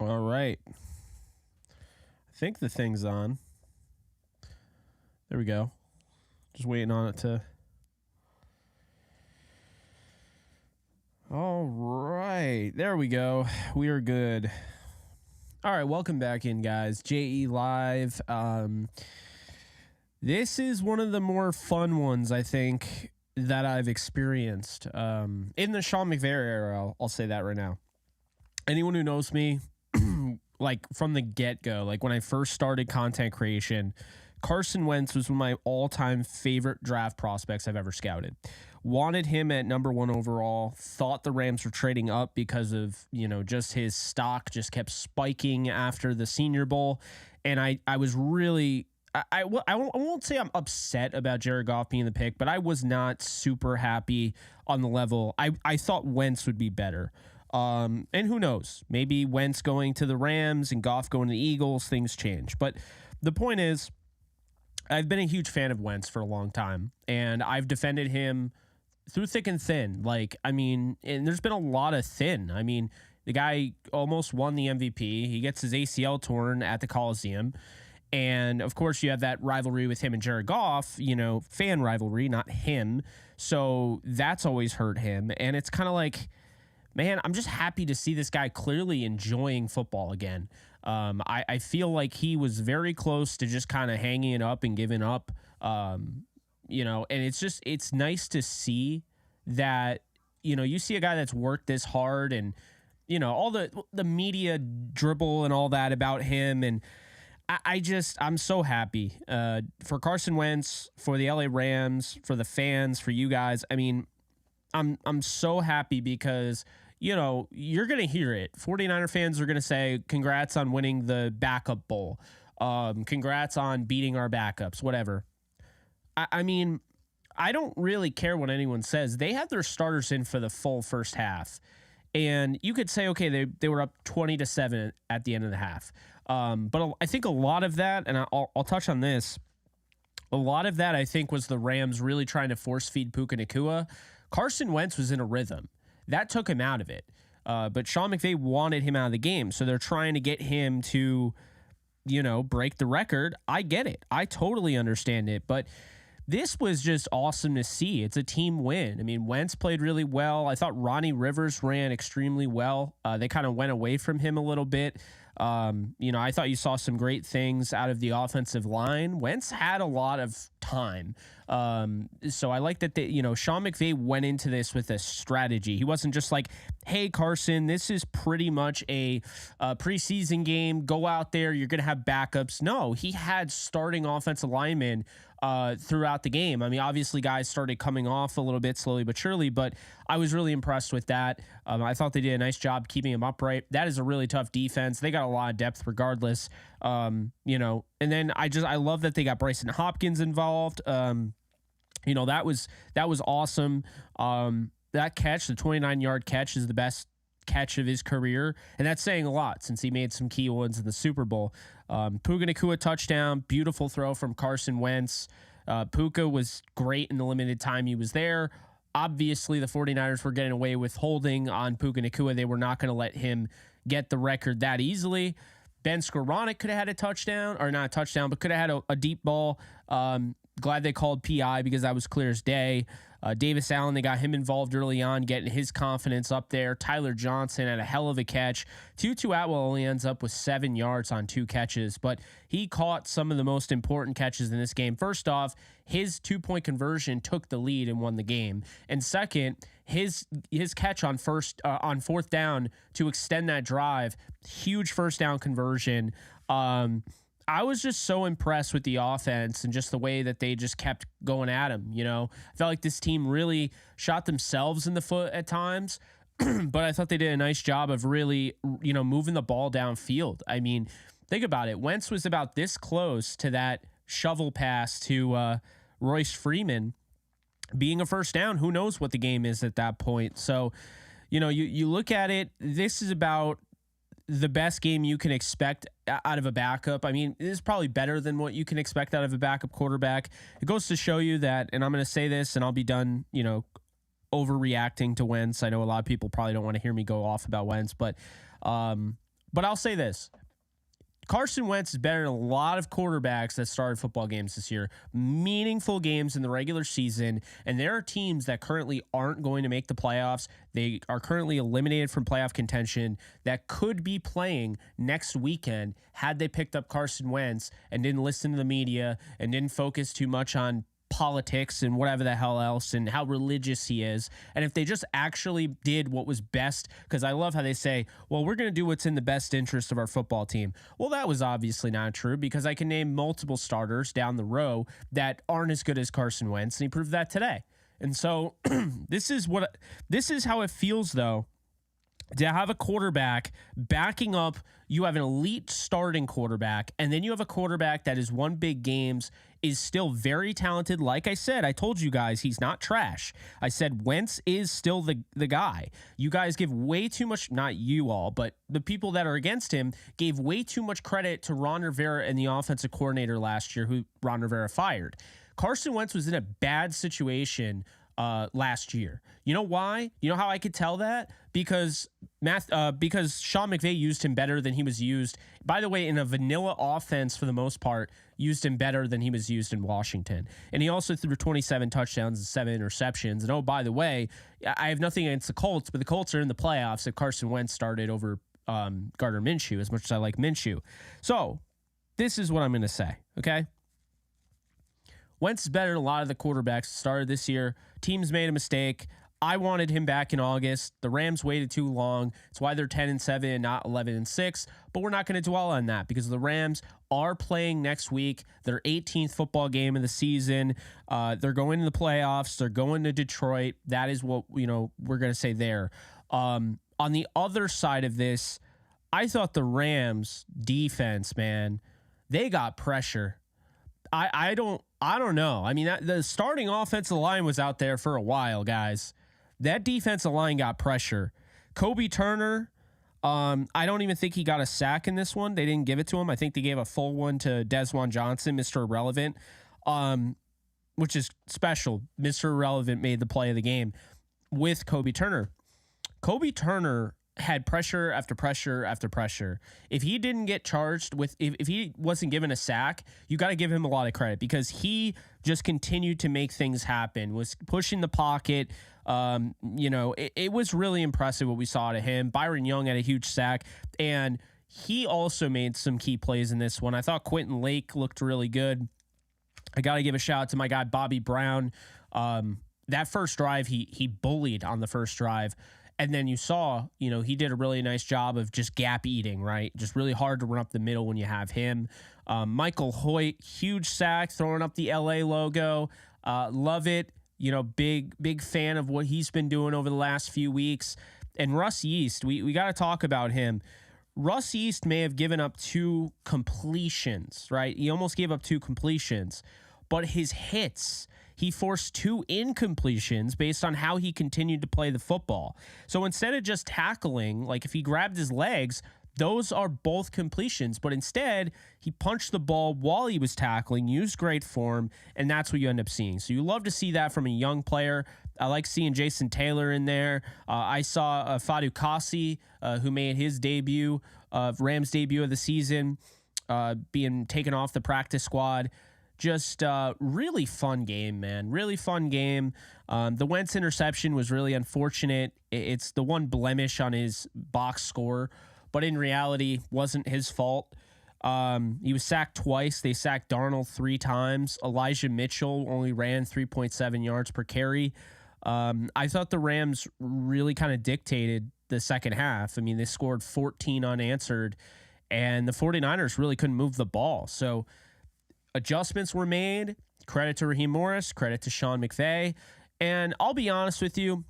All right. I think the thing's on. There we go. Just waiting on it to. All right. There we go. We are good. All right. Welcome back in, guys. JE Live. This is one of the more fun ones, I think, that I've experienced in the Sean McVay era. I'll say that right now. Anyone who knows me, like from the get-go, like when I first started content creation, Carson Wentz was one of my all-time favorite draft prospects I've ever scouted. Wanted him at number 1 overall. Thought the Rams were trading up because of, just his stock just kept spiking after the Senior Bowl. And I was really, I won't say I'm upset about Jared Goff being the pick, but I was not super happy on the level. I thought Wentz would be better. And who knows? Maybe Wentz going to the Rams and Goff going to the Eagles, things change. But the point is, I've been a huge fan of Wentz for a long time, and I've defended him through thick and thin. And there's been a lot of thin. I mean, the guy almost won the MVP. He gets his ACL torn at the Coliseum. And, of course, you have that rivalry with him and Jared Goff, fan rivalry, not him. So that's always hurt him. And it's kind of like, man, I'm just happy to see this guy clearly enjoying football again. I feel like he was very close to just kind of hanging it up and giving up, and it's nice to see that, you see a guy that's worked this hard and, all the media dribble and all that about him. And I'm so happy for Carson Wentz, for the LA Rams, for the fans, for you guys. I mean, I'm so happy because, you're going to hear it. 49er fans are going to say, congrats on winning the backup bowl. Congrats on beating our backups, whatever. I mean, I don't really care what anyone says. They had their starters in for the full first half. And you could say, okay, they were up 20-7 at the end of the half. But I think a lot of that, and I'll touch on this, a lot of that I think was the Rams really trying to force feed Puka Nacua. Carson Wentz was in a rhythm. That took him out of it. But Sean McVay wanted him out of the game. So they're trying to get him to, break the record. I get it. I totally understand it. But this was just awesome to see. It's a team win. I mean, Wentz played really well. I thought Ronnie Rivers ran extremely well. They kind of went away from him a little bit. I thought you saw some great things out of the offensive line. Wentz had a lot of time. So I like that Sean McVay went into this with a strategy. He wasn't just like, hey, Carson, this is pretty much a preseason game. Go out there. You're going to have backups. No, he had starting offensive linemen throughout the game. I mean, obviously guys started coming off a little bit slowly but surely, but I was really impressed with that. I thought they did a nice job keeping him upright. That is a really tough defense. They got a lot of depth regardless. And then I love that they got Bryson Hopkins involved. That was awesome. That catch, the 29-yard catch, is the best catch of his career, and that's saying a lot since he made some key ones in the Super Bowl. Puka Nacua touchdown, beautiful throw from Carson Wentz. Puka was great in the limited time he was there. Obviously, the 49ers were getting away with holding on Puka Nacua. They were not going to let him get the record that easily. Ben Skoranek could have had a touchdown, or not a touchdown, but could have had a deep ball. Glad they called PI because that was clear as day. Davis Allen, they got him involved early on, getting his confidence up there. Tyler Johnson had a hell of a catch. Tutu Atwell only ends up with 7 yards on 2 catches, but he caught some of the most important catches in this game. First off, his 2-point conversion took the lead and won the game. And second, his catch on fourth down to extend that drive, huge first down conversion. I was just so impressed with the offense and just the way that they just kept going at him. I felt like this team really shot themselves in the foot at times, but I thought they did a nice job of really, moving the ball downfield. I mean, think about it. Wentz was about this close to that shovel pass to Royce Freeman being a first down. Who knows what the game is at that point? So, you look at it, this is about the best game you can expect out of a backup. I mean, it is probably better than what you can expect out of a backup quarterback. It goes to show you that, and I'm going to say this and I'll be done, overreacting to Wentz. I know a lot of people probably don't want to hear me go off about Wentz, but But I'll say this. Carson Wentz is better than a lot of quarterbacks that started football games this year, meaningful games in the regular season. And there are teams that currently aren't going to make the playoffs. They are currently eliminated from playoff contention that could be playing next weekend had they picked up Carson Wentz and didn't listen to the media and didn't focus too much on politics and whatever the hell else and how religious he is. And if they just actually did what was best, because I love how they say, well, we're going to do what's in the best interest of our football team. Well, that was obviously not true, because I can name multiple starters down the row that aren't as good as Carson Wentz, and he proved that today. And so this is how it feels, though, to have a quarterback backing up. You have an elite starting quarterback, and then you have a quarterback that has won big games, is still very talented. Like I said, I told you guys, he's not trash. I said Wentz is still the guy. You guys give way too much, not you all, but the people that are against him gave way too much credit to Ron Rivera and the offensive coordinator last year, who Ron Rivera fired. Carson Wentz was in a bad situation last year. You know why? You know how I could tell that? Because Sean McVay used him better than he was used. By the way, in a vanilla offense for the most part, used him better than he was used in Washington. And he also threw 27 touchdowns and 7 interceptions. And oh, by the way, I have nothing against the Colts, but the Colts are in the playoffs if Carson Wentz started over Gardner Minshew, as much as I like Minshew. So this is what I'm going to say, okay? Wentz is better than a lot of the quarterbacks started this year. Teams made a mistake. I wanted him back in August. The Rams waited too long. It's why they're 10-7 and not 11-6. But we're not going to dwell on that, because the Rams are playing next week, their 18th football game of the season. They're going to the playoffs. They're going to Detroit. That is what we're going to say there. On the other side of this, I thought the Rams defense, man, they got pressure. I don't know. I mean, the starting offensive line was out there for a while, guys. That defensive line got pressure. Kobe Turner, I don't even think he got a sack in this one. They didn't give it to him. I think they gave a full one to Desjuan Johnson, Mr. Irrelevant, which is special. Mr. Irrelevant made the play of the game with Kobe Turner. Kobe Turner had pressure after pressure after pressure. If he didn't get charged with, if he wasn't given a sack, you got to give him a lot of credit, because he just continued to make things happen, was pushing the pocket. It was really impressive what we saw to him. Byron Young had a huge sack, and he also made some key plays in this one. I thought Quentin Lake looked really good. I got to give a shout out to my guy, Bobby Brown. That first drive, he bullied on the first drive. And then you saw, he did a really nice job of just gap eating, right? Just really hard to run up the middle when you have him. Michael Hoyt, huge sack, throwing up the LA logo. Love it. Big fan of what he's been doing over the last few weeks. And Russ Yeast, we got to talk about him. Russ Yeast may have given up 2 completions, right? He almost gave up 2 completions. But his hits, he forced 2 incompletions based on how he continued to play the football. So instead of just tackling, like if he grabbed his legs, those are both completions. But instead, he punched the ball while he was tackling, used great form, and that's what you end up seeing. So you love to see that from a young player. I like seeing Jason Taylor in there. I saw Fadu Kasi, who made his debut, Rams debut of the season, being taken off the practice squad. Just really fun game, man. Really fun game. The Wentz interception was really unfortunate. It's the one blemish on his box score, but in reality, wasn't his fault. He was sacked twice. They sacked Darnold 3 times. Elijah Mitchell only ran 3.7 yards per carry. I thought the Rams really kind of dictated the second half. I mean, they scored 14 unanswered, and the 49ers really couldn't move the ball. So adjustments were made. Credit to Raheem Morris, credit to Sean McVay. And I'll be honest with you,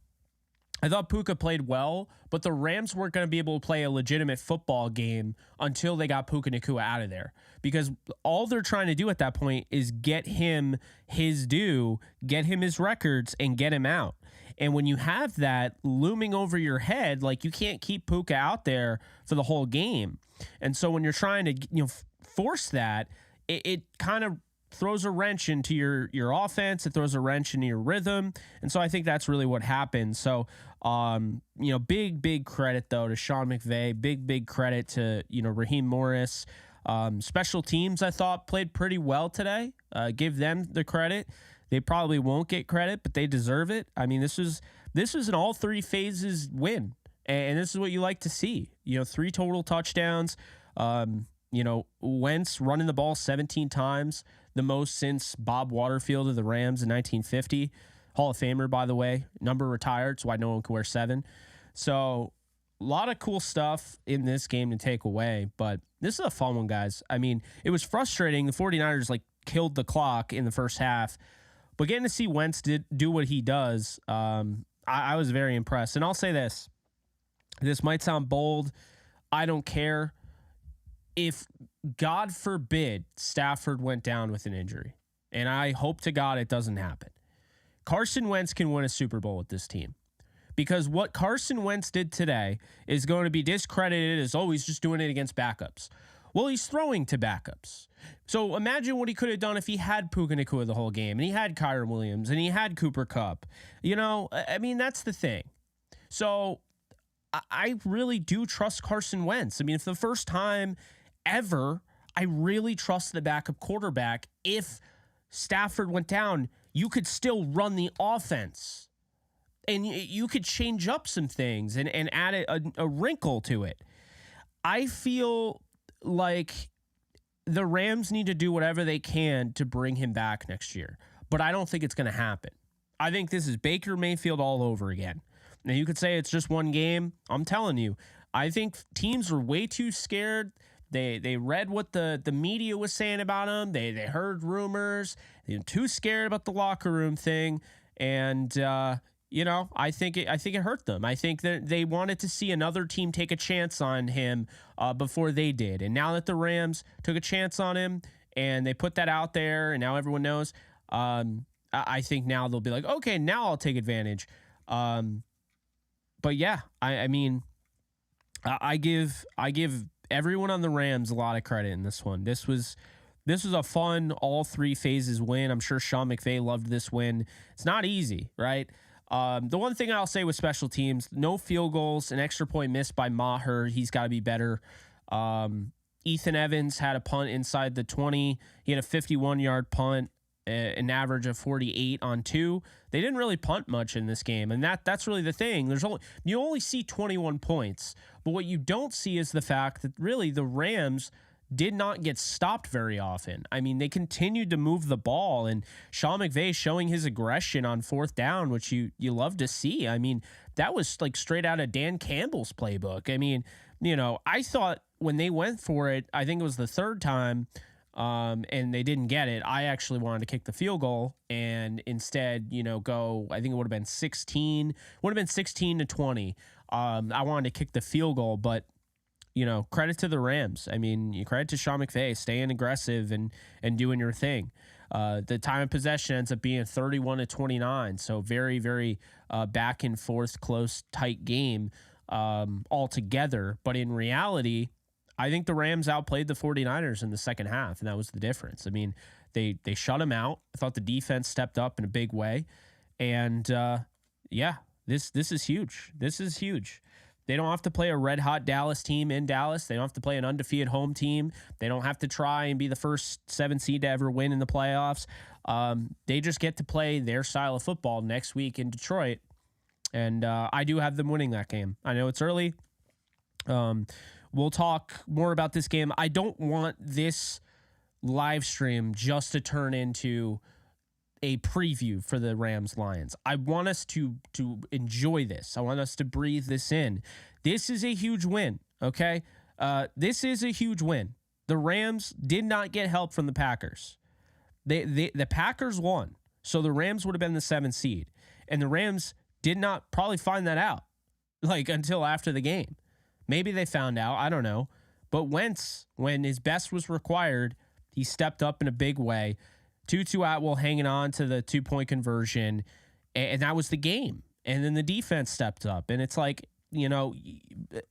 I thought Puka played well, but the Rams weren't going to be able to play a legitimate football game until they got Puka Nacua out of there, because all they're trying to do at that point is get him his due, get him his records, and get him out. And when you have that looming over your head, like, you can't keep Puka out there for the whole game. And so when you're trying to force that, it kind of throws a wrench into your offense. It throws a wrench into your rhythm. And so I think that's really what happened. So, big credit though to Sean McVay, big credit to, Raheem Morris. Special teams, I thought, played pretty well today. Give them the credit. They probably won't get credit, but they deserve it. I mean, this was an all three phases win. And this is what you like to see. 3 total touchdowns. Wentz running the ball 17 times, the most since Bob Waterfield of the Rams in 1950. Hall of Famer, by the way. Number retired, so why no one can wear 7. So a lot of cool stuff in this game to take away, but this is a fun one, guys. I mean, it was frustrating. The 49ers killed the clock in the first half, but getting to see Wentz do what he does, I was very impressed. And I'll say this. This might sound bold. I don't care. If, God forbid, Stafford went down with an injury, and I hope to God it doesn't happen, Carson Wentz can win a Super Bowl with this team. Because what Carson Wentz did today is going to be discredited as, he's just doing it against backups. Well, he's throwing to backups. So imagine what he could have done if he had Puka Nacua the whole game, and he had Kyren Williams, and he had Cooper Kupp. That's the thing. So I really do trust Carson Wentz. I mean, for the first time ever, I really trust the backup quarterback. If Stafford went down, you could still run the offense. And you could change up some things and add a wrinkle to it. I feel like the Rams need to do whatever they can to bring him back next year. But I don't think it's going to happen. I think this is Baker Mayfield all over again. Now, you could say it's just one game. I'm telling you, I think teams are way too scared. They read what the media was saying about him. They heard rumors. They're too scared about the locker room thing. And, I think it hurt them. I think that they wanted to see another team take a chance on him before they did. And now that the Rams took a chance on him and they put that out there and now everyone knows, I think now they'll be like, okay, now I'll take advantage. But yeah, I give everyone on the Rams a lot of credit in this one. This was a fun all 3 phases win. I'm sure Sean McVay loved this win. It's not easy, right? The one thing I'll say with special teams, no field goals, an extra point missed by Maher. He's got to be better. Ethan Evans had a punt inside the 20. He had a 51-yard punt, an average of 48 on 2. They didn't really punt much in this game, and that's really the thing. You only see 21 points, but what you don't see is the fact that really the Rams did not get stopped very often. I mean, they continued to move the ball, and Sean McVay showing his aggression on 4th down, which you love to see. I mean, that was straight out of Dan Campbell's playbook. I mean, I thought when they went for it, I think it was the 3rd time, and they didn't get it. I actually wanted to kick the field goal and instead, go, I think it would have been 16 to 20. I wanted to kick the field goal, but credit to the Rams. I mean, credit to Sean McVay, staying aggressive and doing your thing. The time of possession ends up being 31-29. So very, very back and forth, close, tight game altogether. But in reality, I think the Rams outplayed the 49ers in the second half, and that was the difference. I mean, they shut them out. I thought the defense stepped up in a big way. And, this is huge. This is huge. They don't have to play a red-hot Dallas team in Dallas. They don't have to play an undefeated home team. They don't have to try and be the first 7 seed to ever win in the playoffs. They just get to play their style of football next week in Detroit. And I do have them winning that game. I know it's early. We'll talk more about this game. I don't want this live stream just to turn into a preview for the Rams-Lions. I want us to enjoy this. I want us to breathe this in. This is a huge win, okay? This is a huge win. The Rams did not get help from the Packers. The Packers won, so the Rams would have been the 7th seed. And the Rams did not probably find that out until after the game. Maybe they found out. I don't know. But Wentz, when his best was required, he stepped up in a big way. Tutu Atwell hanging on to the 2-point conversion, and that was the game. And then the defense stepped up, and it's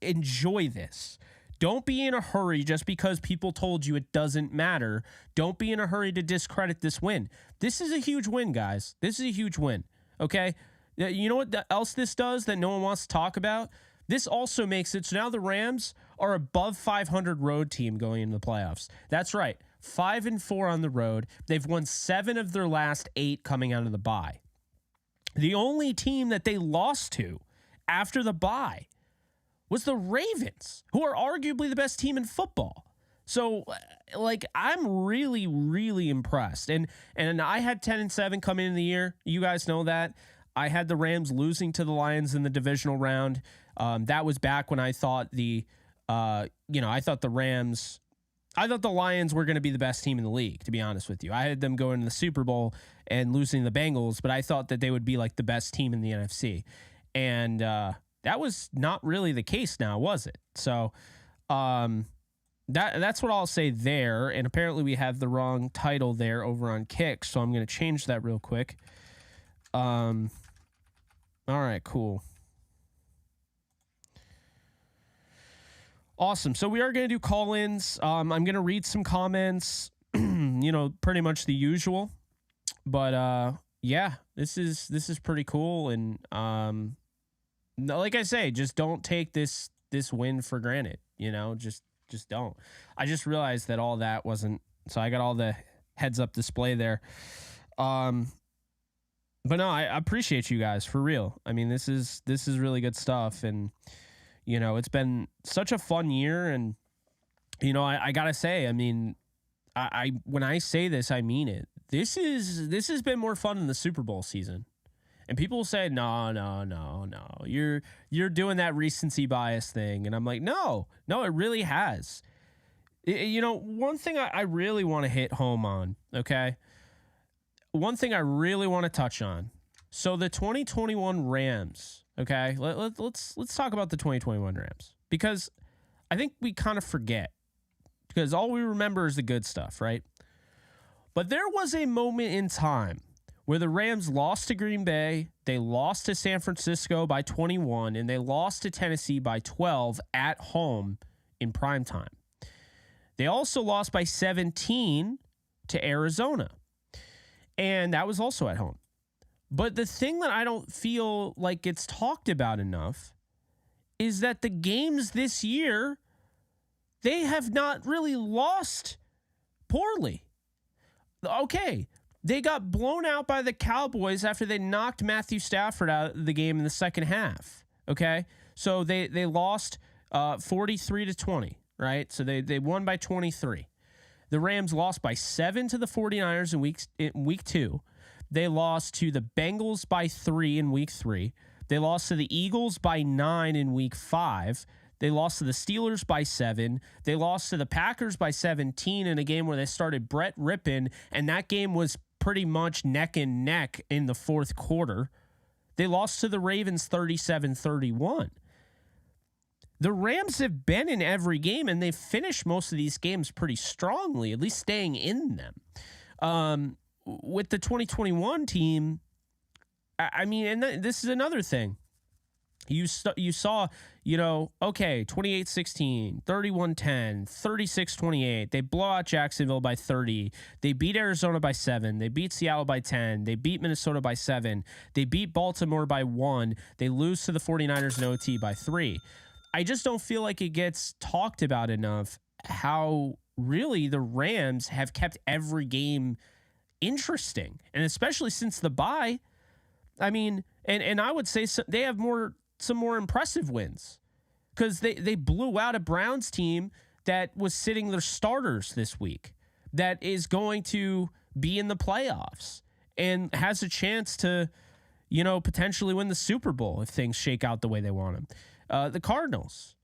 enjoy this. Don't be in a hurry just because people told you it doesn't matter. Don't be in a hurry to discredit this win. This is a huge win, guys. This is a huge win, okay? You know what else this does that no one wants to talk about? This also makes it so now the Rams are above 500 road team going into the playoffs. That's right, 5-4 on the road. They've won 7 of their last 8 coming out of the bye. The only team that they lost to after the bye was the Ravens, who are arguably the best team in football. So, like, I'm really, really impressed. And I had 10-7 coming into the year. You guys know that. I had the Rams losing to the Lions in the divisional round. That was back when I thought the Lions were going to be the best team in the league, to be honest with you. I had them going to the Super Bowl and losing the Bengals, but I thought that they would be like the best team in the NFC. And that was not really the case now, was it? So that's what I'll say there. And apparently we have the wrong title there over on Kick, so I'm going to change that real quick. All right, cool. Awesome. So we are going to do call-ins. I'm going to read some comments, pretty much the usual. But yeah, this is pretty cool. And like I say, just don't take this win for granted. Just don't. I just realized that all that wasn't. So I got all the heads-up display there. But no, I appreciate you guys for real. I mean, this is really good stuff, and it's been such a fun year, and I gotta say, I mean, I when I say this, I mean it. This has been more fun than the Super Bowl season, and people will say, no, you're doing that recency bias thing, and I'm like, no, it really has. One thing I really want to hit home on, okay. One thing I really want to touch on. So the 2021 Rams, okay? Let's talk about the 2021 Rams, because I think we kind of forget, because all we remember is the good stuff, right? But there was a moment in time where the Rams lost to Green Bay, they lost to San Francisco by 21, and they lost to Tennessee by 12 at home in primetime. They also lost by 17 to Arizona. And that was also at home. But the thing that I don't feel like gets talked about enough is that the games this year, they have not really lost poorly. Okay, they got blown out by the Cowboys after they knocked Matthew Stafford out of the game in the second half. Okay, so they lost 43-20, right? So they won by 23. The Rams lost by 7 to the 49ers in week 2. They lost to the Bengals by 3 in week 3. They lost to the Eagles by 9 in week 5. They lost to the Steelers by 7. They lost to the Packers by 17 in a game where they started Brett Rippon, and that game was pretty much neck and neck in the fourth quarter. They lost to the Ravens 37-31. The Rams have been in every game, and they've finished most of these games pretty strongly, at least staying in them. With the 2021 team, I mean, and this is another thing. You saw, okay, 28-16, 31-10, 36-28. They blow out Jacksonville by 30. They beat Arizona by 7. They beat Seattle by 10. They beat Minnesota by 7. They beat Baltimore by 1. They lose to the 49ers in OT by 3. I just don't feel like it gets talked about enough how really the Rams have kept every game interesting, and especially since the bye. I mean, and I would say they have some more impressive wins, because they blew out a Browns team that was sitting their starters this week, that is going to be in the playoffs and has a chance to, potentially win the Super Bowl if things shake out the way they want them. The Cardinals,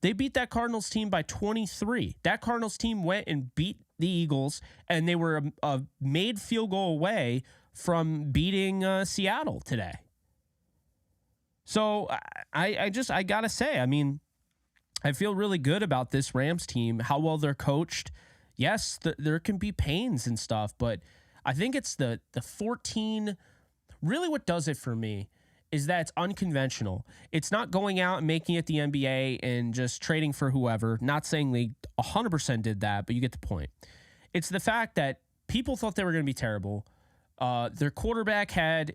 they beat that Cardinals team by 23. That Cardinals team went and beat the Eagles, and they were a made field goal away from beating Seattle today. So I gotta say, I mean, I feel really good about this Rams team, how well they're coached. Yes, there can be pains and stuff, but I think it's the 14. Really, what does it for me is that it's unconventional. It's not going out and making it the NBA and just trading for whoever. Not saying they 100% did that, but you get the point. It's the fact that people thought they were going to be terrible. Their quarterback had,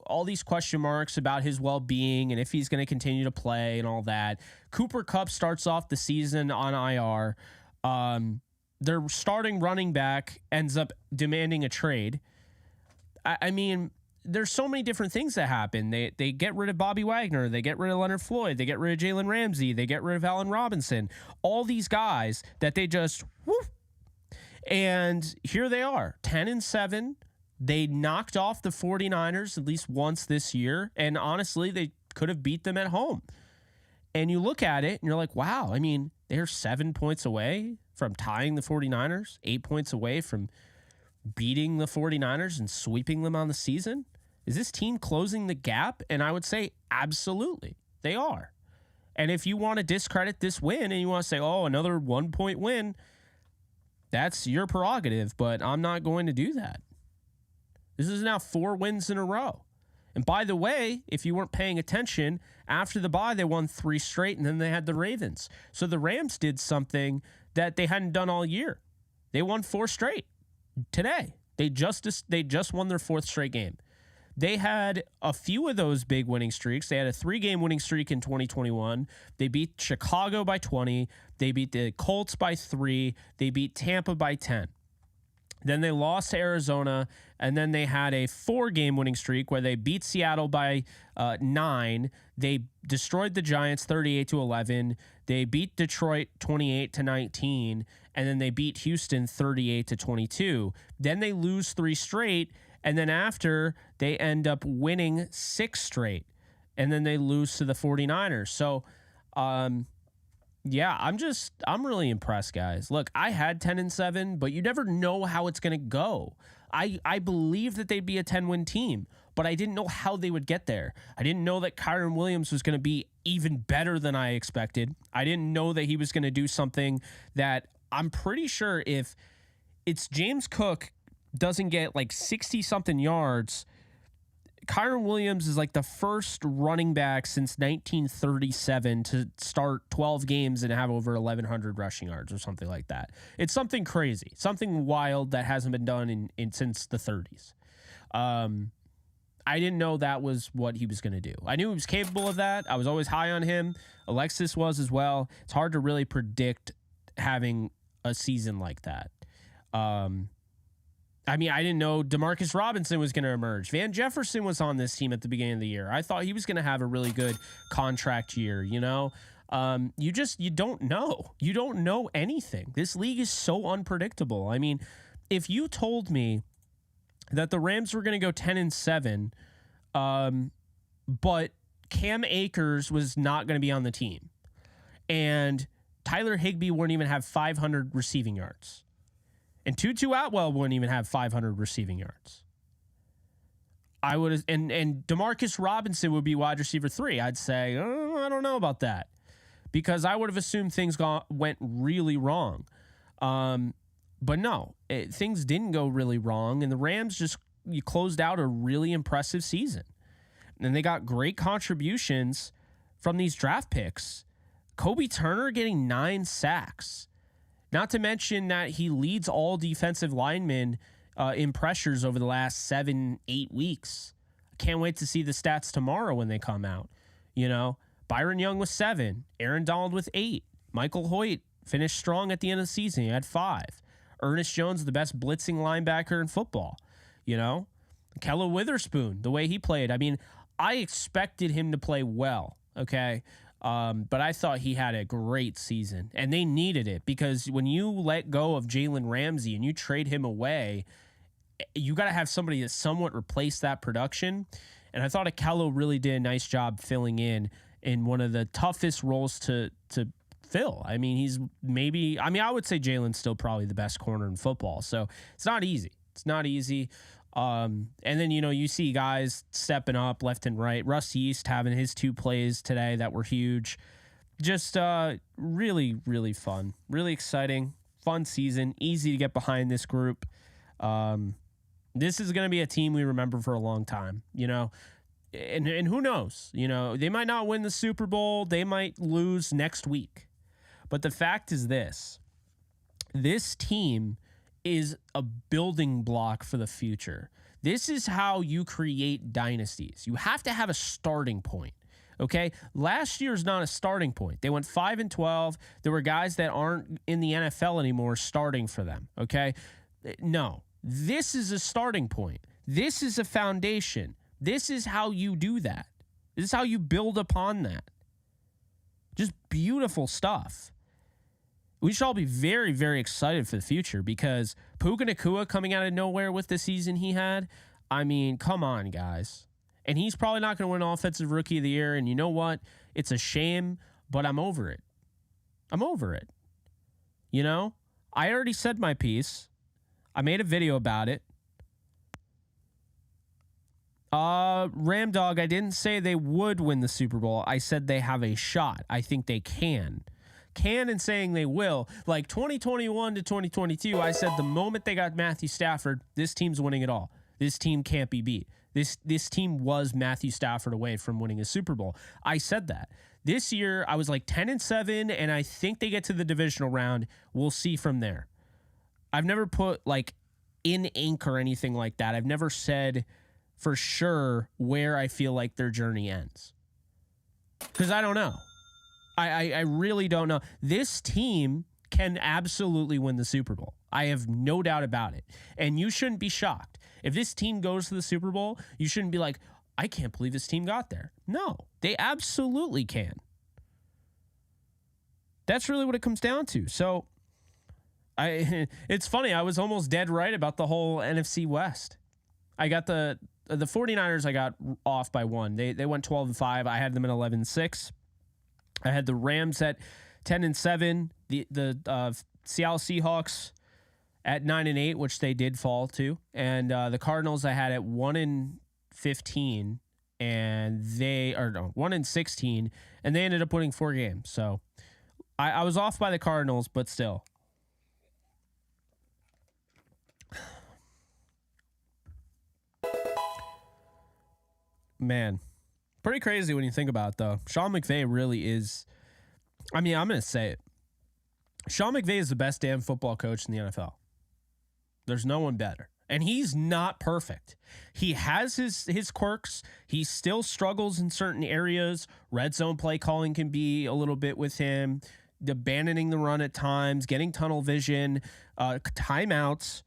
all these question marks about his well-being and if he's going to continue to play and all that. Cooper Kupp starts off the season on IR. Their starting running back ends up demanding a trade. I mean, there's so many different things that happen. They get rid of Bobby Wagner. They get rid of Leonard Floyd. They get rid of Jalen Ramsey. They get rid of Allen Robinson. All these guys that they just, woof. And here they are, 10-7. They knocked off the 49ers at least once this year. And honestly, they could have beat them at home. And you look at it and you're like, wow, I mean, they're 7 points away from tying the 49ers, 8 points away from beating the 49ers and sweeping them on the season? Is this team closing the gap? And I would say absolutely, they are. And if you want to discredit this win and you want to say, oh, another 1 point win, that's your prerogative, but I'm not going to do that. This is now 4 wins in a row. And by the way, if you weren't paying attention, after the bye, they won 3 straight, and then they had the Ravens. So the Rams did something that they hadn't done all year. They won 4 straight today. They just won their 4th straight game. They had a few of those big winning streaks. They had a 3-game winning streak in 2021. They beat Chicago by 20. They beat the Colts by 3. They beat Tampa by 10. Then they lost to Arizona, and then they had a 4-game winning streak where they beat Seattle by 9. They destroyed the Giants 38-11. They beat Detroit 28-19, and then they beat Houston 38-22. Then they lose 3 straight, and then after they end up winning 6 straight, and then they lose to the 49ers. So, yeah, I'm really impressed, guys. Look, I had 10-7, but you never know how it's going to go. I believe that they'd be a 10-win team, but I didn't know how they would get there. I didn't know that Kyren Williams was going to be even better than I expected. I didn't know that he was going to do something that I'm pretty sure if it's James Cook doesn't get like 60-something yards, Kyren Williams is like the first running back since 1937 to start 12 games and have over 1,100 rushing yards or something like that. It's something crazy, something wild that hasn't been done in since the 30s. I didn't know that was what he was going to do. I knew he was capable of that. I was always high on him. Alexis was as well. It's hard to really predict having a season like that. I mean, I didn't know Demarcus Robinson was going to emerge. Van Jefferson was on this team at the beginning of the year. I thought he was going to have a really good contract year, you don't know. You don't know anything. This league is so unpredictable. I mean, if you told me that the Rams were going to go 10-7, but Cam Akers was not going to be on the team, and Tyler Higbee wouldn't even have 500 receiving yards, and Tutu Atwell wouldn't even have 500 receiving yards, I would, and Demarcus Robinson would be wide receiver 3. I'd say, I don't know about that, because I would have assumed things went really wrong. But no, things didn't go really wrong, and the Rams you closed out a really impressive season. And they got great contributions from these draft picks. Kobe Turner getting 9 sacks. Not to mention that he leads all defensive linemen in pressures over the last 7-8 weeks. I can't wait to see the stats tomorrow when they come out. Byron Young with 7, Aaron Donald with 8, Michael Hoyt finished strong at the end of the season. He had 5. Ernest Jones, the best blitzing linebacker in football. Kella Witherspoon, the way he played. I mean, I expected him to play well, okay? But I thought he had a great season, and they needed it, because when you let go of Jalen Ramsey and you trade him away, you got to have somebody that somewhat replace that production. And I thought Akello really did a nice job filling in one of the toughest roles to fill. I mean, I would say Jalen's still probably the best corner in football. So it's not easy. And then, you see guys stepping up left and right. Russ Yeast having his 2 plays today that were huge. Just really, really fun. Really exciting. Fun season. Easy to get behind this group. This is going to be a team we remember for a long time. and who knows? They might not win the Super Bowl. They might lose next week. But the fact is this team is a building block for the future. This is how you create dynasties. You have to have a starting point. Okay, last year's not a starting point. They went 5-12. There were guys that aren't in the NFL anymore starting for them. Okay, no, this is a starting point. This is a foundation. This is how you do that. This is how you build upon that. Just beautiful stuff. We should all be very, very excited for the future because Puka Nacua coming out of nowhere with the season he had. I mean, come on, guys. And he's probably not going to win Offensive Rookie of the Year. And you know what? It's a shame, but I'm over it. I'm over it. I already said my piece. I made a video about it. Ram Dog, I didn't say they would win the Super Bowl. I said they have a shot. I think they can. And saying they will. Like 2021 to 2022, I said the moment they got Matthew Stafford, this team's winning it all. This team can't be beat. This team was Matthew Stafford away from winning a Super Bowl. I said that. This year, I was like 10-7, and I think they get to the divisional round. We'll see from there. I've never put like in ink or anything like that. I've never said for sure where I feel like their journey ends. Because I don't know. I really don't know. This team can absolutely win the Super Bowl. I have no doubt about it. And you shouldn't be shocked. If this team goes to the Super Bowl, you shouldn't be like, I can't believe this team got there. No, they absolutely can. That's really what it comes down to. So it's funny. I was almost dead right about the whole NFC West. I got the 49ers, I got off by one. They went 12-5. I had them at 11-6. I had the Rams at 10-7. The Seattle Seahawks at 9-8, which they did fall to, and the Cardinals I had at 1-15, and 1-16, and they ended up winning 4 games. So I was off by the Cardinals, but still. Man, pretty crazy when you think about it, though. Sean McVay really is. I mean, I'm going to say it. Sean McVay is the best damn football coach in the NFL. There's no one better. And he's not perfect. He has his quirks. He still struggles in certain areas. Red zone play calling can be a little bit with him. Abandoning the run at times. Getting tunnel vision. Timeouts.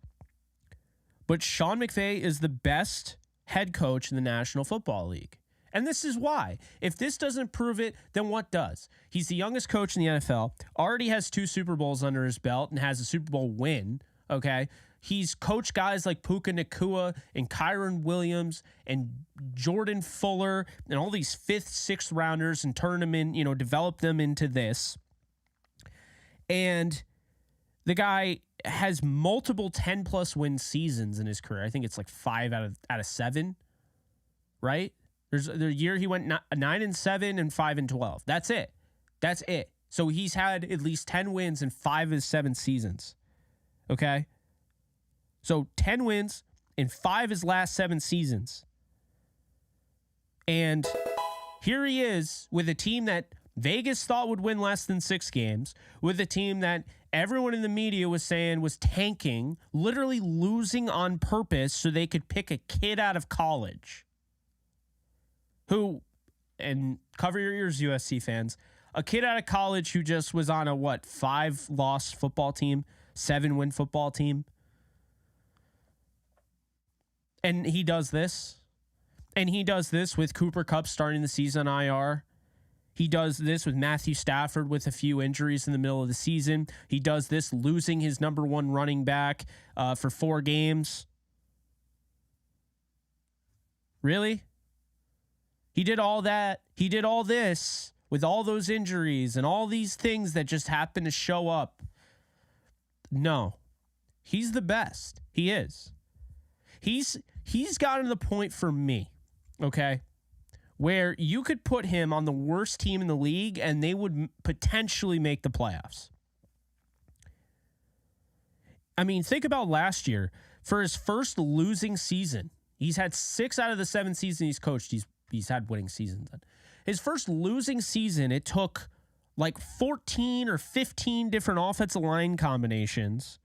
But Sean McVay is the best head coach in the National Football League. And this is why. If this doesn't prove it, then what does? He's the youngest coach in the NFL, already has 2 Super Bowls under his belt, and has a Super Bowl win, okay? He's coached guys like Puka Nacua and Kyron Williams and Jordan Fuller and all these 5th, 6th rounders and turned them in, developed them into this. And the guy has multiple 10-plus win seasons in his career. I think it's like 5 out of 7, right? There's the year he went 9-7 and 5-12. That's it. So he's had at least 10 wins in 5 of his 7 seasons. Okay? So 10 wins in 5 of his last 7 seasons. And here he is with a team that Vegas thought would win less than 6 games, with a team that everyone in the media was saying was tanking, literally losing on purpose so they could pick a kid out of college. Who, and cover your ears, USC fans, a kid out of college who just was on a 5-loss football team, 7-win football team. And he does this. And he does this with Cooper Kupp starting the season on IR. He does this with Matthew Stafford with a few injuries in the middle of the season. He does this losing his number 1 running back for 4 games. Really? He did all that. He did all this with all those injuries and all these things that just happen to show up. No. He's the best. He is. He's gotten to the point for me, okay, where you could put him on the worst team in the league and they would potentially make the playoffs. I mean, think about last year. For his first losing season, he's had 6 out of the 7 seasons he's coached. He's he's had winning seasons. His first losing season, it took like 14 or 15 different offensive line combinations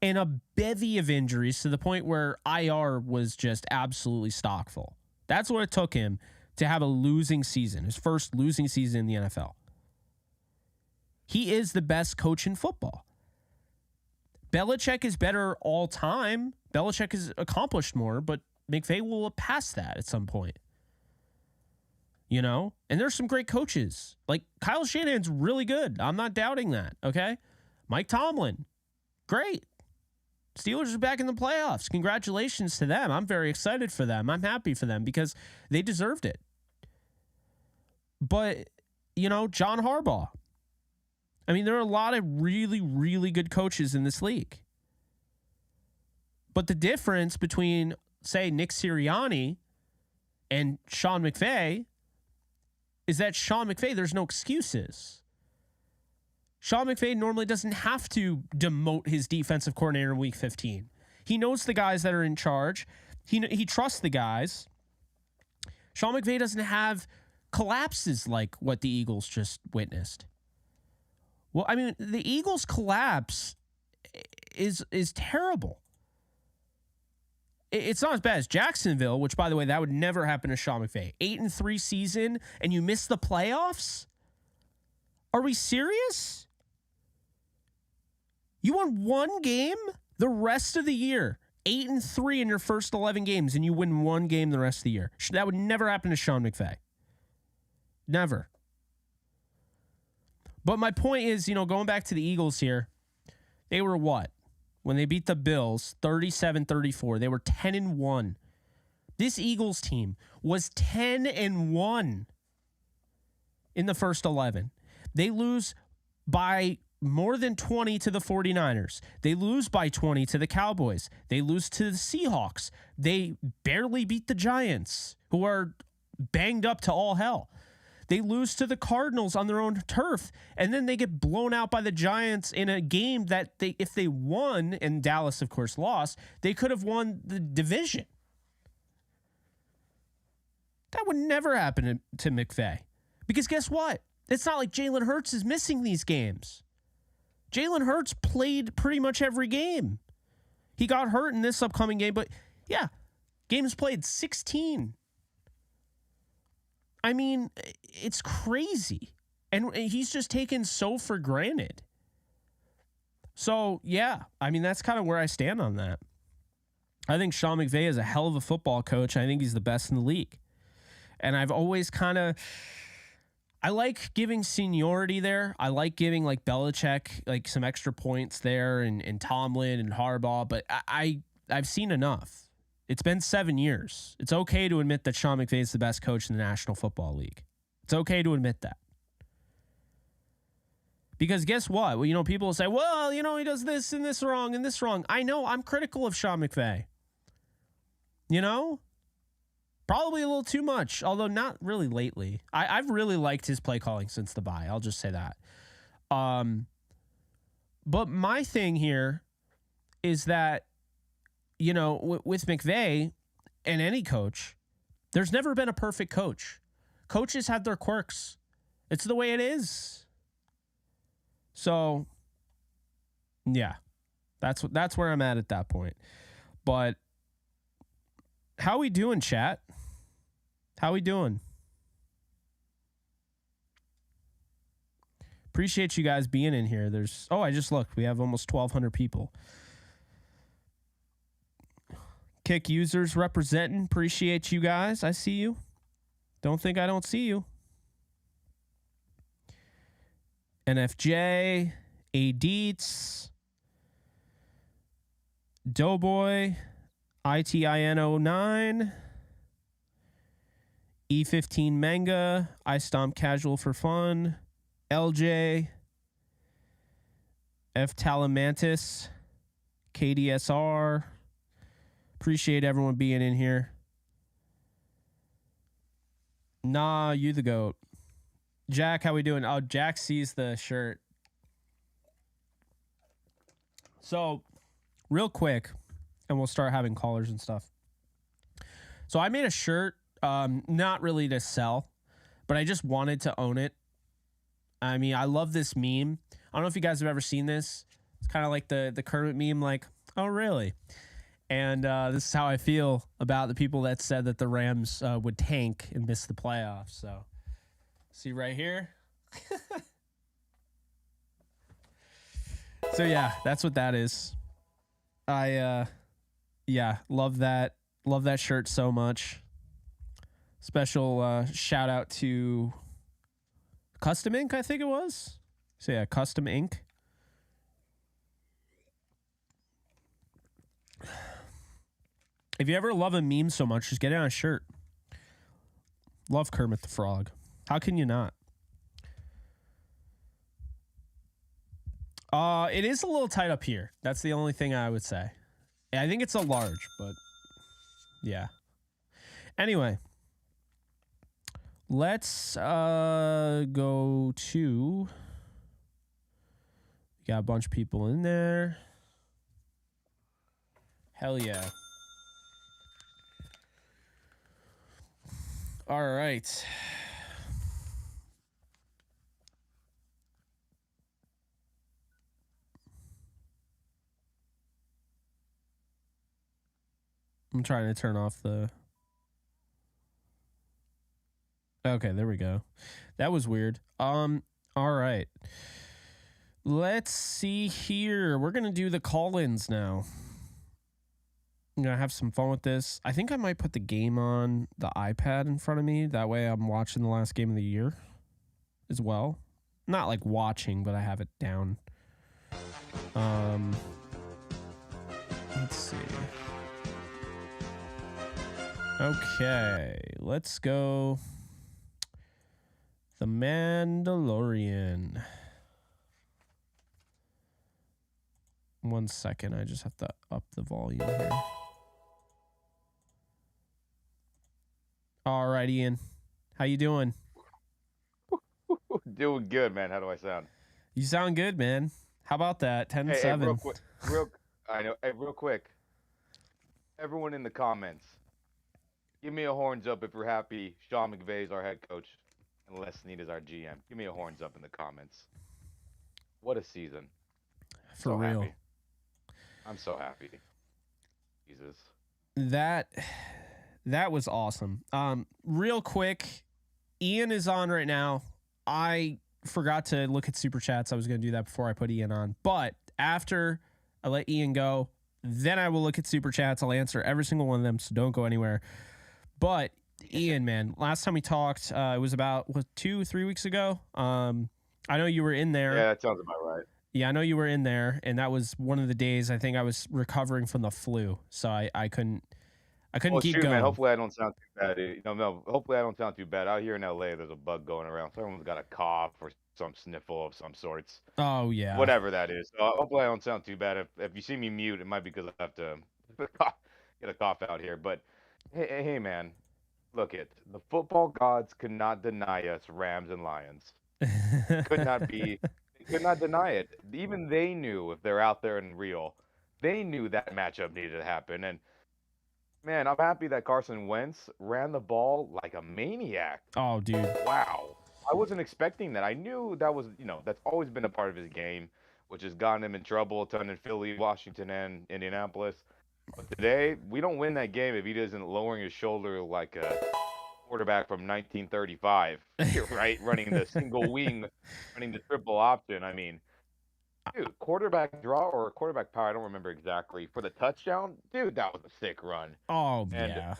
and a bevy of injuries to the point where IR was just absolutely stock full. That's what it took him to have a losing season, his first losing season in the NFL. He is the best coach in football. Belichick is better all time. Belichick has accomplished more, but McVay will pass that at some point. You know? And there's some great coaches. Like, Kyle Shanahan's really good. I'm not doubting that, okay? Mike Tomlin, great. Steelers are back in the playoffs. Congratulations to them. I'm very excited for them. I'm happy for them because they deserved it. But, you know, John Harbaugh. I mean, there are a lot of really, really good coaches in this league. But the difference between, say, Nick Sirianni and Sean McVay is that Sean McVay, there's no excuses. Sean McVay normally doesn't have to demote his defensive coordinator in week 15. He knows the guys that are in charge. He trusts the guys. Sean McVay doesn't have collapses like what the Eagles just witnessed. Well, I mean, the Eagles' collapse is terrible. It's not as bad as Jacksonville, which, by the way, that would never happen to Sean McVay. 8-3 season, and you miss the playoffs? Are we serious? You won one game the rest of the year. 8-3 in your first 11 games, and you win one game the rest of the year. That would never happen to Sean McVay. Never. But my point is, you know, going back to the Eagles here, they were what? When they beat the Bills, 37-34, they were 10-1. This Eagles team was 10-1 in the first 11. They lose by more than 20 to the 49ers. They lose by 20 to the Cowboys. They lose to the Seahawks. They barely beat the Giants, who are banged up to all hell. They lose to the Cardinals on their own turf, and then they get blown out by the Giants in a game that if they won, and Dallas, of course, lost, they could have won the division. That would never happen to McVay. Because guess what? It's not like Jalen Hurts is missing these games. Jalen Hurts played pretty much every game. He got hurt in this upcoming game, but yeah, games played 16. I mean, it's crazy. And he's just taken so for granted. So, yeah, I mean, that's kind of where I stand on that. I think Sean McVay is a hell of a football coach. I think he's the best in the league. And I've always I like giving seniority there. I like giving, like, Belichick, like, some extra points there and Tomlin and Harbaugh. But I've seen enough. It's been 7 years. It's okay to admit that Sean McVay is the best coach in the National Football League. It's okay to admit that. Because guess what? Well, you know, people will say, well, you know, he does this and this wrong and this wrong. I know. I'm critical of Sean McVay. You know? Probably a little too much, although not really lately. I've really liked his play calling since the bye. I'll just say that. But my thing here is that, you know, with McVay and any coach, there's never been a perfect coach. Coaches have their quirks. It's the way it is. So, yeah, that's where I'm at that point. But how we doing, chat? How we doing? Appreciate you guys being in here. I just looked. We have almost 1,200 people. Kick users representing. Appreciate you guys. I see you. Don't think I don't see you. NFJ, Adeets, Doughboy, ITIN09, E15 Manga, I Stomp Casual for Fun, LJ, F Talamantis, KDSR. Appreciate everyone being in here. Nah, you the goat. Jack, how we doing? Oh, Jack sees the shirt. So, real quick, and we'll start having callers and stuff. So I made a shirt Not really to sell, but I just wanted to own it. I mean, I love this meme. I don't know if you guys have ever seen this. It's kind of like the Kermit meme, like, oh, really? And this is how I feel about the people that said that the Rams would tank and miss the playoffs. So, see right here. So yeah, that's what that is. Yeah, love that shirt so much. Special shout out to Custom Ink, I think it was. So yeah, Custom Ink. If you ever love a meme so much, just get it on a shirt. Love Kermit the Frog. How can you not? It is a little tight up here. That's the only thing I would say. I think it's a large, but yeah. Anyway, let's go to. Got a bunch of people in there. Hell yeah. All right. I'm trying to turn off the. Okay, there we go. That was weird. All right. Let's see here. We're gonna do the call-ins now. I'm gonna have some fun with this. I think I might put the game on the iPad in front of me. That way I'm watching the last game of the year as well. Not like watching, but I have it down. Let's see. Okay, let's go. The Mandalorian. 1 second, I just have to up the volume here. All right, Ian. How you doing? Doing good, man. How do I sound? You sound good, man. How about that? 10-7. Hey, I know. Hey, real quick. Everyone in the comments, give me a horns up if you're happy Sean McVay is our head coach and Les Snead is our GM. Give me a horns up in the comments. What a season. For so real. Happy. I'm so happy. Jesus. That was awesome. Real quick, Ian is on right now. I forgot to look at super chats. I was going to do that before I put Ian on. But after I let Ian go, then I will look at super chats. I'll answer every single one of them, so don't go anywhere. But Ian, man, last time we talked, it was about 2-3 weeks ago. I know you were in there. Yeah, that sounds about right. Yeah, I know you were in there, and that was one of the days I think I was recovering from the flu, so I couldn't keep going. Man, hopefully I don't sound too bad. No, hopefully I don't sound too bad. Out here in LA, there's a bug going around. So everyone's got a cough or some sniffle of some sorts. Oh yeah. Whatever that is. So hopefully I don't sound too bad. If you see me mute, it might be because I have to get a cough out here. But hey, man, look it. The football gods could not deny us Rams and Lions. Could not deny it. Even they knew, if they're out there and real, they knew that matchup needed to happen. And man, I'm happy that Carson Wentz ran the ball like a maniac. Oh, dude. Wow. I wasn't expecting that. I knew that was, that's always been a part of his game, which has gotten him in trouble a ton in Philly, Washington, and Indianapolis. But today, we don't win that game if he doesn't lowering his shoulder like a quarterback from 1935, right? Running the single wing, running the triple option. I mean, dude, quarterback draw or quarterback power, I don't remember exactly. For the touchdown, dude, that was a sick run. Oh, and, yeah.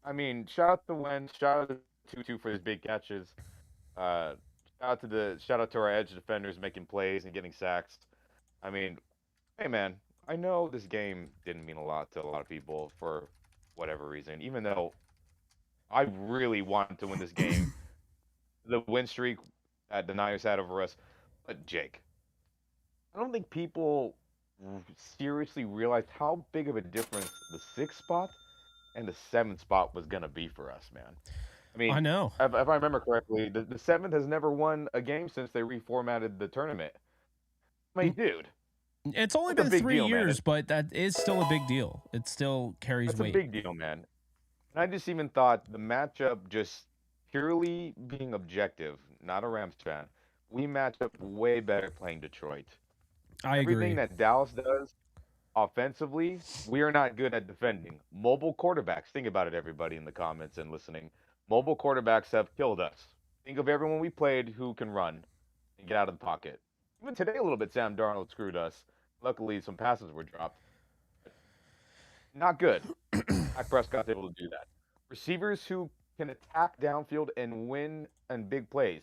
I mean, shout out to Wentz, shout out to Tutu for his big catches. Shout out to our edge defenders making plays and getting sacks. I mean, hey man, I know this game didn't mean a lot to a lot of people for whatever reason, even though I really wanted to win this game. The win streak that the Niners had over us. But Jake, I don't think people seriously realized how big of a difference the 6th spot and the 7th spot was going to be for us, man. I mean, I know. If I remember correctly, the 7th has never won a game since they reformatted the tournament. I mean, dude. It's only been 3 years, but that is still a big deal. It still carries weight. It's a big deal, man. And I just even thought the matchup, just purely being objective, not a Rams fan, we match up way better playing Detroit. I Everything agree. that Dallas does offensively, we are not good at defending. Mobile quarterbacks, think about it, everybody in the comments and listening. Mobile quarterbacks have killed us. Think of everyone we played who can run and get out of the pocket. Even today, a little bit, Sam Darnold screwed us. Luckily, some passes were dropped. Not good. Dak Prescott's able to do that. Receivers who can attack downfield and win in big plays.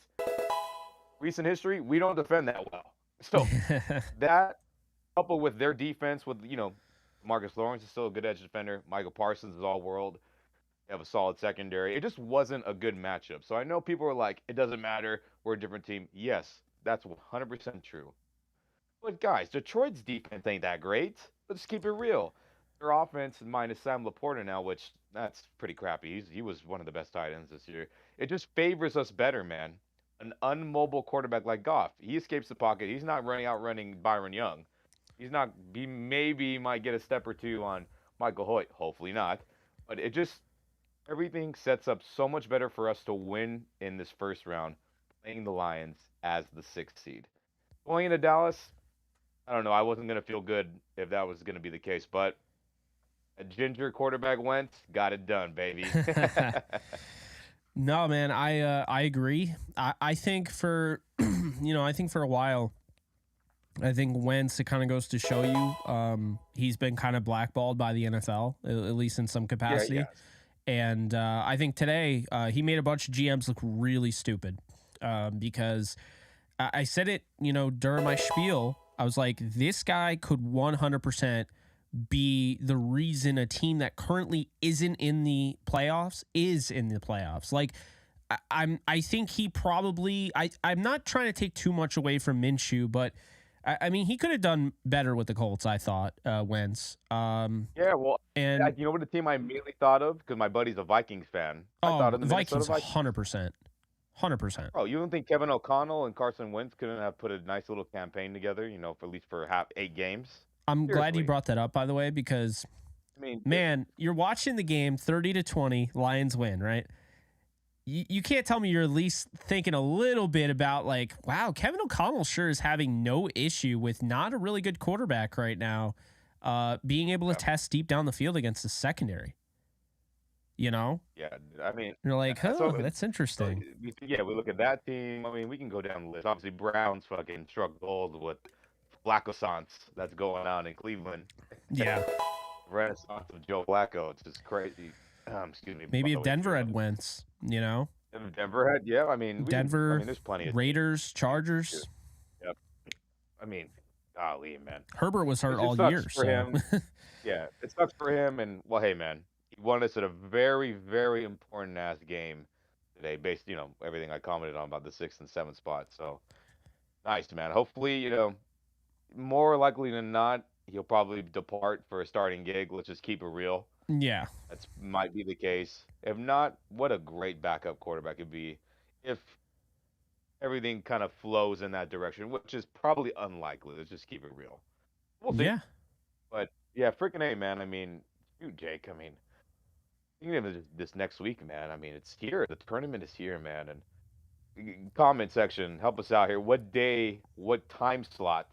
Recent history, we don't defend that well. So that coupled with their defense, with Marcus Lawrence is still a good edge defender. Michael Parsons is all world. They have a solid secondary. It just wasn't a good matchup. So I know people are like, it doesn't matter. We're a different team. Yes, that's 100% true. But guys, Detroit's defense ain't that great. Let's keep it real. Their offense minus Sam Laporta now, which that's pretty crappy. He was one of the best tight ends this year. It just favors us better, man. An unmobile quarterback like Goff, he escapes the pocket. He's not running Byron Young. He's not. He maybe might get a step or two on Michael Hoyt. Hopefully not. But it just everything sets up so much better for us to win in this first round, playing the Lions as the 6th seed. Going into Dallas, I don't know. I wasn't gonna feel good if that was gonna be the case, but a ginger quarterback went, got it done, baby. No, man, I agree. I think for I think for a while, I think Wentz, it kind of goes to show you, he's been kind of blackballed by the NFL, at least in some capacity. Yeah. And I think today he made a bunch of GMs look really stupid, because I said it, during my spiel. I was like, this guy could 100% be the reason a team that currently isn't in the playoffs is in the playoffs. Like, I think he probably, I'm not trying to take too much away from Minshew, but I mean, he could have done better with the Colts, I thought, Wentz. Yeah, well, And you know what the team I immediately thought of? Because my buddy's a Vikings fan. I thought of the Vikings, Minnesota Vikings. 100%. 100%. Oh, you don't think Kevin O'Connell and Carson Wentz couldn't have put a nice little campaign together, for at least for 8 games? I'm glad you Seriously. brought that up, by the way, because, I mean, man, you're watching the game 30-20, Lions win, right? You can't tell me you're at least thinking a little bit about, like, wow, Kevin O'Connell sure is having no issue with not a really good quarterback right now, being able to test deep down the field against the secondary. Yeah, I mean, You're like, so that's interesting. we look at that team. I mean, we can go down the list. Obviously, Browns fucking struck gold with Flacco-sance that's going on in Cleveland. Yeah. Renaissance of Joe Flacco. It's just crazy. Excuse me. Maybe if Denver had Wentz, If Denver had, yeah. I mean, Denver, there's plenty of Raiders, Chargers. Yep. I mean, golly, man. Herbert was hurt all year, for him. Yeah, it sucks for him. And well, hey, man, he won us at a very, very important ass game today, based, everything I commented on about the 6th and 7th spot. So nice, man. Hopefully, more likely than not, he'll probably depart for a starting gig. Let's just keep it real. Yeah. That might be the case. If not, what a great backup quarterback it'd be if everything kind of flows in that direction, which is probably unlikely. Let's just keep it real. We'll see. Yeah. But yeah, freaking A, man. I mean, shoot, Jake. I mean, thinking of this next week, man. I mean, it's here. The tournament is here, man. And comment section, help us out here. What day, what time slot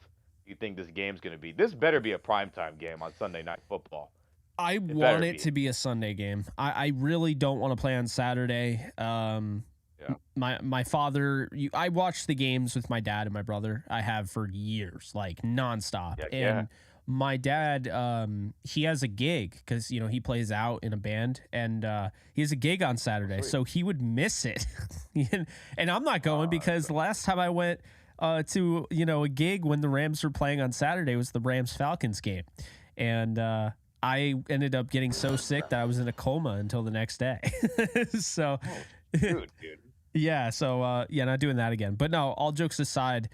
do you think this game's going to be? This better be a primetime game on Sunday Night Football. I want it to be a Sunday game. I really don't want to play on Saturday. My father, I watched the games with my dad and my brother. I have for years, like nonstop. And my dad, he has a gig because, he plays out in a band, and he has a gig on Saturday. So he would miss it. And I'm not going because the last time I went to, a gig when the Rams were playing on Saturday was the Rams-Falcons game. And I ended up getting so sick that I was in a coma until the next day. So, dude. Yeah. So, not doing that again. But no, all jokes aside,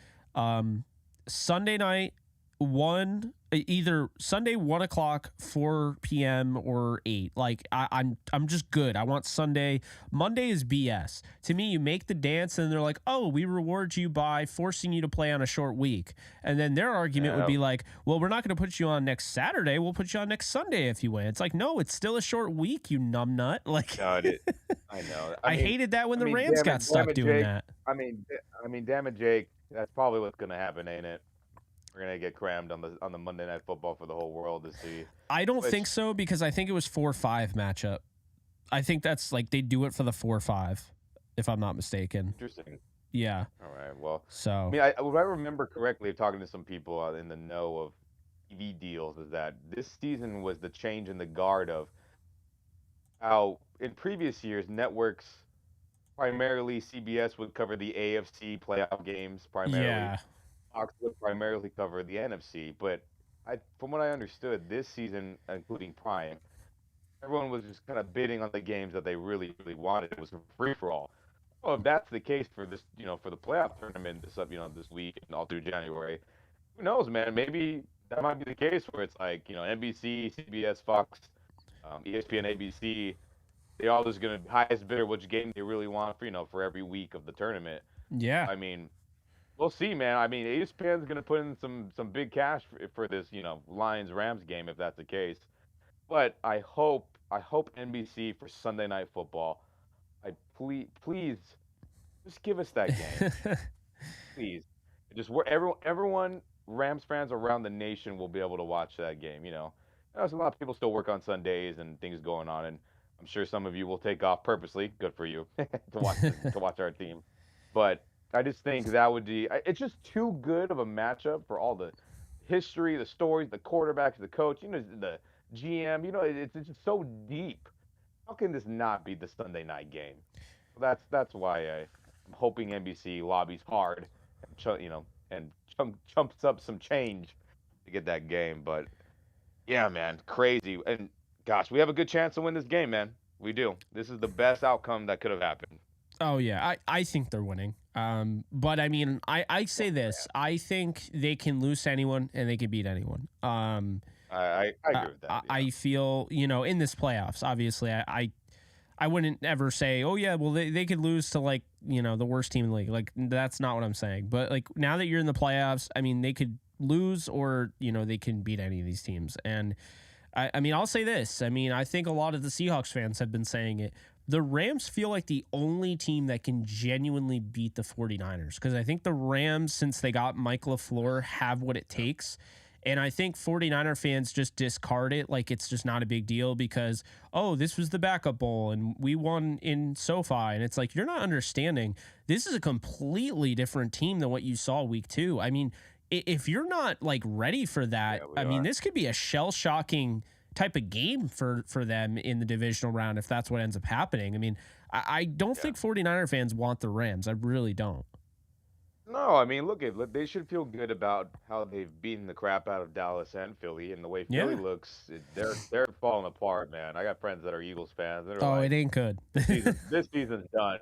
Sunday night, one Either Sunday 1 o'clock, 4 p.m. or 8. Like I'm just good. I want Sunday. Monday is BS. To me, you make the dance and they're like, oh, we reward you by forcing you to play on a short week. And then their argument would Yeah, be like, well, we're not going to put you on next Saturday. We'll put you on next Sunday if you win. It's like, no, it's still a short week, you numbnut. Like no, I know. I hated that when I the mean, Rams got damn stuck it, doing Jake. that. Damn it, Jake. That's probably what's gonna happen, ain't it? We're gonna get crammed on the Monday Night Football for the whole world to see. I don't think Which so because I think it was 4-5 matchup. I think that's like they do it for the 4-5, if I'm not mistaken. interesting. Yeah. All right. Well, So if I remember correctly, talking to some people in the know of TV deals, is that this season was the change in the guard of how in previous years networks, primarily CBS, would cover the AFC playoff games primarily. yeah, Fox would primarily cover the NFC, but from what I understood, this season, including Prime, everyone was just kind of bidding on the games that they really, really wanted. It was a free for all. Well, if that's the case for this, for the playoff tournament this week and all through January, who knows, man? Maybe that might be the case where it's like, NBC, CBS, Fox, ESPN, ABC, they all just gonna highest bidder which game they really want for every week of the tournament. yeah. I mean, we'll see, man. I mean, ESPN's gonna put in some big cash for this, Lions Rams game if that's the case. But I hope NBC for Sunday Night Football. Please just give us that game, please. Just where everyone Rams fans around the nation will be able to watch that game. There's a lot of people still work on Sundays and things going on, and I'm sure some of you will take off purposely. Good for you to watch our team. But I just think that would be. It's just too good of a matchup for all the history, the stories, the quarterbacks, the coach. The GM. It's just so deep. How can this not be the Sunday night game? That's why I'm hoping NBC lobbies hard, and chumps up some change to get that game. But yeah, man, crazy. And gosh, we have a good chance to win this game, man. We do. This is the best outcome that could have happened. Oh yeah, I think they're winning. But I mean, I say this. I think they can lose to anyone and they can beat anyone. I agree with that. I feel in this playoffs. Obviously, I wouldn't ever say, oh yeah, well they could lose to like the worst team in the league. Like that's not what I'm saying. But like now that you're in the playoffs, I mean they could lose or they can beat any of these teams. And I mean I'll say this. I mean I think a lot of the Seahawks fans have been saying it. The Rams feel like the only team that can genuinely beat the 49ers because I think the Rams, since they got Mike LaFleur, have what it takes. And I think 49er fans just discard it like it's just not a big deal because, oh, this was the backup bowl and we won in SoFi. And it's like, you're not understanding. This is a completely different team than what you saw week 2. I mean, if you're not like ready for that, Yeah, I mean, this could be a shell-shocking type of game for them in the divisional round if that's what ends up happening. I mean, I don't think 49er fans want the Rams. I really don't. No, I mean, look, they should feel good about how they've beaten the crap out of Dallas and Philly, and the way Philly Yeah. looks, they're falling apart, man. I got friends that are Eagles fans. They're Oh, like, it ain't good. this season's done.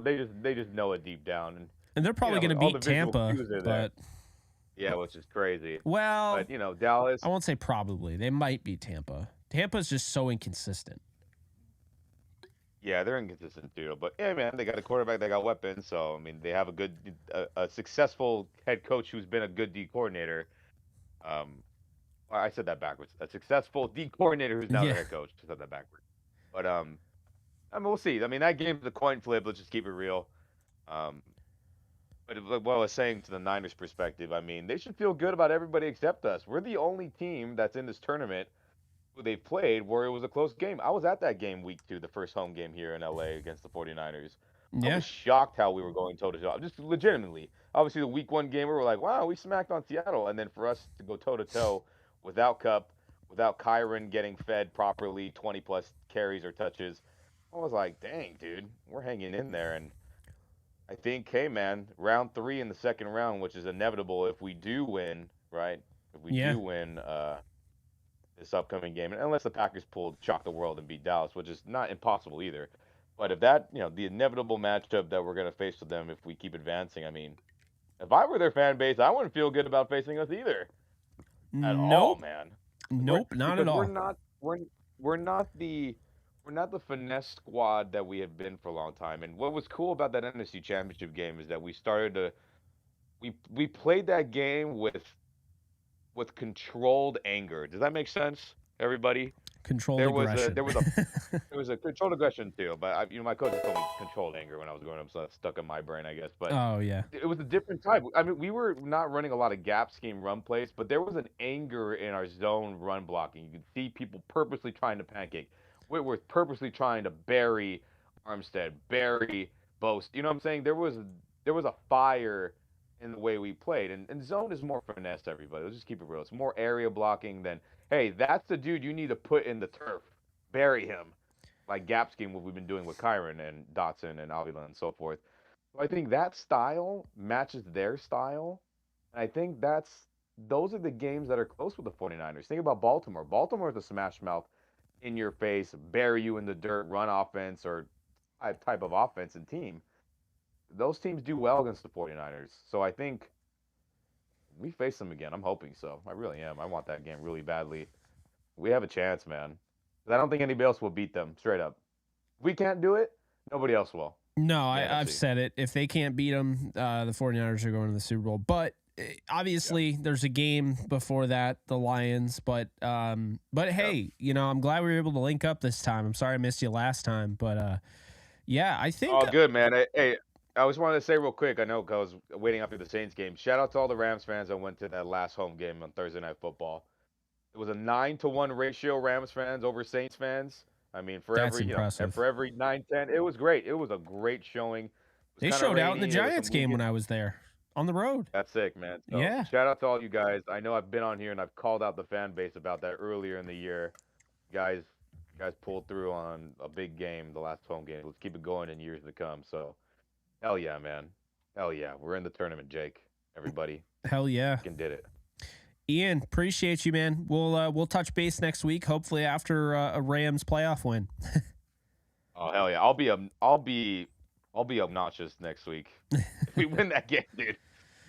They just know it deep down, And they're probably going to all the beat visual Tampa, cues are there. but Yeah, which is crazy. well, But Dallas. I won't say probably. They might beat Tampa. Tampa's just so inconsistent. Yeah, they're inconsistent too. But yeah, man, they got a quarterback, they got weapons. So I mean, they have a successful head coach who's been a good D coordinator. I said that backwards. A successful D coordinator who's now the head coach. I said that backwards. But I mean, we'll see. I mean, that game's a coin flip. Let's just keep it real. But what I was saying to the Niners' perspective, I mean, they should feel good about everybody except us. We're the only team that's in this tournament who they played where it was a close game. I was at that game week 2, the first home game here in LA against the 49ers. I was shocked how we were going toe to toe. Just legitimately. Obviously, the week 1 game, we were like, wow, we smacked on Seattle. And then for us to go toe to toe without Kupp, without Kyron getting fed properly, 20 plus carries or touches, I was like, dang, dude, we're hanging in there. And I think, hey, man, round 3 in the second round, which is inevitable if we do win, right? If we do win this upcoming game, unless the Packers shock the world and beat Dallas, which is not impossible either. But if that, the inevitable matchup that we're going to face with them if we keep advancing, I mean, if I were their fan base, I wouldn't feel good about facing us either. at all, Nope. man. Nope. Not at Because all. we're not the finesse squad that we have been for a long time. And what was cool about that NFC Championship game is that we played that game with controlled anger. Does that make sense, everybody? Controlled There was a aggression. there was a there was a controlled aggression too, but my coach told me controlled anger when I was growing up, so that's stuck in my brain, I guess. But Oh yeah. it was a different type. I mean, we were not running a lot of gap scheme run plays, but there was an anger in our zone run blocking. You could see people purposely trying to pancake. Whitworth purposely trying to bury Armstead, bury Boast. You know what I'm saying? There was a fire in the way we played, and zone is more finesse. Everybody, let's just keep it real. It's more area blocking than hey, that's the dude you need to put in the turf, bury him, like gap scheme what we've been doing with Kyron and Dotson and Avila and so forth. So I think that style matches their style. And I think those are the games that are close with the 49ers. Think about Baltimore. Baltimore is a smash mouth in your face, bury you in the dirt, run offense or type of offense and team. Those teams do well against the 49ers. So I think we face them again. I'm hoping so. I really am. I want that game really badly. We have a chance, man. I don't think anybody else will beat them, straight up. If we can't do it, nobody else will. No, Yeah, I've NFC. said it. If they can't beat them, the 49ers are going to the Super Bowl. But obviously, there's a game before that, the Lions. But hey, I'm glad we were able to link up this time. I'm sorry I missed you last time, but yeah, I think. All good, man. Hey, I just wanted to say real quick. I know 'cause I was waiting after the Saints game. Shout out to all the Rams fans that went to that last home game on Thursday Night Football. It was a 9-to-1 ratio, Rams fans over Saints fans. I mean, for That's every impressive. for every 9-10, it was great. It was a great showing. It was They kinda showed out in the rainy, there was Giants some game wind. when I was there on the road. That's sick, man. So Yeah. shout out to all you guys. I know I've been on here and I've called out the fan base about that earlier in the year. You guys pulled through on a big game, the last home game. Let's keep it going in years to come. So hell yeah, man. Hell yeah. We're in the tournament, Jake. Everybody. Hell yeah. Fucking did it. Ian, appreciate you, man. We'll touch base next week, hopefully after a Rams playoff win. Oh hell yeah. I'll be obnoxious next week if we win that game, dude.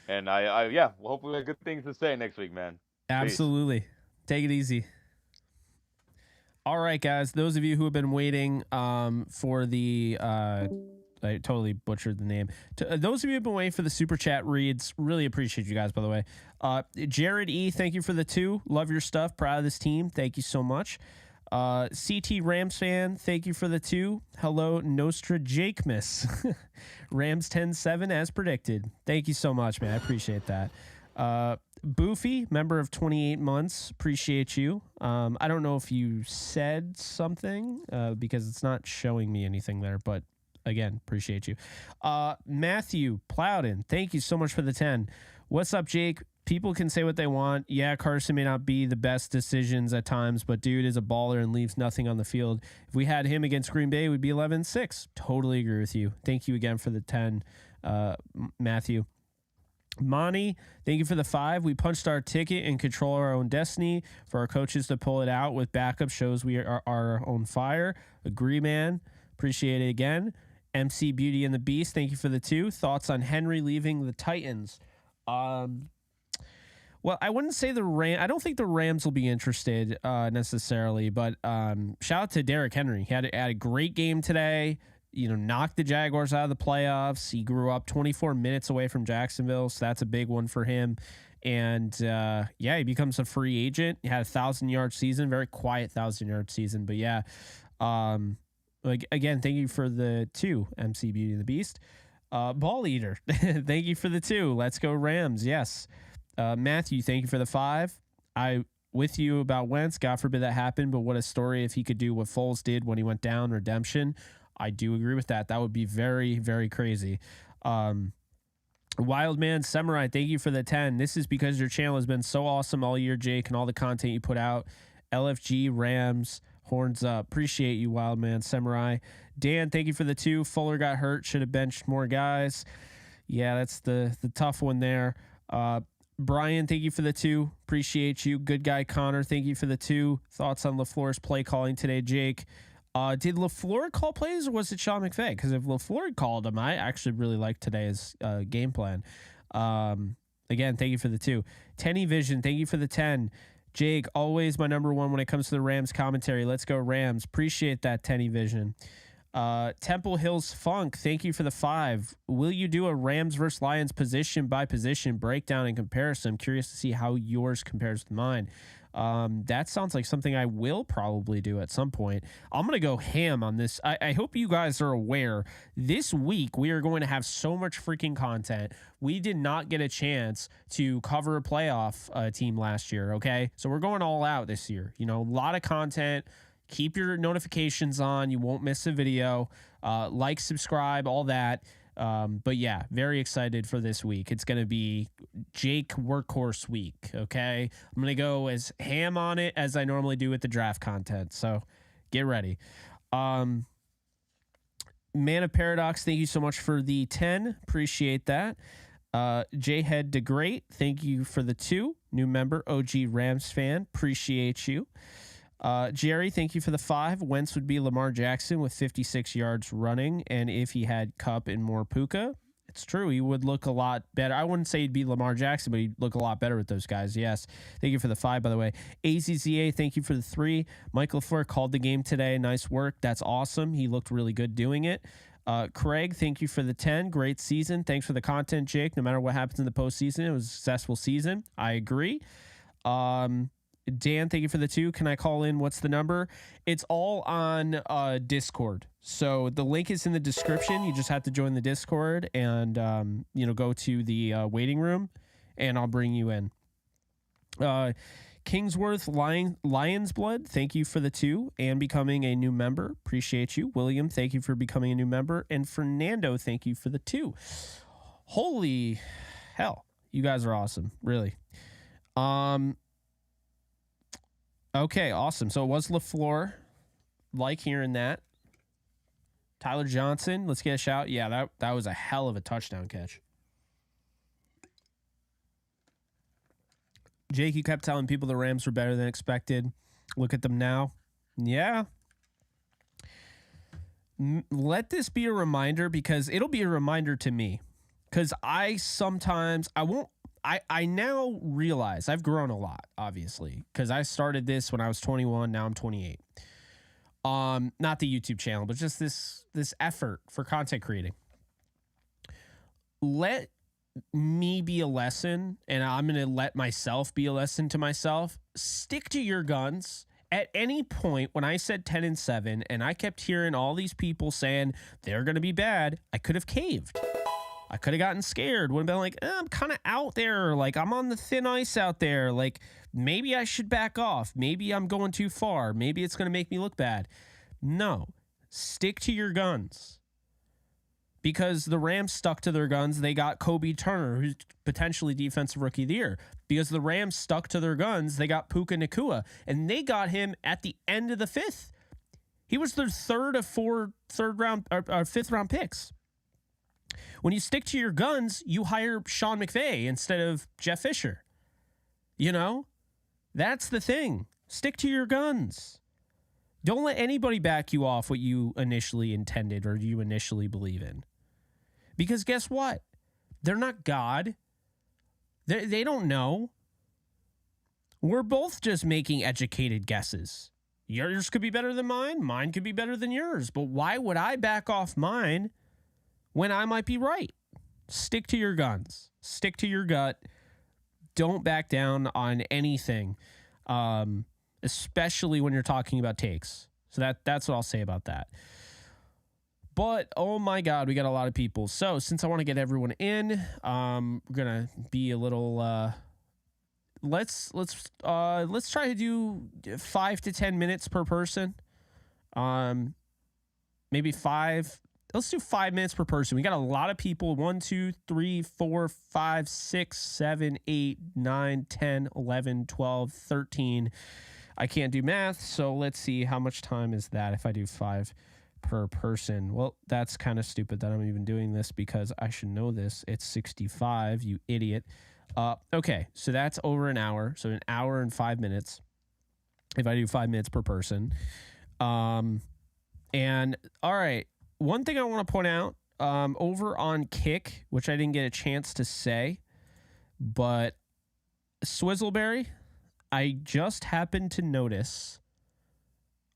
And yeah, well, hopefully we have good things to say next week, man. Absolutely. Take it easy. All right, guys. Those of you who have been waiting for the I totally butchered the name. Those of you who have been waiting for the super chat reads, really appreciate you guys, by the way. Jared E, thank you for the 2. Love your stuff. Proud of this team. Thank you so much. CT Rams fan, thank you for the 2. Hello, Nostra Jakemas. Rams 10-7 as predicted. Thank you so much, man. I appreciate that. Boofy, member of 28 months. Appreciate you. I don't know if you said something because it's not showing me anything there, but again, appreciate you. Matthew Plowden, thank you so much for the 10. What's up, Jake? People can say what they want. Yeah, Carson may not be the best decisions at times, but dude is a baller and leaves nothing on the field. If we had him against Green Bay, it would be 11-6. Totally agree with you. Thank you again for the 10, Matthew. Monty, thank you for the 5. We punched our ticket and control our own destiny. For our coaches to pull it out with backup shows we are on fire. Agree, man. Appreciate it again. MC Beauty and the Beast, thank you for the 2. Thoughts on Henry leaving the Titans? Well, I wouldn't say I don't think the Rams will be interested necessarily, but shout out to Derrick Henry. He had a great game today. Knocked the Jaguars out of the playoffs. He grew up 24 minutes away from Jacksonville, so that's a big one for him. And he becomes a free agent. He had a 1,000-yard season, very quiet 1,000-yard season, but yeah. Again, thank you for the 2, MC Beauty and the Beast. Ball Eater, thank you for the 2. Let's go Rams. Yes. Matthew, thank you for the 5. I with you about Wentz. God forbid that happened, but what a story if he could do what Foles did when he went down. Redemption. I do agree with that. That would be very, very crazy. Wildman Samurai, thank you for the 10. This is because your channel has been so awesome all year, Jake, and all the content you put out. LFG, Rams, horns up. Appreciate you, Wildman Samurai. Dan, thank you for the 2. Fuller got hurt. Should have benched more guys. Yeah, that's the tough one there. Brian, thank you for the 2. Appreciate you. Good guy Connor, thank you for the 2. Thoughts on LaFleur's play calling today, Jake? Did LaFleur call plays or was it Sean McVay? Because if LaFleur called them, I actually really liked today's game plan. Again, thank you for the 2. Tenny Vision, thank you for the 10. Jake, always my number one when it comes to the Rams commentary. Let's go Rams. Appreciate that, Tenny Vision. Temple Hills Funk, thank you for the 5. Will you do a Rams versus Lions position by position breakdown and comparison? I'm curious to see how yours compares to mine. That sounds like something I will probably do at some point. I'm going to go ham on this. I hope you guys are aware this week we are going to have so much freaking content. We did not get a chance to cover a playoff team last year. Okay. So we're going all out this year, a lot of content. Keep your notifications on. You won't miss a video. Like, subscribe, all that. But yeah, very excited for this week. It's going to be Jake workhorse week. Okay. I'm going to go as ham on it as I normally do with the draft content. So get ready. Man of Paradox, thank you so much for the 10. Appreciate that. J-Head DeGreat, thank you for the 2. New member, OG Rams fan. Appreciate you. Jerry, thank you for the 5. Wentz would be Lamar Jackson with 56 yards running, and if he had Kupp and more Puka, it's true, he would look a lot better. I wouldn't say he'd be Lamar Jackson, but he'd look a lot better with those guys. Yes. Thank you for the 5, by the way. AZZA, thank you for the 3. Mike LaFleur called the game today. Nice work. That's awesome. He looked really good doing it. Craig, thank you for the 10. Great season. Thanks for the content, Jake. No matter what happens in the postseason, it was a successful season. I agree. Dan, thank you for the 2. Can I call in? What's the number? It's all on Discord. So the link is in the description. You just have to join the Discord and, go to the waiting room, and I'll bring you in. Kingsworth Lion's Blood, thank you for the 2 and becoming a new member. Appreciate you. William, thank you for becoming a new member. And Fernando, thank you for the 2. Holy hell. You guys are awesome. Really. Okay, awesome. So it was LaFleur. Like hearing that. Tyler Johnson, let's get a shout. Yeah, that was a hell of a touchdown catch. Jake, you kept telling people the Rams were better than expected. Look at them now. Yeah. Let this be a reminder, because it'll be a reminder to me. Because I now realize I've grown a lot, obviously, because I started this when I was 21. Now I'm 28. Not the YouTube channel, but just this effort for content creating. Let me be a lesson, and I'm going to let myself be a lesson to myself. Stick to your guns. At any point when I said 10-7 and I kept hearing all these people saying they're going to be bad, I could have caved. I could have gotten scared. Would have been like, I'm kind of out there. Like, I'm on the thin ice out there. Like, maybe I should back off. Maybe I'm going too far. Maybe it's going to make me look bad. No. Stick to your guns. Because the Rams stuck to their guns. They got Kobe Turner, who's potentially Defensive Rookie of the Year. Because the Rams stuck to their guns, they got Puka Nacua. And they got him at the end of the 5th. He was their fifth round picks. When you stick to your guns, you hire Sean McVay instead of Jeff Fisher. That's the thing. Stick to your guns. Don't let anybody back you off what you initially intended or you initially believe in. Because guess what? They're not God. They don't know. We're both just making educated guesses. Yours could be better than mine. Mine could be better than yours. But why would I back off mine when I might be right? Stick to your guns. Stick to your gut. Don't back down on anything, especially when you're talking about takes. So that's what I'll say about that. But, oh my God, we got a lot of people. So since I want to get everyone in, we're going to be a little, let's try to do 5 to 10 minutes per person. Maybe 5. Let's do 5 minutes per person. We got a lot of people. 1, 2, 3, 4, 5, 6, 7, 8, 9, 10, 11, 12, 13. I can't do math, so let's see how much time is that if I do 5 per person. Well, that's kind of stupid that I'm even doing this because I should know this. It's 65, you idiot. Okay, so that's over an hour. So an hour and 5 minutes if I do 5 minutes per person. And all right, one thing I want to point out over on Kick, which I didn't get a chance to say, But Swizzleberry, I just happened to notice,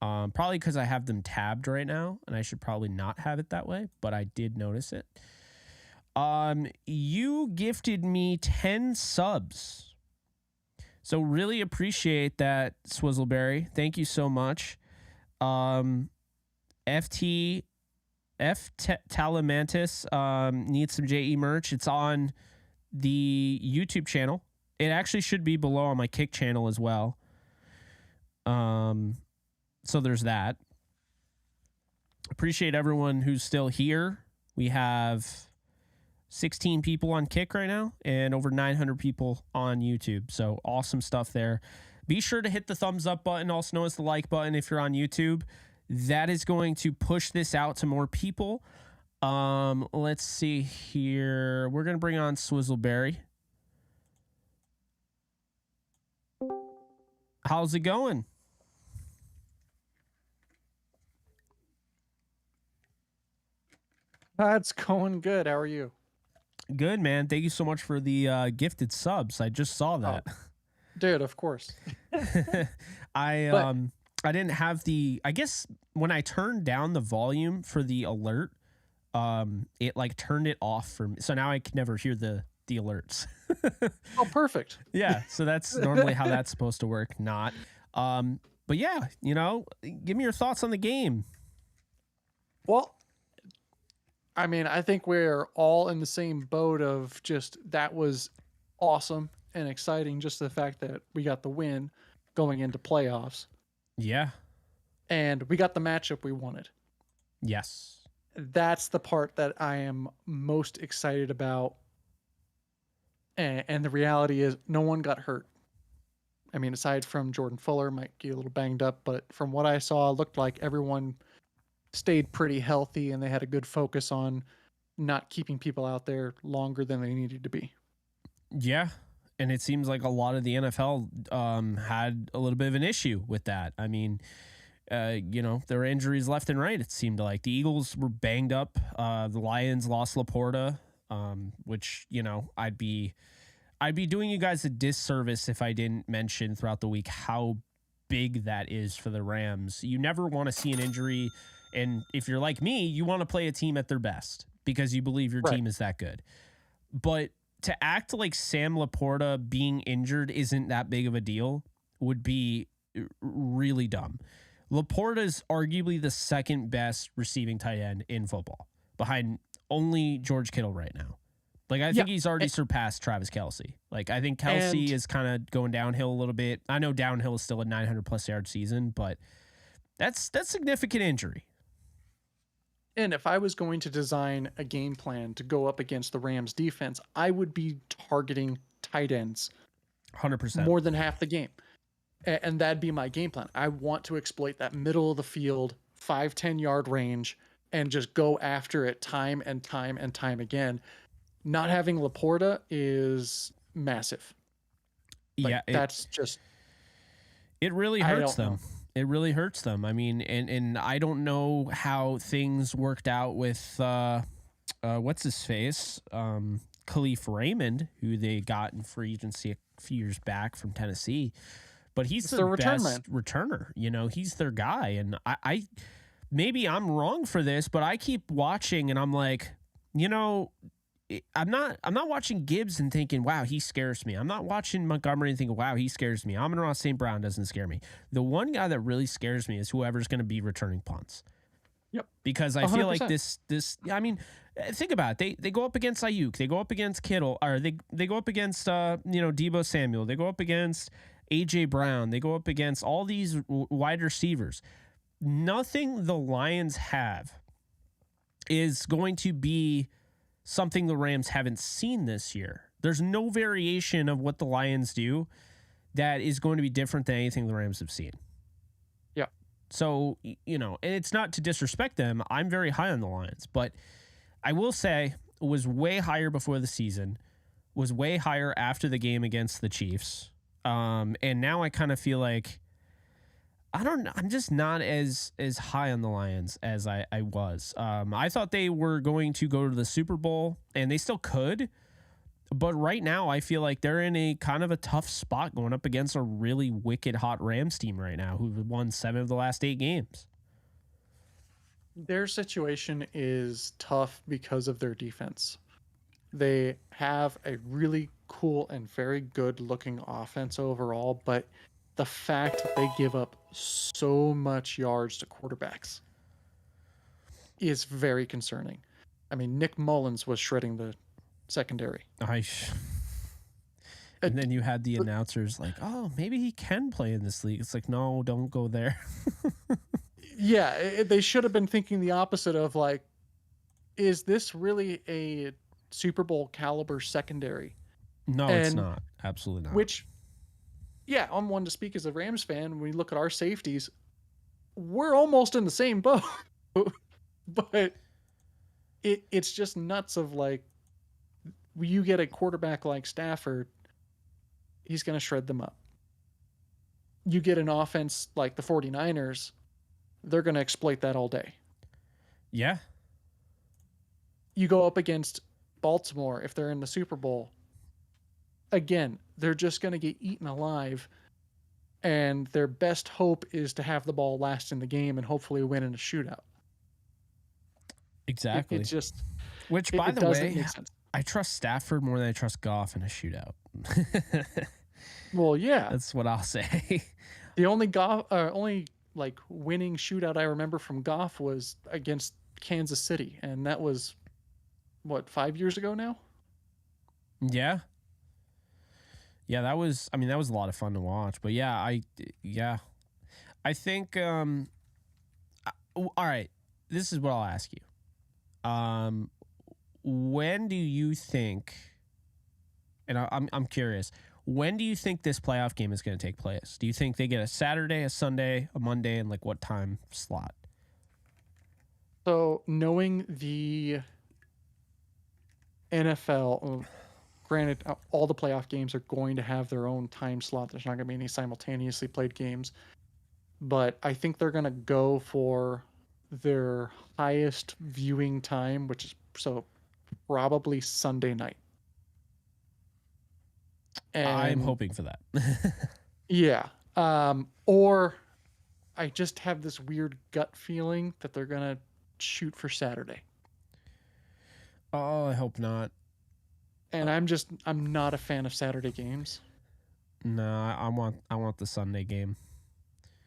probably because I have them tabbed right now, and I should probably not have it that way, but I did notice it. You gifted me 10 subs. So really appreciate that, Swizzleberry. Thank you so much. Talamantis needs some JE merch. It's on the YouTube channel. It actually should be below on my Kick channel as well. So there's that. Appreciate everyone who's still here. We have 16 people on Kick right now and over 900 people on YouTube. So awesome stuff there. Be sure to hit the thumbs up button, also known as the like button if you're on YouTube. That is going to push this out to more people. Let's see here. We're going to bring on Swizzleberry. How's it going? That's going good. How are you? Good, man. Thank you so much for the gifted subs. I just saw that. Oh, dude, of course. I didn't have I guess when I turned down the volume for the alert, it like turned it off for me. So now I can never hear the alerts. Oh, perfect. Yeah, so that's normally how that's supposed to work, not. But yeah, give me your thoughts on the game. Well, I mean, I think we're all in the same boat of just that was awesome and exciting. Just the fact that we got the win going into playoffs. Yeah. And we got the matchup we wanted. Yes. That's the part that I am most excited about. And the reality is no one got hurt. I mean, aside from Jordan Fuller, might get a little banged up, but from what I saw, it looked like everyone stayed pretty healthy and they had a good focus on not keeping people out there longer than they needed to be. Yeah. And it seems like a lot of the NFL had a little bit of an issue with that. I mean, there were injuries left and right. It seemed like the Eagles were banged up. The Lions lost Laporta, which, I'd be doing you guys a disservice if I didn't mention throughout the week how big that is for the Rams. You never want to see an injury. And if you're like me, you want to play a team at their best because you believe your team is that good. But to act like Sam Laporta being injured isn't that big of a deal would be really dumb. Laporta is arguably the second best receiving tight end in football, behind only George Kittle right now. Like, I think he's already surpassed Travis Kelce. Like, I think Kelce is kind of going downhill a little bit. I know downhill is still a 900-plus yard season, but that's significant injury. And if I was going to design a game plan to go up against the Rams defense, I would be targeting tight ends 100%. More than half the game. And that'd be my game plan. I want to exploit that middle of the field, 5-10 yard range, and just go after it time and time and time again. Not having Laporta is massive. Like, that's just... It really hurts them. It really hurts them. I mean, and I don't know how things worked out with what's his face, Khalif Raymond, who they got in free agency a few years back from Tennessee, but he's their best returner. He's their guy, and I maybe I'm wrong for this, but I keep watching and I'm like, I'm not watching Gibbs and thinking, wow, he scares me. I'm not watching Montgomery and thinking, wow, he scares me. Amon-Ra St. Brown doesn't scare me. The one guy that really scares me is whoever's going to be returning punts. Yep. Because I 100%. Feel like this, I mean, think about it. They go up against Ayuk. They go up against Kittle. Or they go up against, Deebo Samuel. They go up against A.J. Brown. They go up against all these wide receivers. Nothing the Lions have is going to be something the Rams haven't seen this year. There's no variation of what the Lions do that is going to be different than anything the Rams have seen. Yeah. So, and it's not to disrespect them. I'm very high on the Lions, but I will say it was way higher before the season, was way higher after the game against the Chiefs. And now I kind of feel like I'm just not as high on the Lions as I was. I thought they were going to go to the Super Bowl, and they still could, But right now, I feel like they're in a kind of a tough spot going up against a really wicked hot Rams team right now who've won 7 of the last 8 games. Their situation is tough because of their defense. They have a really cool and very good looking offense overall, but the fact that they give up so much yards to quarterbacks is very concerning. I mean, Nick Mullins was shredding the secondary. And then you had the announcers like, oh, maybe he can play in this league. It's like, no, don't go there. Yeah, they should have been thinking the opposite of like, is this really a Super Bowl caliber secondary? No, it's not. Absolutely not. Which, yeah, I'm one to speak as a Rams fan. When we look at our safeties, we're almost in the same boat. But it's just nuts of like, you get a quarterback like Stafford, he's going to shred them up. You get an offense like the 49ers, they're going to exploit that all day. Yeah. You go up against Baltimore if they're in the Super Bowl. Again, they're just going to get eaten alive, and their best hope is to have the ball last in the game and hopefully win in a shootout. Exactly. It's just, which, by the way, make sense. I trust Stafford more than I trust Goff in a shootout. Well, yeah, that's what I'll say. The only like winning shootout I remember from Goff was against Kansas City, and that was what, 5 years ago now? Yeah. Yeah, that was a lot of fun to watch. But yeah, I think all right, this is what I'll ask you. When do you think, and I'm curious, when do you think this playoff game is going to take place? Do you think they get a Saturday, a Sunday, a Monday, and like what time slot? So knowing the NFL, granted, all the playoff games are going to have their own time slot. There's not going to be any simultaneously played games. But I think they're going to go for their highest viewing time, which is probably Sunday night. And I'm hoping for that. Yeah. Or I just have this weird gut feeling that they're going to shoot for Saturday. Oh, I hope not. And I'm not a fan of Saturday games. No, I want the Sunday game.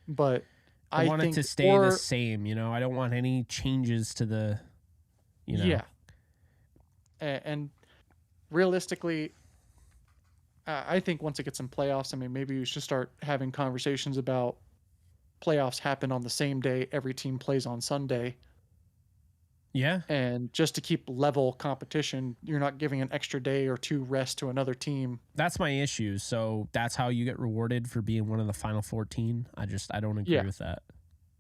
But I want it to stay the same, I don't want any changes to the, Yeah. And realistically, I think once it gets in playoffs, I mean, maybe we should start having conversations about playoffs happen on the same day. Every team plays on Sunday. Yeah. And just to keep level competition, you're not giving an extra day or two rest to another team. That's my issue. So that's how you get rewarded for being one of the final 14. I don't agree with that.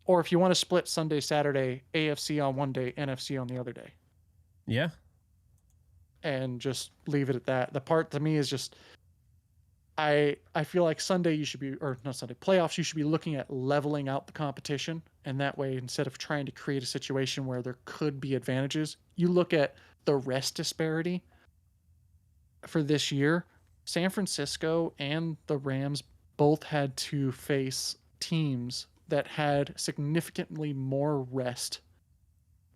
Or if you want to split Sunday, Saturday, AFC on one day, NFC on the other day. Yeah. And just leave it at that. The part to me is just, I feel like Sunday you should be, or not Sunday, playoffs, you should be looking at leveling out the competition. And that way, instead of trying to create a situation where there could be advantages, you look at the rest disparity for this year. San Francisco and the Rams both had to face teams that had significantly more rest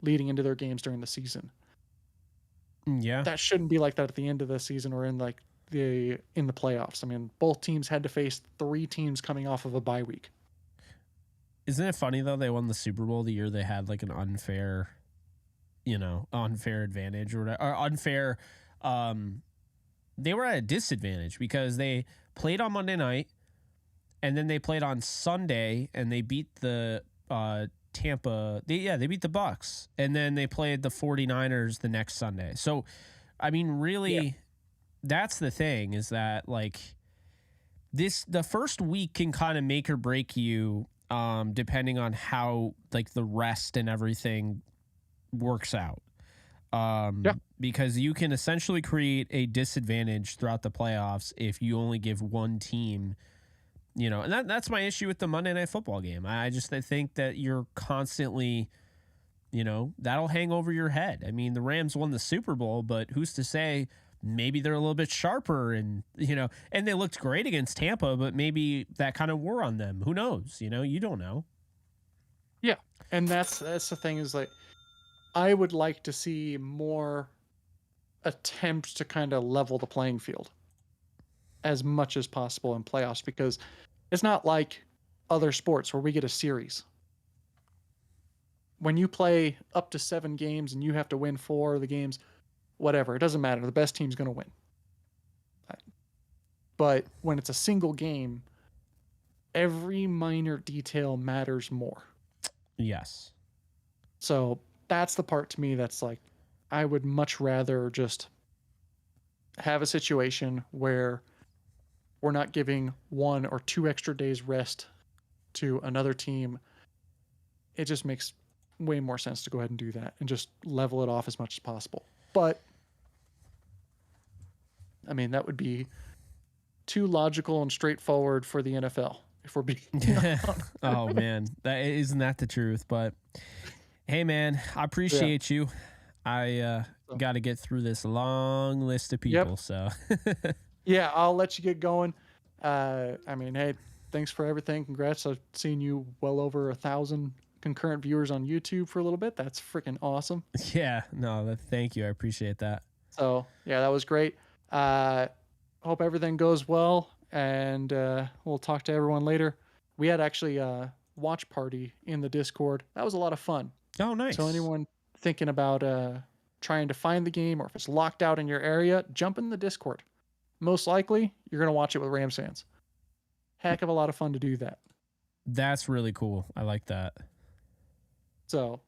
leading into their games during the season. Yeah. That shouldn't be like that at the end of the season or in the playoffs. I mean, both teams had to face 3 teams coming off of a bye week. Isn't it funny though? They won the Super Bowl the year they had like an unfair advantage or unfair. They were at a disadvantage because they played on Monday night and then they played on Sunday and they beat the Tampa. They beat the Bucks and then they played the 49ers the next Sunday. So, I mean, really, that's the thing is that like the first week can kind of make or break you. Depending on how like the rest and everything works out. Because you can essentially create a disadvantage throughout the playoffs if you only give one team, and that's my issue with the Monday Night Football game. I think that you're constantly, that'll hang over your head. I mean, the Rams won the Super Bowl, but who's to say maybe they're a little bit sharper, and and they looked great against Tampa, but maybe that kind of wore on them. Who knows? You don't know. Yeah, and that's the thing is like, I would like to see more attempts to kind of level the playing field as much as possible in playoffs, because it's not like other sports where we get a series. When you play up to 7 games and you have to win 4 of the games, whatever, it doesn't matter. The best team's going to win. But when it's a single game, every minor detail matters more. Yes. So that's the part to me that's like, I would much rather just have a situation where we're not giving 1 or 2 extra days rest to another team. It just makes way more sense to go ahead and do that and just level it off as much as possible. But I mean, that would be too logical and straightforward for the NFL if we're being Oh man, isn't that the truth? But hey man, I appreciate you. I got to get through this long list of people. So yeah, I'll let you get going. I mean, hey, thanks for everything. Congrats. I've seen you well over 1,000 concurrent viewers on YouTube for a little bit. That's freaking awesome. Yeah, no, thank you. I appreciate that. So yeah, that was great. Hope everything goes well, and we'll talk to everyone later. We had actually a watch party in the Discord. That was a lot of fun. Oh, nice. So anyone thinking about trying to find the game, or if it's locked out in your area, jump in the Discord. Most likely, you're going to watch it with Rams fans. Heck of a lot of fun to do that. That's really cool. I like that. So,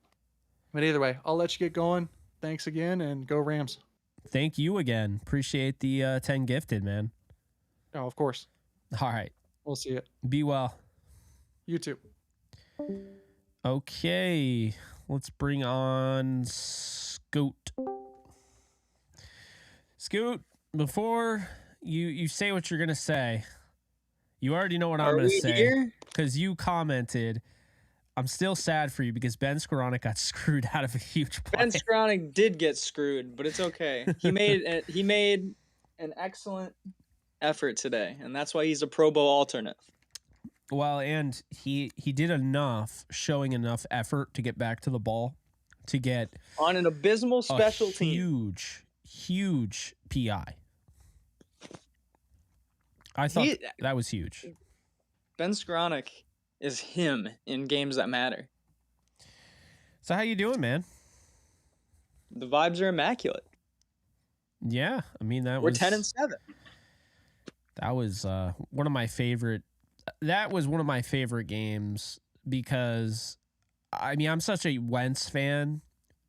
but either way, I'll let you get going. Thanks again, and go Rams. Thank you again. Appreciate the 10 gifted, man. Oh, of course. All right. We'll see it. Be well. You too. Okay. Let's bring on Scoot. Scoot, before you say what you're going to say, you already know what I'm going to say. Because you commented, I'm still sad for you because Ben Skoranek got screwed out of a huge play. Ben Skoranek did get screwed, but it's okay. He made an excellent effort today, and that's why he's a Pro Bowl alternate. Well, and he did enough, showing enough effort to get back to the ball, to get on an abysmal special team. Huge PI. I thought that was huge. Ben Skoranek is him in games that matter. So how you doing, man? The vibes are immaculate. Yeah, I mean we're 10-7. That was one of my favorite. That was one of my favorite games because, I mean, I'm such a Wentz fan,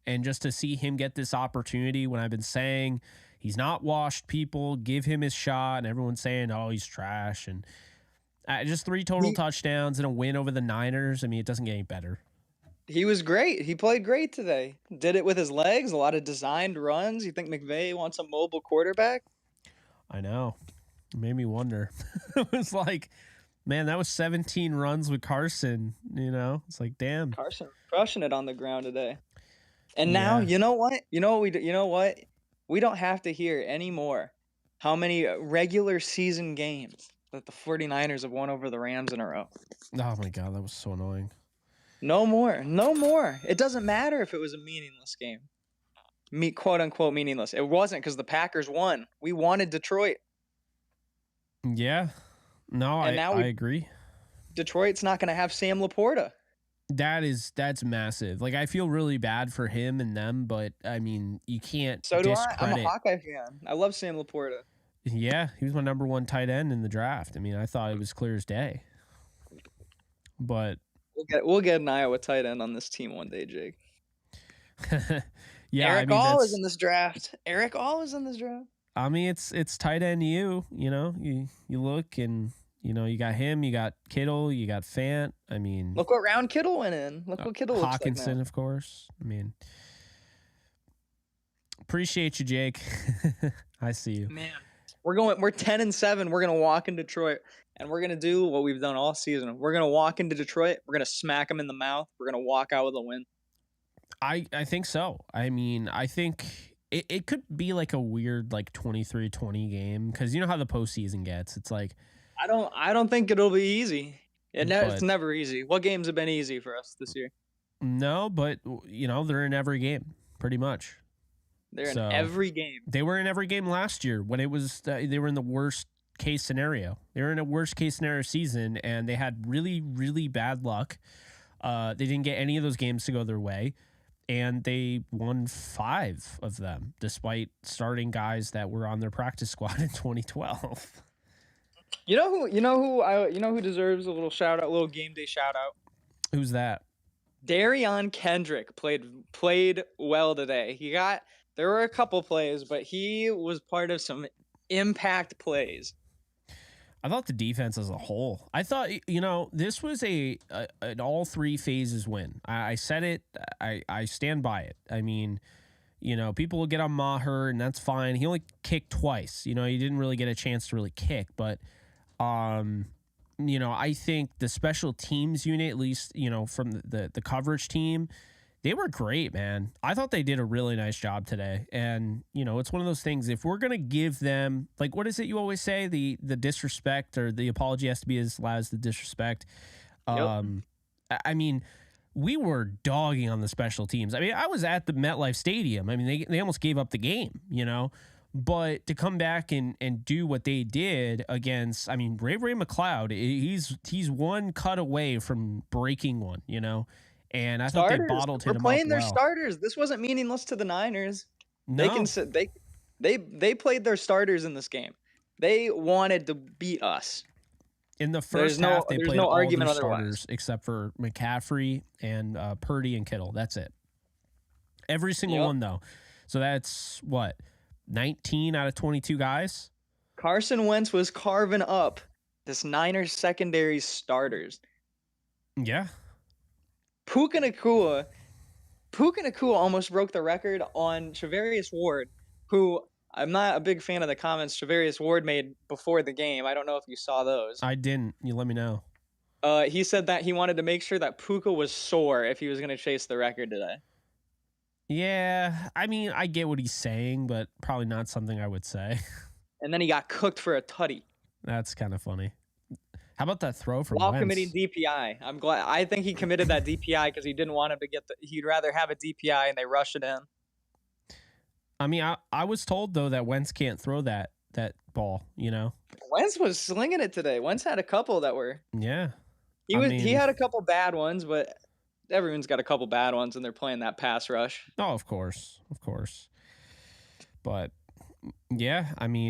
and just to see him get this opportunity when I've been saying he's not washed people, give him his shot, and everyone's saying, oh, he's trash, and just 3 total touchdowns and a win over the Niners. I mean, it doesn't get any better. He was great. He played great today. Did it with his legs, a lot of designed runs. You think McVay wants a mobile quarterback? I know. It made me wonder. It was like, man, that was 17 runs with Carson, It's like, damn. Carson crushing it on the ground today. And now, you know what? You know what? We don't have to hear anymore how many regular season games that the 49ers have won over the Rams in a row. Oh my God, that was so annoying. No more. No more. It doesn't matter if it was a meaningless game. Quote unquote meaningless. It wasn't, because the Packers won. We wanted Detroit. Yeah. No, I agree. Detroit's not going to have Sam Laporta. That's massive. Like, I feel really bad for him and them, but I mean, you can't So do discredit. I'm a Hawkeye fan. I love Sam Laporta. Yeah, he was my number 1 tight end in the draft. I mean, I thought it was clear as day. But we'll get an Iowa tight end on this team one day, Jake. Yeah, Eric All is in this draft. Eric All is in this draft. I mean, it's tight end you look, and you got him, you got Kittle, you got Fant. I mean, look what round Kittle went in. Look what Kittle looks like Hawkinson, now. of course. I mean, appreciate you, Jake. I see you. Man, we're 10-7. We're gonna walk in Detroit, and we're gonna do what we've done all season. We're gonna walk into Detroit. We're gonna smack them in the mouth. We're gonna walk out with a win. I think so. I mean, I think it could be like a weird like 23-20 game because you know how the postseason gets. It's like I don't think it'll be easy. It's But- never easy. What games have been easy for us this year? no, but you know they're in every game pretty much. They're So- in every game. They were in every game last year when it was they were in the worst case scenario. They were in a worst case scenario season and they had really really bad luck. They didn't get any of those games to go their way, and they won 5 of them despite starting guys that were on their practice squad in 2012. You know who deserves a little shout out, a little game day shout out? Who's that? Darion Kendrick played well today. There were a couple plays, but he was part of some impact plays. I thought the defense as a whole. I thought this was an all 3 phases win. I said it. I stand by it. I mean, people will get on Maher and that's fine. He only kicked twice. He didn't really get a chance to really kick, but I think the special teams unit, at least from the coverage team, they were great, man. I thought they did a really nice job today. And, it's one of those things, if we're going to give them, like, what is it you always say? The disrespect or the apology has to be as loud as the disrespect. Yep. I mean, we were dogging on the special teams. I mean, I was at the MetLife Stadium. I mean, they almost gave up the game, But to come back and do what they did against, Ray McLeod, he's one cut away from breaking one, And I thought they bottled him up. We're playing their well. starters. This wasn't meaningless to the Niners. No. They played their starters in this game. They wanted to beat us. In the first half, they played no all argument their otherwise. starters except for McCaffrey and Purdy and Kittle. That's it. Every single one, though. So that's, 19 out of 22 guys? Carson Wentz was carving up this Niners secondary starters. Yeah. Puka Nacua almost broke the record on Trevarius Ward, who I'm not a big fan of the comments Trevarius Ward made before the game. I don't know if you saw those. I didn't. You let me know. He said that he wanted to make sure that Puka was sore if he was going to chase the record today. Yeah, I get what he's saying, but probably not something I would say. And then he got cooked for a tutty. That's kind of funny. How about that throw from While Wentz? committing DPI. I think he committed that DPI because he didn't want him to he'd rather have a DPI and they rush it in. I was told, though, that Wentz can't throw that ball, Wentz was slinging it today. Wentz had a couple that were... Yeah. He had a couple bad ones, but everyone's got a couple bad ones and they're playing that pass rush. Oh, of course. But yeah, we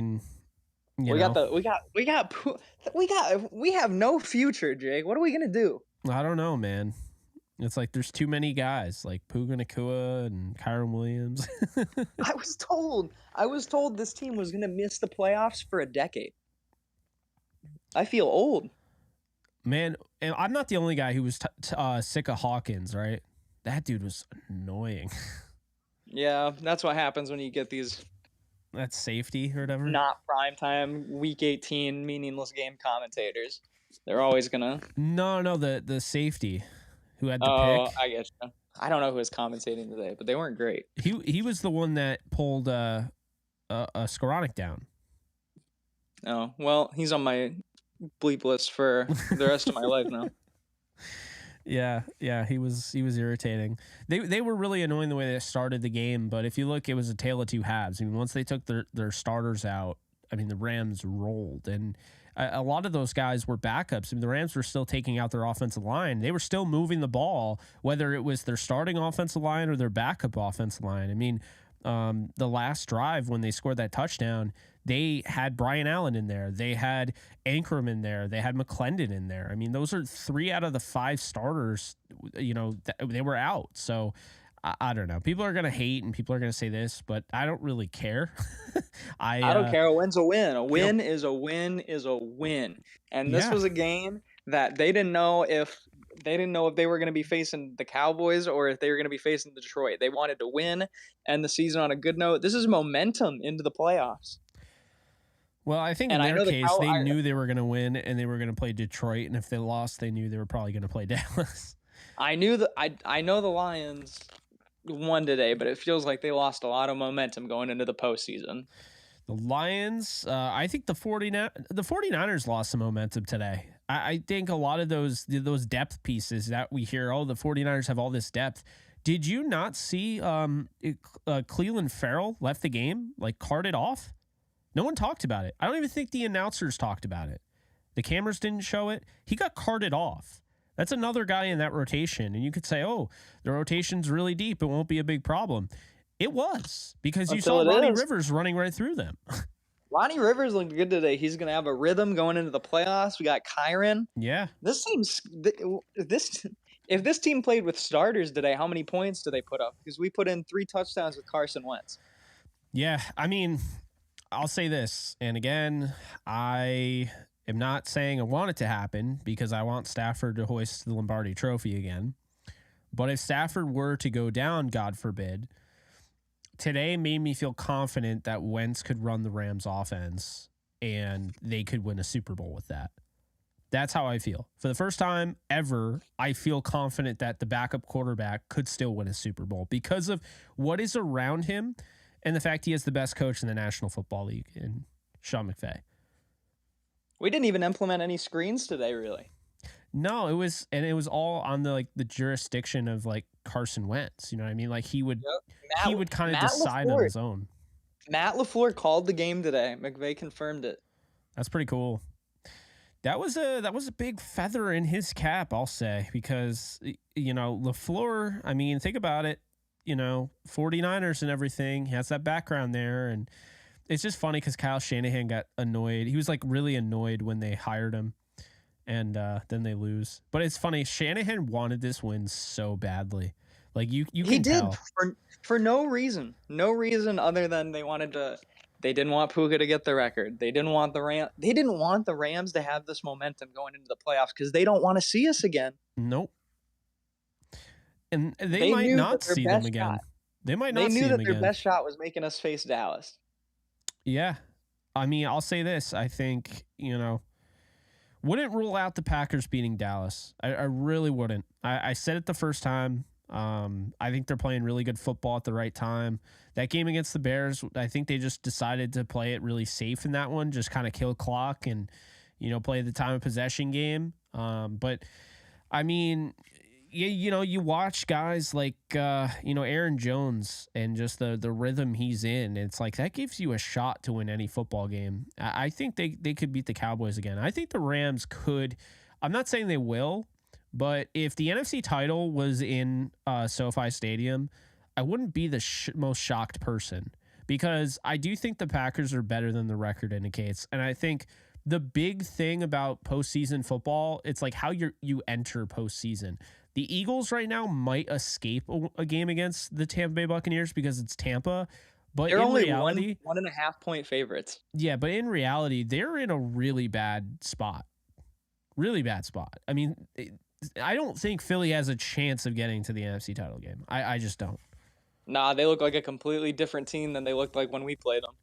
have no future, Jake. What are we gonna do? I don't know, man. It's like there's too many guys like Puka Nacua and Kyron Williams. I was told this team was gonna miss the playoffs for a decade. I feel old. Man, and I'm not the only guy who was sick of Hawkins, right? That dude was annoying. Yeah, that's what happens when you get these That's safety or whatever. not primetime week 18 meaningless game commentators. They're always gonna... No, the safety who had the pick. I guess. I don't know who was commentating today, but they weren't great. He was the one that pulled a Skoranek down. Oh, well, he's on my bleep list for the rest of my life now. Yeah, he was irritating. They were really annoying the way they started the game, but if you look, it was a tale of two halves. Once they took their starters out, the Rams rolled, and a lot of those guys were backups. The Rams were still taking out their offensive line. They were still moving the ball, whether it was their starting offensive line or their backup offensive line. The last drive when they scored that touchdown, they had Brian Allen in there. They had Ankrum in there. They had McClendon in there. Those are 3 out of the 5 starters, they were out. So I don't know. People are going to hate and people are going to say this, but I don't really care. I don't care. A win's a win. A win is a win is a win. And this was a game that they didn't know if they were going to be facing the Cowboys or if they were going to be facing Detroit. They wanted to win, end the season on a good note. This is momentum into the playoffs. Well, I think in their case, they knew they were going to win and they were going to play Detroit. And if they lost, they knew they were probably going to play Dallas. I know the Lions won today, but it feels like they lost a lot of momentum going into the postseason. The Lions, I think the 49ers lost some momentum today. I think a lot of those depth pieces that we hear, the 49ers have all this depth. Did you not see Cleveland Farrell left the game, like carted off? No one talked about it. I don't even think the announcers talked about it. The cameras didn't show it. He got carted off. That's another guy in that rotation. And you could say, the rotation's really deep. It won't be a big problem. It was, because you saw Ronnie Rivers running right through them. Ronnie Rivers looked good today. He's going to have a rhythm going into the playoffs. We got Kyron. Yeah. This seems if this team played with starters today, how many points do they put up? Because we put in 3 touchdowns with Carson Wentz. Yeah, I mean, I'll say this, and again, I am not saying I want it to happen because I want Stafford to hoist the Lombardi Trophy again. But if Stafford were to go down, God forbid, today made me feel confident that Wentz could run the Rams offense and they could win a Super Bowl with that. That's how I feel. For the first time ever, I feel confident that the backup quarterback could still win a Super Bowl because of what is around him and the fact he has the best coach in the National Football League in Sean McVay. We didn't even implement any screens today, really. No, it was all on the jurisdiction of Carson Wentz. You know what I mean? Like he would kind of decide on his own. Matt LaFleur called the game today. McVay confirmed it. That's pretty cool. That was a big feather in his cap, I'll say, because LaFleur, I mean, think about it, 49ers and everything. He has that background there, and it's just funny because Kyle Shanahan got annoyed. He was really annoyed when they hired him. And then they lose. But it's funny, Shanahan wanted this win so badly. Like you can tell. He did for no reason. No reason other than they didn't want Puka to get the record. They didn't want the Rams to have this momentum going into the playoffs because they don't want to see us again. Nope. And they might not see them again. They might not see them again. They knew that their best shot was making us face Dallas. Yeah. I mean, I'll say this. I think, wouldn't rule out the Packers beating Dallas. I really wouldn't. I said it the first time. I think they're playing really good football at the right time. That game against the Bears, I think they just decided to play it really safe in that one, just kind of kill clock and, play the time of possession game. But, I mean, you watch guys like, Aaron Jones and just the rhythm he's in. It's like that gives you a shot to win any football game. I think they could beat the Cowboys again. I think the Rams could. I'm not saying they will, but if the NFC title was in SoFi Stadium, I wouldn't be the most shocked person because I do think the Packers are better than the record indicates. And I think the big thing about postseason football, it's like how you enter postseason. The Eagles right now might escape a game against the Tampa Bay Buccaneers because it's Tampa, but they're in only reality, 1.5 point favorites. Yeah, but in reality, they're in a really bad spot. Really bad spot. I mean, I don't think Philly has a chance of getting to the NFC title game. I just don't. Nah, they look like a completely different team than they looked like when we played them.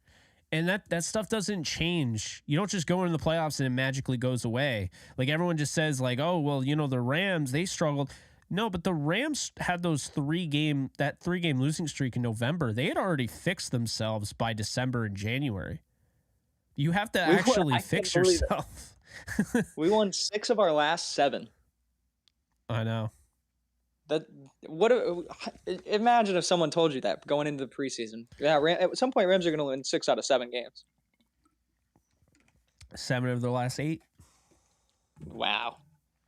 And that stuff doesn't change. You don't just go into the playoffs and it magically goes away. Like everyone just says oh, well, the Rams, they struggled. No, but the Rams had that 3-game losing streak in November. They had already fixed themselves by December and January. You have to actually fix yourself. We won 6 of our last 7. I know. Imagine if someone told you that going into the preseason. Yeah, at some point Rams are going to win 6 out of 7 games. 7 of their last 8. Wow,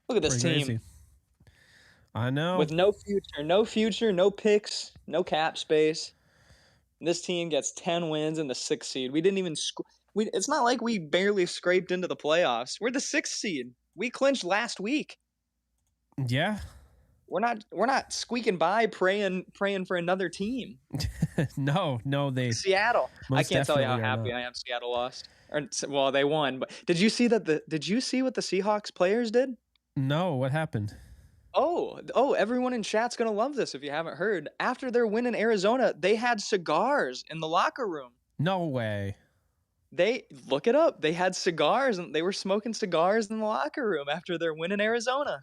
look at this team. Crazy. I know. With no future, no picks, no cap space. This team gets 10 wins in the 6th seed. We didn't even. It's not like we barely scraped into the playoffs. We're the 6th seed. We clinched last week. Yeah. We're not squeaking by praying for another team. No, Seattle. I can't tell you how happy I am Seattle lost. Well, they won, but did you see what the Seahawks players did? No, what happened? Oh, everyone in chat's going to love this if you haven't heard. After their win in Arizona, they had cigars in the locker room. No way. They look it up. They had cigars and they were smoking cigars in the locker room after their win in Arizona.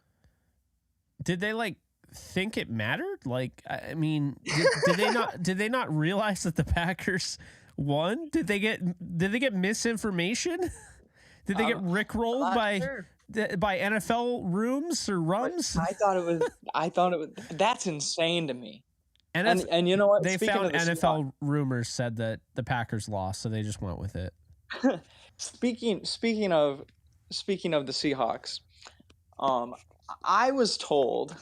Did they think it mattered? Like, I mean, did they not realize that the Packers won? Did they get misinformation? Did they get rickrolled by NFL rooms or rums? I thought it was. That's insane to me. And you know what? They Speaking found of the NFL rumors said that the Packers lost, so they just went with it. Speaking of the Seahawks, I was told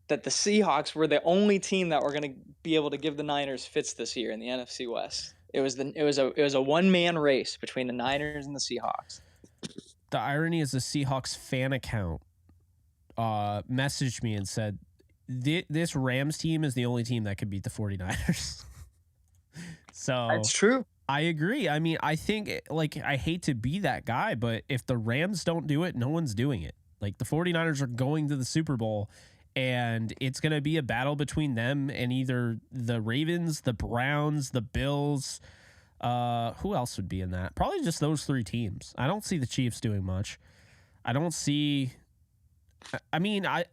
that the Seahawks were the only team that were going to be able to give the Niners fits this year in the NFC West. It was a one-man race between the Niners and the Seahawks. The irony is the Seahawks fan account messaged me and said, this Rams team is the only team that could beat the 49ers. So that's true. I agree. I mean, I think, like, I hate to be that guy, but if the Rams don't do it, no one's doing it. Like, the 49ers are going to the Super Bowl, and it's going to be a battle between them and either the Ravens, the Browns, the Bills. Who else would be in that? Probably just those three teams. I don't see the Chiefs doing much. I don't see... I mean, I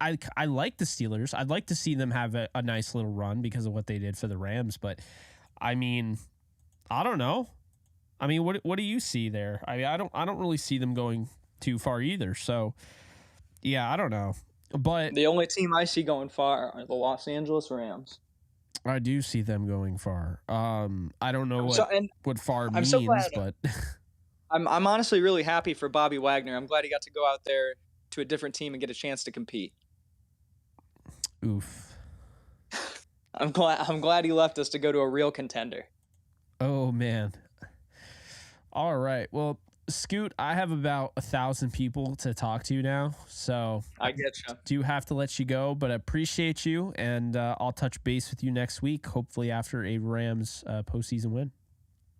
like the Steelers. I'd like to see them have a nice little run because of what they did for the Rams, but, I mean... I don't know. I mean, what do you see there? I mean, I don't really see them going too far either. So, yeah, I don't know. But the only team I see going far are the Los Angeles Rams. I do see them going far. I don't know what far I'm means, so glad. but I'm honestly really happy for Bobby Wagner. I'm glad he got to go out there to a different team and get a chance to compete. Oof. I'm glad he left us to go to a real contender. Oh, man. All right. Well, Scoot, I have about 1,000 people to talk to now, so I get you. Do have to let you go, but I appreciate you, and I'll touch base with you next week, hopefully after a Rams postseason win.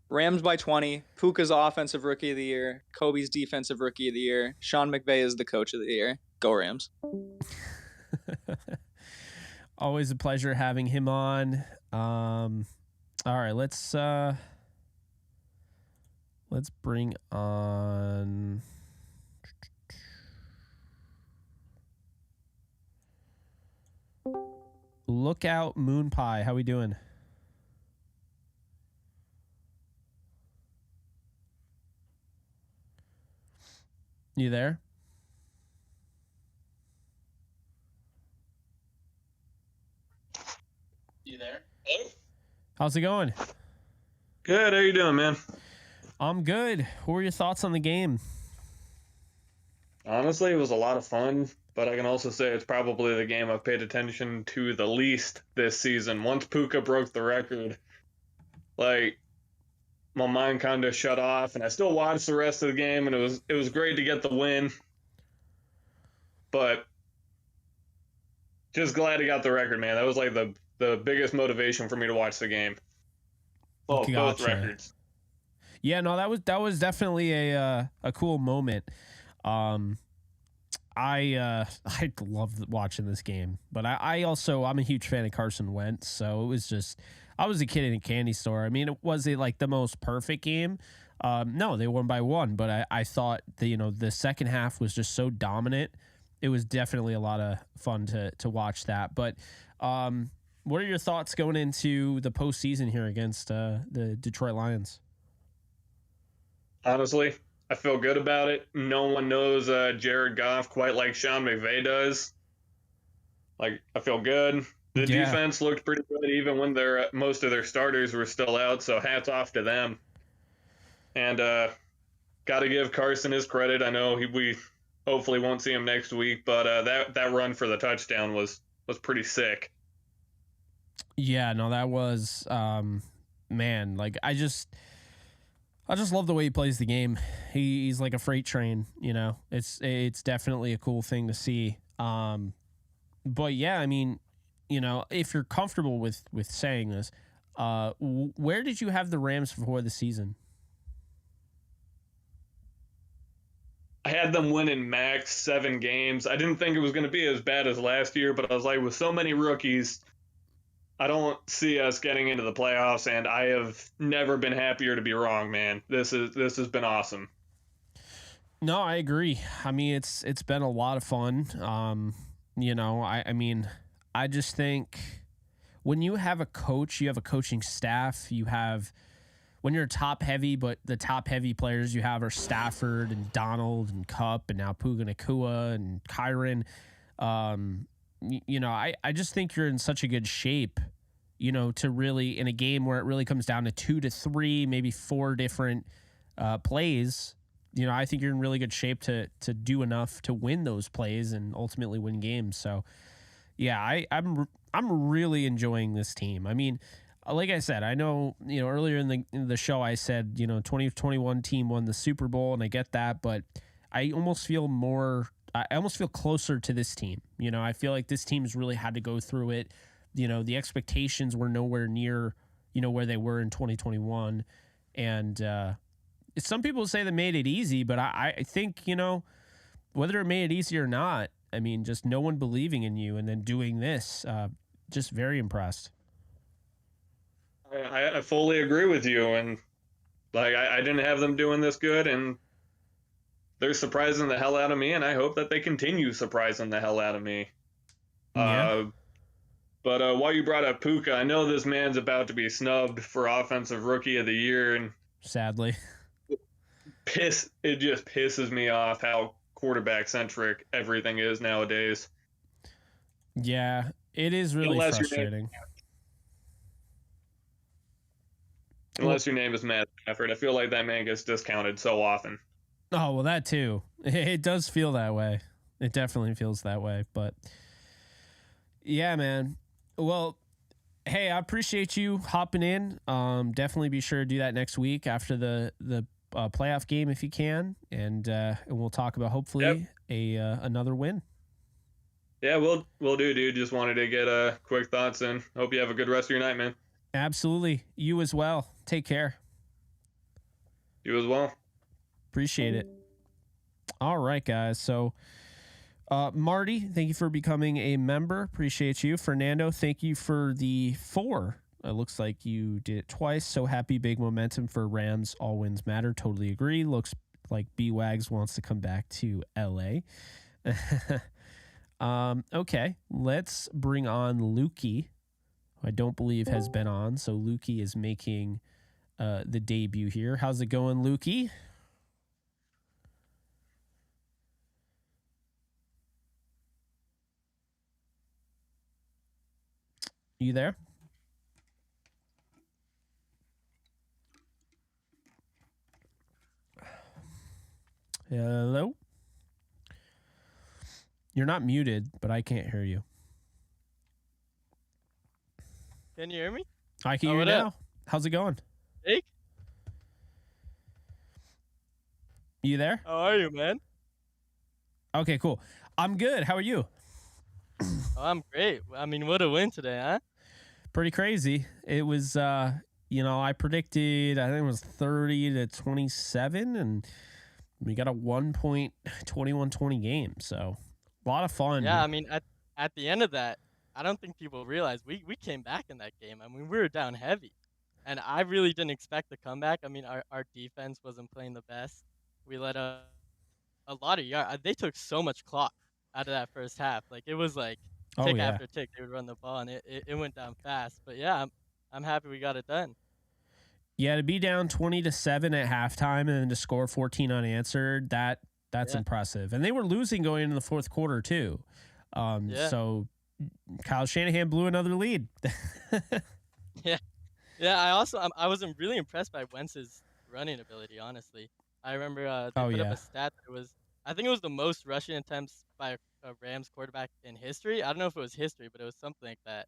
Rams by 20. Puka's offensive rookie of the year. Kobe's defensive rookie of the year. Sean McVay is the coach of the year. Go Rams. Always a pleasure having him on. All right, let's bring on Lookout Moon Pie. How we doing? You there? You there? How's it going? Good. How you doing, man? I'm good. What were your thoughts on the game? Honestly, it was a lot of fun, but I can also say it's probably the game I've paid attention to the least this season. Once Puka broke the record, like, my mind kind of shut off, and I still watched the rest of the game, and it was great to get the win. But just glad he got the record, man. That was like the biggest motivation for me to watch the game. Well, both records. Yeah, no, that was definitely a cool moment. I loved watching this game, but I'm a huge fan of Carson Wentz, so it was just, I was a kid in a candy store. I mean, was it like the most perfect game? No, they won by one, but I thought the second half was just so dominant. It was definitely a lot of fun to watch that. But what are your thoughts going into the postseason here against the Detroit Lions? Honestly, I feel good about it. No one knows Jared Goff quite like Sean McVay does. Like, I feel good. The defense looked pretty good even when most of their starters were still out, so hats off to them. And got to give Carson his credit. I know we hopefully won't see him next week, but that run for the touchdown was pretty sick. Yeah, no, that was man, like I just love the way he plays the game. He's like a freight train, It's definitely a cool thing to see. But yeah, I mean, if you're comfortable with saying this, where did you have the Rams before the season? I had them winning max 7 games. I didn't think it was going to be as bad as last year, but I was like, with so many rookies, I don't see us getting into the playoffs, and I have never been happier to be wrong, man. This has been awesome. No, I agree. I mean, it's been a lot of fun. I mean, I just think when you have a coach, you have a coaching staff, when you're top heavy, but the top heavy players you have are Stafford and Donald and Cup and now Puka Nakua and Kyron. I just think you're in such a good shape, to really, in a game where it really comes down to 2 to 3, maybe 4 different plays. I think you're in really good shape to do enough to win those plays and ultimately win games. So, yeah, I'm really enjoying this team. I mean, like I said, I know, earlier in the show I said, 2021 team won the Super Bowl, and I get that, but I almost feel closer to this team. I feel like this team's really had to go through it. The expectations were nowhere near, where they were in 2021. And some people say they made it easy, but I think, whether it made it easy or not, I mean, just no one believing in you and then doing this, just very impressed. I fully agree with you, and I didn't have them doing this good, and they're surprising the hell out of me, and I hope that they continue surprising the hell out of me. Yeah. But while you brought up Puka, I know this man's about to be snubbed for Offensive Rookie of the Year, and sadly, it just pisses me off how quarterback centric everything is nowadays. Yeah, it is really frustrating. Unless your name is Matt Stafford, I feel like that man gets discounted so often. Oh, well, that too. It does feel that way. It definitely feels that way. But yeah, man. Well, hey, I appreciate you hopping in. Definitely be sure to do that next week after the playoff game if you can, and we'll talk about hopefully another win. Yeah, we'll do, dude. Just wanted to get quick thoughts in. Hope you have a good rest of your night, man. Absolutely. You as well. Take care. You as well. Appreciate it. All right, guys. So, Marty, thank you for becoming a member. Appreciate you. Fernando, thank you for the 4. It looks like you did it twice. So happy, big momentum for Rams. All wins matter. Totally agree. Looks like B-Wags wants to come back to LA. Okay, let's bring on Lukey, who I don't believe has been on. So Lukey is making the debut here. How's it going, Lukey? You there? Hello? You're not muted, but I can't hear you. Can you hear me? I can hear you now. Up? How's it going? Jake? You there? How are you, man? Okay, cool. I'm good. How are you? Oh, I'm great. I mean, what a win today, huh? Pretty crazy. It was, I predicted, I think it was 30-27, and we got a 1.21-20 game. So a lot of fun. Yeah, I mean, at the end of that, I don't think people realize we came back in that game. I mean, we were down heavy, and I really didn't expect the comeback. I mean, our defense wasn't playing the best. We let a lot of yards. They took so much clock out of that first half. Like, it was like tick after tick. They would run the ball, and it went down fast. But yeah, I'm happy we got it done. Yeah, to be down 20-7 at halftime and then to score 14 unanswered, that's impressive. And they were losing going into the fourth quarter too. So Kyle Shanahan blew another lead. Yeah. I wasn't really impressed by Wentz's running ability, honestly. I remember they put up a stat that I think it was the most rushing attempts by a Rams quarterback in history. I don't know if it was history, but it was something like that.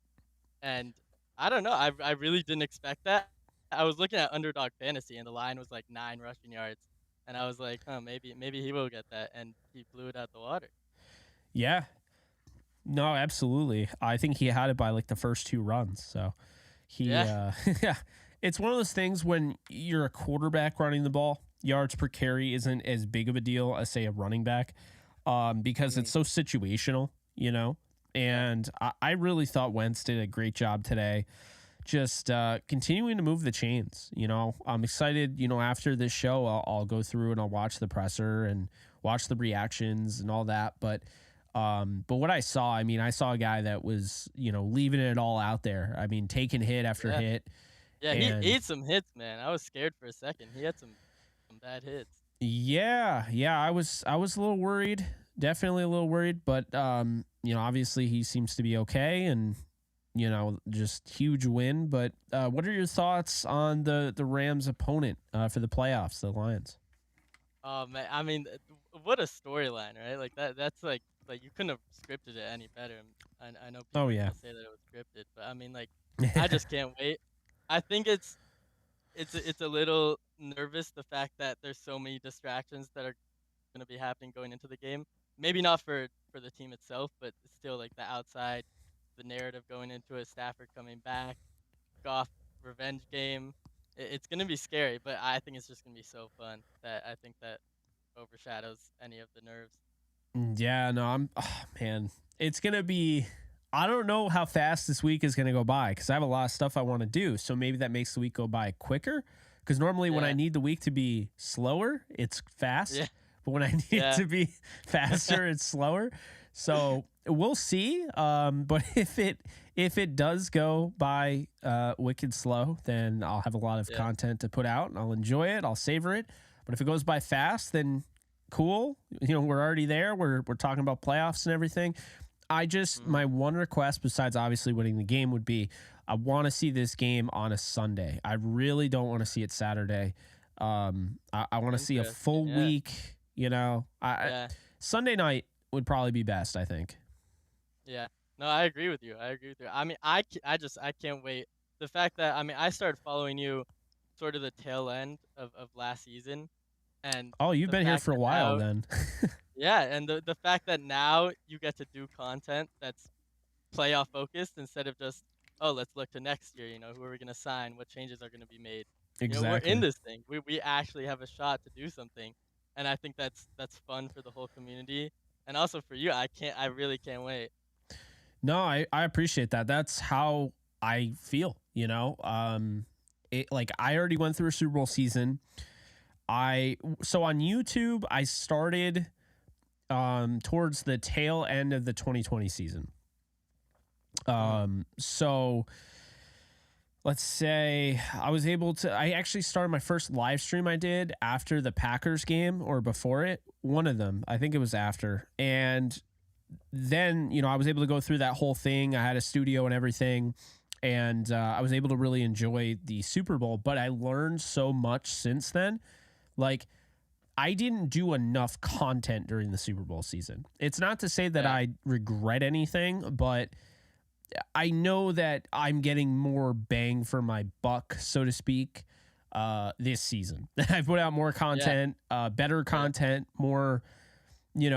And I don't know. I really didn't expect that. I was looking at Underdog Fantasy, and the line was like 9 rushing yards. And I was like, maybe he will get that. And he blew it out the water. Yeah. No, absolutely. I think he had it by like the first 2 runs. So yeah. It's one of those things when you're a quarterback running the ball, yards per carry isn't as big of a deal as, say, a running back, because it's so situational, and I really thought Wentz did a great job today, just continuing to move the chains. I'm excited, after this show, I'll go through and I'll watch the presser and watch the reactions and all that. But But what I saw, I mean, I saw a guy that was, leaving it all out there. I mean, taking hit after hit. Yeah, he ate some hits, man. I was scared for a second. He had some bad hits. Yeah, I was a little worried, definitely a little worried, but obviously he seems to be okay, and just huge win. But what are your thoughts on the Rams' opponent for the playoffs, the Lions? Oh man, I mean, what a storyline, right? Like that's like you couldn't have scripted it any better. I know people say that it was scripted, but I mean, like, I just can't wait. I think it's a little nervous, the fact that there's so many distractions that are going to be happening going into the game. Maybe not for the team itself, but still, like, the outside, the narrative going into it, Stafford coming back, Goff revenge game. It's going to be scary, but I think it's just going to be so fun that I think that overshadows any of the nerves. Yeah, no, man, it's going to be, I don't know how fast this week is going to go by because I have a lot of stuff I want to do. So maybe that makes the week go by quicker, because normally when I need the week to be slower, it's fast. Yeah. But when I need it to be faster, it's slower. So we'll see. But if it does go by wicked slow, then I'll have a lot of content to put out and I'll enjoy it. I'll savor it. But if it goes by fast, then cool. We're already there. We're talking about playoffs and everything. My one request, besides obviously winning the game, would be I want to see this game on a Sunday. I really don't want to see it Saturday. I want to see a full week. Sunday night would probably be best, I think. Yeah. No, I agree with you. I mean, I can't wait. The fact that, I mean, I started following you sort of the tail end of last season. And you've been here for a while then. Yeah, and the fact that now you get to do content that's playoff focused instead of just, let's look to next year, who are we going to sign, what changes are going to be made. Exactly. We're in this thing. We actually have a shot to do something. And I think that's fun for the whole community. And also for you, I really can't wait. No, I appreciate that. That's how I feel, like I already went through a Super Bowl season. So on YouTube, I started towards the tail end of the 2020 season. So let's say I actually started my first live stream I did after the Packers game or before it. One of them, I think it was after. And then, I was able to go through that whole thing. I had a studio and everything. And I was able to really enjoy the Super Bowl. But I learned so much since then. Like, I didn't do enough content during the Super Bowl season. It's not to say that I regret anything, but I know that I'm getting more bang for my buck, so to speak, this season. I've put out more content, better content, more,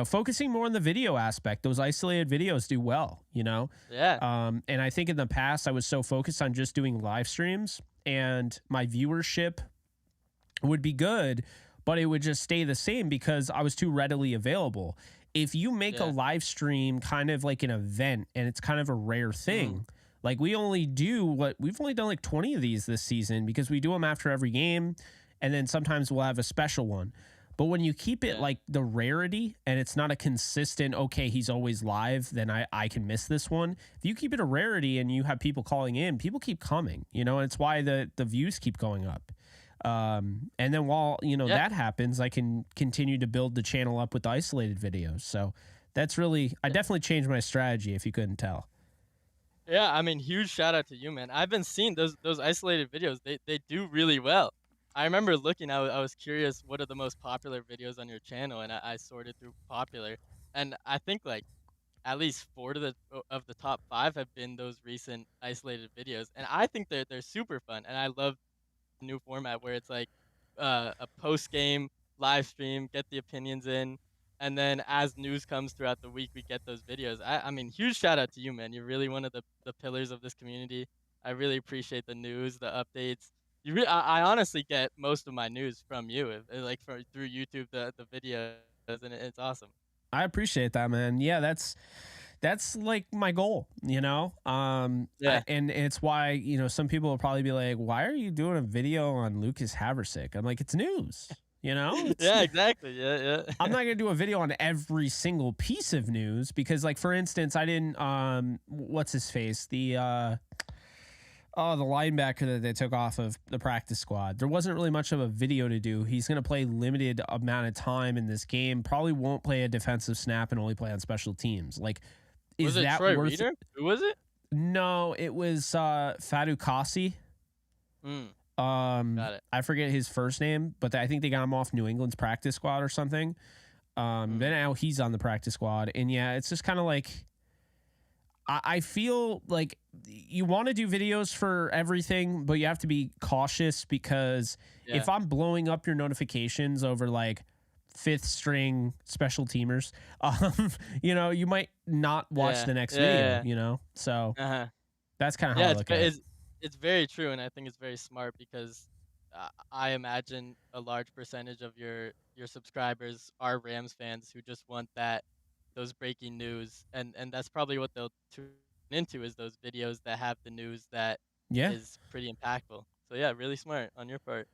focusing more on the video aspect. Those isolated videos do well, Yeah. And I think in the past I was so focused on just doing live streams and my viewership would be good, but it would just stay the same because I was too readily available. If you make a live stream kind of like an event and it's kind of a rare thing, like we've only done like 20 of these this season because we do them after every game. And then sometimes we'll have a special one. But when you keep it like the rarity and it's not a consistent, okay, he's always live, then I can miss this one. If you keep it a rarity and you have people calling in, people keep coming, and it's why the views keep going up. And then while, that happens, I can continue to build the channel up with isolated videos. So that's I definitely changed my strategy if you couldn't tell. Yeah, I mean, huge shout out to you, man. I've been seeing those isolated videos. They do really well. I remember looking, I was curious, what are the most popular videos on your channel? And I sorted through popular. And I think like at least 4 of the top 5 have been those recent isolated videos. And I think they're super fun. And I love new format where it's like a post game live stream, get the opinions in, and then as news comes throughout the week, we get those videos. I mean, huge shout out to you, man. You're really one of the pillars of this community. I really appreciate the news, the updates. I honestly get most of my news from you, like through YouTube, the videos, and it's awesome. I appreciate that, man. Yeah, that's like my goal, and it's why, some people will probably be like, why are you doing a video on Lucas Haversick? I'm like, it's news, Yeah, exactly. Yeah. I'm not gonna do a video on every single piece of news because, like, for instance, I didn't what's his face, the linebacker that they took off of the practice squad. There wasn't really much of a video to do. He's gonna play limited amount of time in this game. Probably won't play a defensive snap and only play on special teams. Like, was it Troy Reader? Who was it? No, it was Fadu Kasi. Got it. I forget his first name, but I think they got him off New England's practice squad or something. Then now he's on the practice squad, and yeah, it's just kind of like I feel like you want to do videos for everything, but you have to be cautious because if I'm blowing up your notifications over like fifth string special teamers, you might not watch the next video, so that's kind of how I look at it. It's very true, and I think it's very smart because I imagine a large percentage of your subscribers are Rams fans who just want those breaking news, and that's probably what they'll tune into is those videos that have the news that is pretty impactful. So yeah, really smart on your part.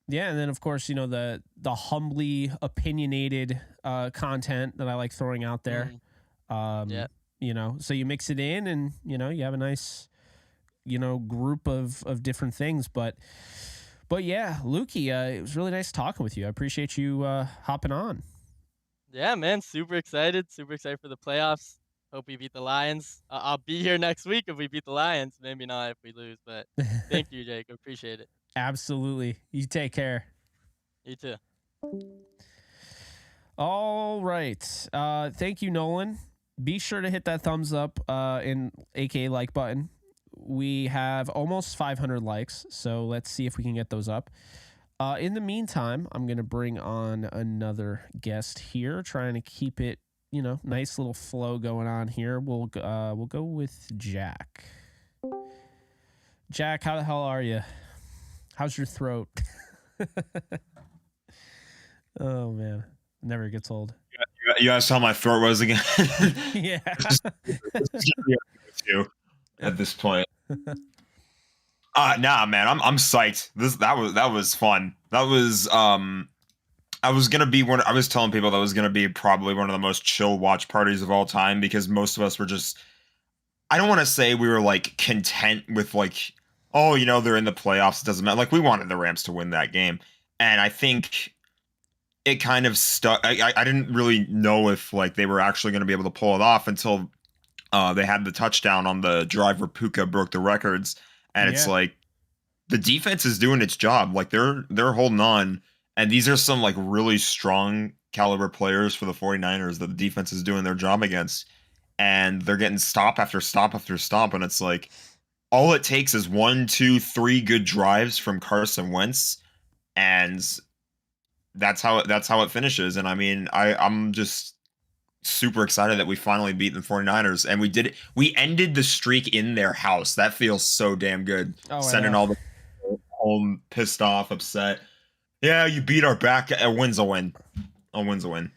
Yeah, and then of course, the humbly opinionated content that I like throwing out there. So you mix it in and you have a nice group of different things, but yeah, Lukey, it was really nice talking with you. I appreciate you hopping on. Yeah, man, super excited for the playoffs. Hope we beat the Lions. I'll be here next week if we beat the Lions. Maybe not if we lose, but thank you, Jake. Appreciate it. Absolutely. You take care. You too. All right. Thank you, Nolan. Be sure to hit that thumbs up and aka like button. We have almost 500 likes, so let's see if we can get those up. In the meantime, I'm going to bring on another guest here, trying to keep it, nice little flow going on here. We'll go with Jack. Jack, how the hell are you? How's your throat? Oh, man. Never gets old. You asked how my throat was again? Yeah. At this point. Nah, man, I'm psyched. That was fun. That was I was telling people that was gonna be probably one of the most chill watch parties of all time because most of us were just, I don't want to say we were like content with like, oh, they're in the playoffs, it doesn't matter. Like, we wanted the Rams to win that game. And I think it kind of stuck. I didn't really know if like they were actually going to be able to pull it off until they had the touchdown on the drive where Puka broke the records. And it's like the defense is doing its job. Like they're holding on. And these are some like really strong caliber players for the 49ers that the defense is doing their job against. And they're getting stop after stop after stop. And it's like all it takes is 1, 2, 3 good drives from Carson Wentz. And that's how it finishes. And I mean, I'm just super excited that we finally beat the 49ers, and we did it. We ended the streak in their house. That feels so damn good. Sending all the home pissed off, upset. Yeah, you beat our back. A win's a win. A win's a win.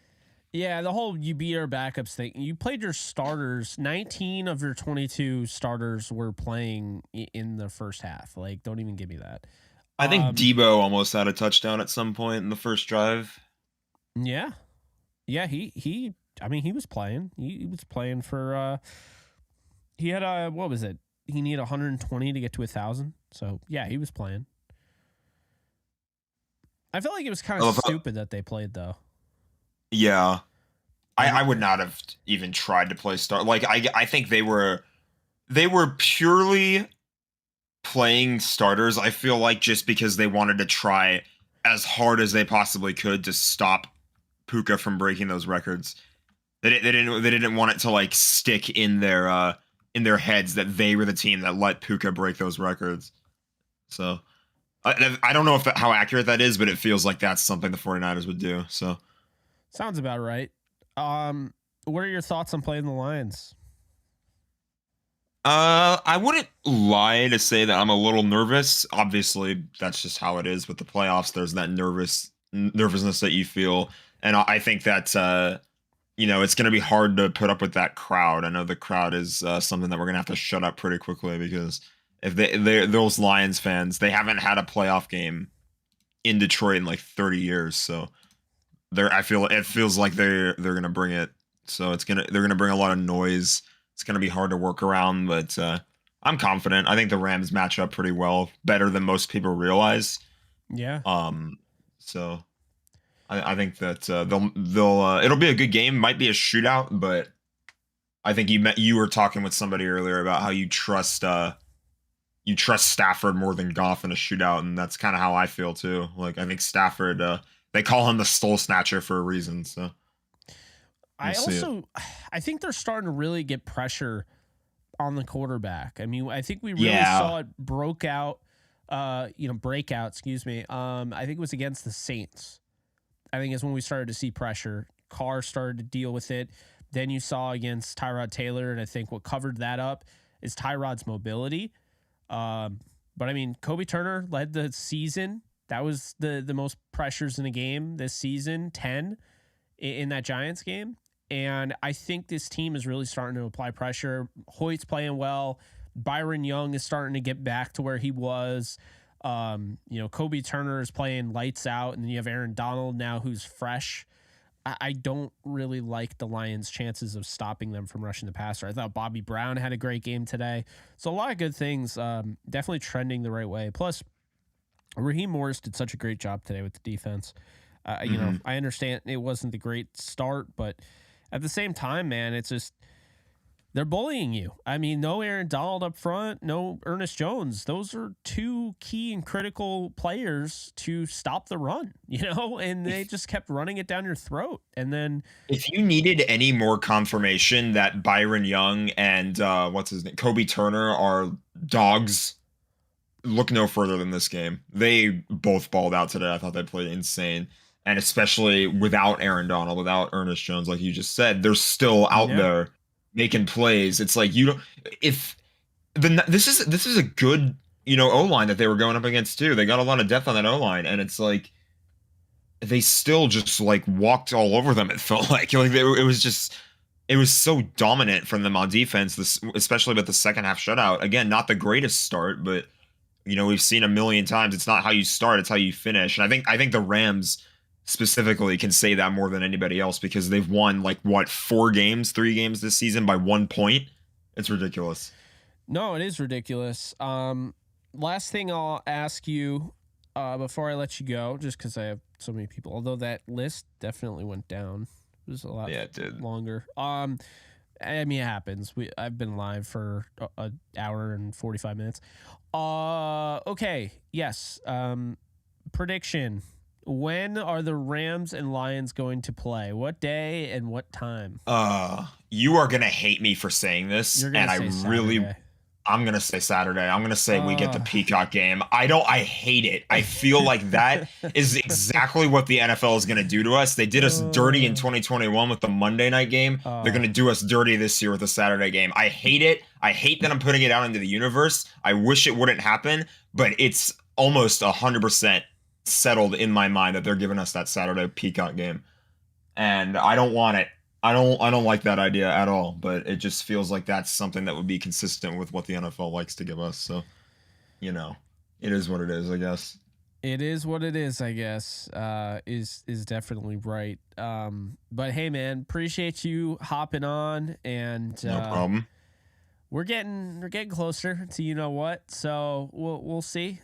Yeah, the whole you beat our backups thing. You played your starters. 19 of your 22 starters were playing in the first half. Like, don't even give me that. I think Debo almost had a touchdown at some point in the first drive. Yeah. Yeah, he was playing. He was playing for he had what was it? He needed 120 to get to 1,000. So, yeah, he was playing. I feel like it was kind of stupid that they played though. Yeah. I would not have even tried to play start. Like I think they were purely playing starters, I feel like, just because they wanted to try as hard as they possibly could to stop Puka from breaking those records. They didn't want it to like stick in their heads that they were the team that let Puka break those records. So I don't know how accurate that is, but it feels like that's something the 49ers would do. So sounds about right. What are your thoughts on playing the Lions? I wouldn't lie to say that I'm a little nervous. Obviously, that's just how it is with the playoffs. There's that nervousness that you feel, and I think that it's going to be hard to put up with that crowd. I know the crowd is something that we're going to have to shut up pretty quickly, because if those Lions fans, they haven't had a playoff game in Detroit in like 30 years. So it feels like they're gonna bring it. So they're gonna bring a lot of noise. It's gonna be hard to work around, but I'm confident. I think the Rams match up pretty well, better than most people realize. Yeah. So I think that they'll it'll be a good game. Might be a shootout, but I think you were talking with somebody earlier about how you trust Stafford more than Goff in a shootout, and that's kind of how I feel too. Like I think Stafford, they call him the stole snatcher for a reason. So I think they're starting to really get pressure on the quarterback. I mean, I think we really saw it break out. Excuse me. I think it was against the Saints. I think is when we started to see pressure. Carr started to deal with it. Then you saw against Tyrod Taylor, and I think what covered that up is Tyrod's mobility. But I mean, Kobe Turner led the season. That was the most pressures in a game this season, 10 in that Giants game. And I think this team is really starting to apply pressure. Hoyt's playing well. Byron Young is starting to get back to where he was. Kobe Turner is playing lights out, and then you have Aaron Donald now who's fresh. I don't really like the Lions' chances of stopping them from rushing the passer. I thought Bobby Brown had a great game today. So a lot of good things, definitely trending the right way. Plus, Raheem Morris did such a great job today with the defense. I understand it wasn't the great start, but at the same time, man, it's just they're bullying you. I mean, no Aaron Donald up front, no Ernest Jones. Those are two key and critical players to stop the run, and they just kept running it down your throat. And then if you needed any more confirmation that Byron Young and Kobe Turner are dogs, look no further than this game. They both balled out today. I thought they played insane. And especially without Aaron Donald, without Ernest Jones, like you just said, they're still out there making plays. It's like this is a good, O-line that they were going up against too. They got a lot of depth on that O-line, and it's like they still just like walked all over them. It felt like it was so dominant from them on defense, especially with the second half shutout. Again, not the greatest start, but we've seen a million times. It's not how you start, it's how you finish. And I think the Rams specifically can say that more than anybody else because they've won 3 games this season by 1 point. It's ridiculous. No, it is ridiculous. Last thing I'll ask you before I let you go, just because I have so many people, although that list definitely went down. It was a lot longer. I mean, it happens. I've been live for an hour and 45 minutes. Okay. Yes. Prediction. When are the Rams and Lions going to play? What day and what time? You are going to hate me for saying this. I'm going to say Saturday. I'm going to say we get the Peacock game. I hate it. I feel like that is exactly what the NFL is going to do to us. They did us dirty in 2021 with the Monday night game. They're going to do us dirty this year with the Saturday game. I hate it. I hate that I'm putting it out into the universe. I wish it wouldn't happen, but it's almost 100% settled in my mind that they're giving us that Saturday Peacock game. And I don't want it. I don't like that idea at all, but it just feels like that's something that would be consistent with what the NFL likes to give us. So, it is what it is, I guess. It is what it is, I guess. Is definitely right. But hey, man, appreciate you hopping on, and no problem. We're getting closer to what. So we'll see.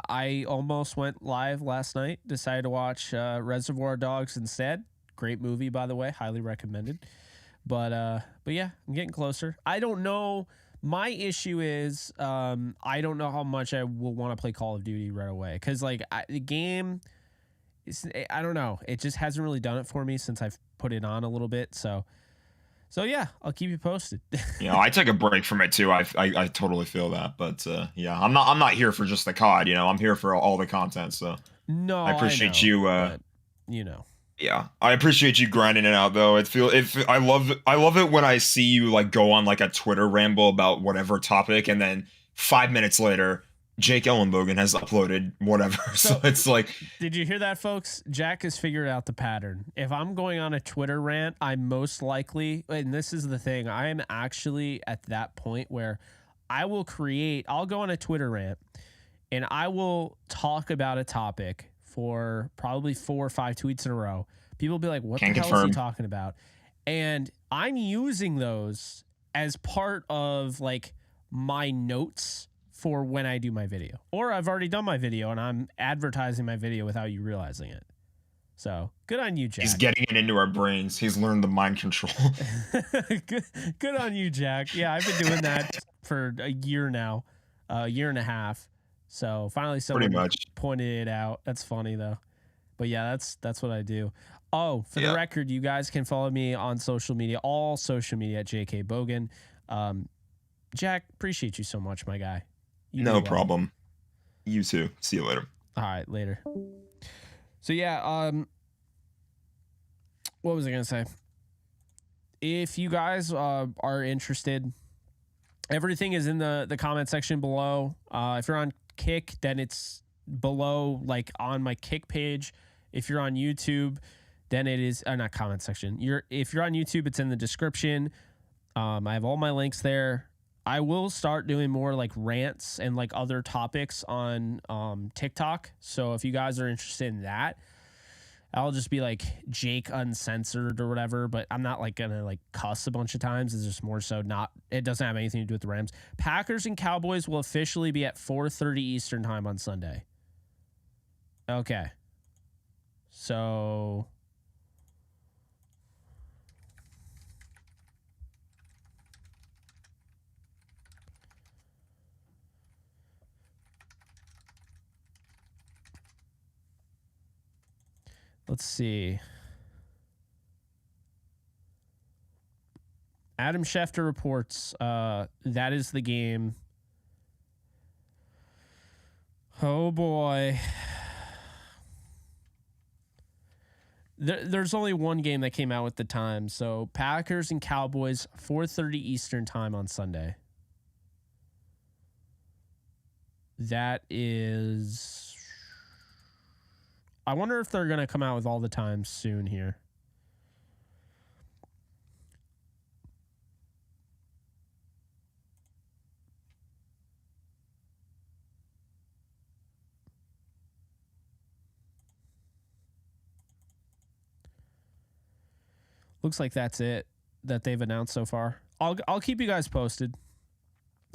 I almost went live last night. Decided to watch Reservoir Dogs instead. Great movie, by the way. Highly recommended. But yeah, I'm getting closer. I don't know. My issue is I don't know how much I will want to play Call of Duty right away. Because the game, I don't know. It just hasn't really done it for me since I've put it on a little bit. So yeah, I'll keep you posted. I took a break from it too. I totally feel that, but yeah, I'm not here for just the COD. I'm here for all the content. So no, I appreciate you. But, Yeah, I appreciate you grinding it out though. I love it when I see you go on a Twitter ramble about whatever topic, and then 5 minutes later, Jake Ellenbogen has uploaded whatever. So it's did you hear that, folks? Jack has figured out the pattern. If I'm going on a Twitter rant, I'm most likely, and this is the thing, I am actually at that point where I'll go on a Twitter rant, and I will talk about a topic for probably 4 or 5 tweets in a row. People will be like, what the hell is he talking about? And I'm using those as part of like my notes for when I do my video. Or I've already done my video and I'm advertising my video without you realizing it. So good on you, Jack. He's getting it into our brains. He's learned the mind control. good on you, Jack. Yeah, I've been doing that for a year now, a year and a half. So finally someone pointed it out. That's funny though. But yeah, that's what I do. Oh, for the record, you guys can follow me on social media, all social media at JK Bogan. Jack, appreciate you so much, my guy. No problem. You too. See you later. All right, later. So yeah, what was I gonna say? If you guys are interested, everything is in the comment section below. If you're on Kick, then it's below, like on my Kick page. If you're on YouTube, then it is not comment section. If you're on YouTube, it's in the description. I have all my links there. I will start doing more like rants and like other topics on TikTok. So if you guys are interested in that, I'll just be like Jake Uncensored or whatever, but I'm not like gonna like cuss a bunch of times. It's just more so not, it doesn't have anything to do with the Rams. Packers and Cowboys will officially be at 4:30 Eastern time on Sunday. Okay. So let's see. Adam Schefter reports that is the game. Oh boy. There's only one game that came out with the time. So Packers and Cowboys, 4:30 Eastern time on Sunday. That is... I wonder if they're going to come out with all the times soon here. Looks like that's it that they've announced so far. I'll keep you guys posted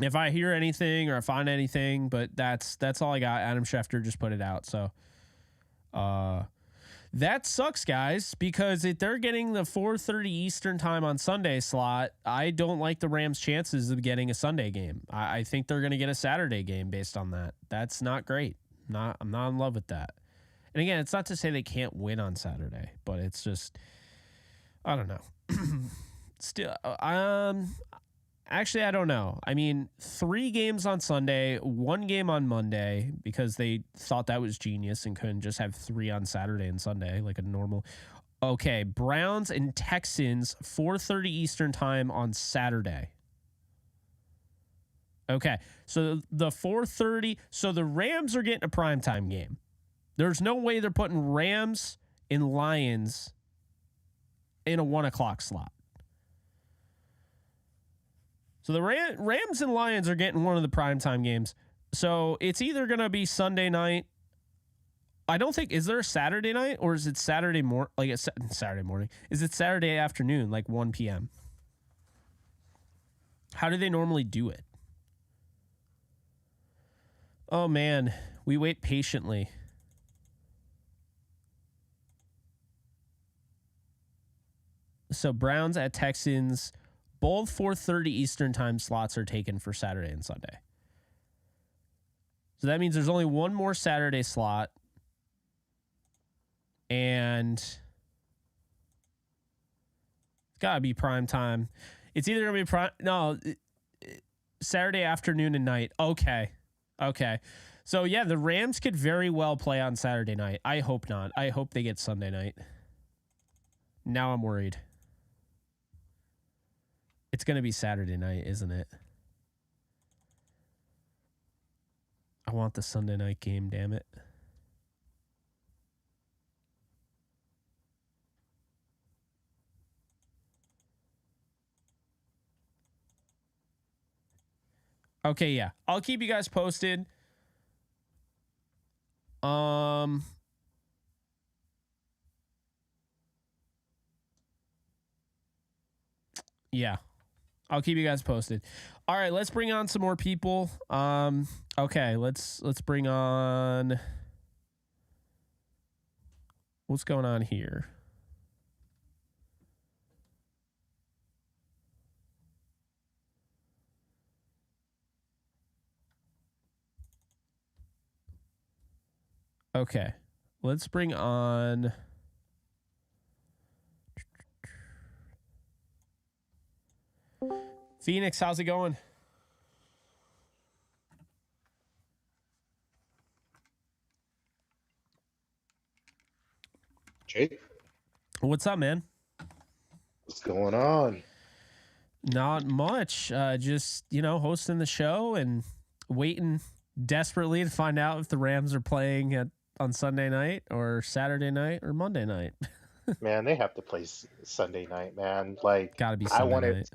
if I hear anything or I find anything, but that's all I got. Adam Schefter just put it out. So that sucks, guys, because if they're getting the 4:30 Eastern time on Sunday slot, I don't like the Rams' chances of getting a Sunday game. I think they're going to get a Saturday game based on that. That's not great. I'm not in love with that. And again, it's not to say they can't win on Saturday, but it's just, I don't know. Still, actually, I don't know. I mean, 3 games on Sunday, 1 game on Monday, because they thought that was genius and couldn't just have 3 on Saturday and Sunday like a normal. Okay, Browns and Texans, 4:30 Eastern time on Saturday. Okay, so the 4:30, so the Rams are getting a primetime game. There's no way they're putting Rams and Lions in a 1 o'clock slot. So the Rams and Lions are getting one of the primetime games. So it's either going to be Sunday night. I don't think, is there a Saturday night or is it Saturday morning? Like it's Saturday morning. Is it Saturday afternoon, like 1 p.m.? How do they normally do it? Oh man, we wait patiently. So Browns at Texans, both 4:30 Eastern time slots are taken for Saturday and Sunday. So that means there's only one more Saturday slot. And it's got to be prime time. It's either going to be Saturday afternoon and night. Okay. So yeah, the Rams could very well play on Saturday night. I hope not. I hope they get Sunday night. Now I'm worried. It's going to be Saturday night, isn't it? I want the Sunday night game, damn it. Okay, yeah. I'll keep you guys posted. Yeah. I'll keep you guys posted. All right, let's bring on some more people. Okay, let's bring on. What's going on here? Okay, let's bring on. Phoenix, how's it going? Jake, what's up, man? What's going on? Not much. Just, hosting the show and waiting desperately to find out if the Rams are playing on Sunday night or Saturday night or Monday night. Man, they have to play Sunday night, man. Like, gotta be Sunday night.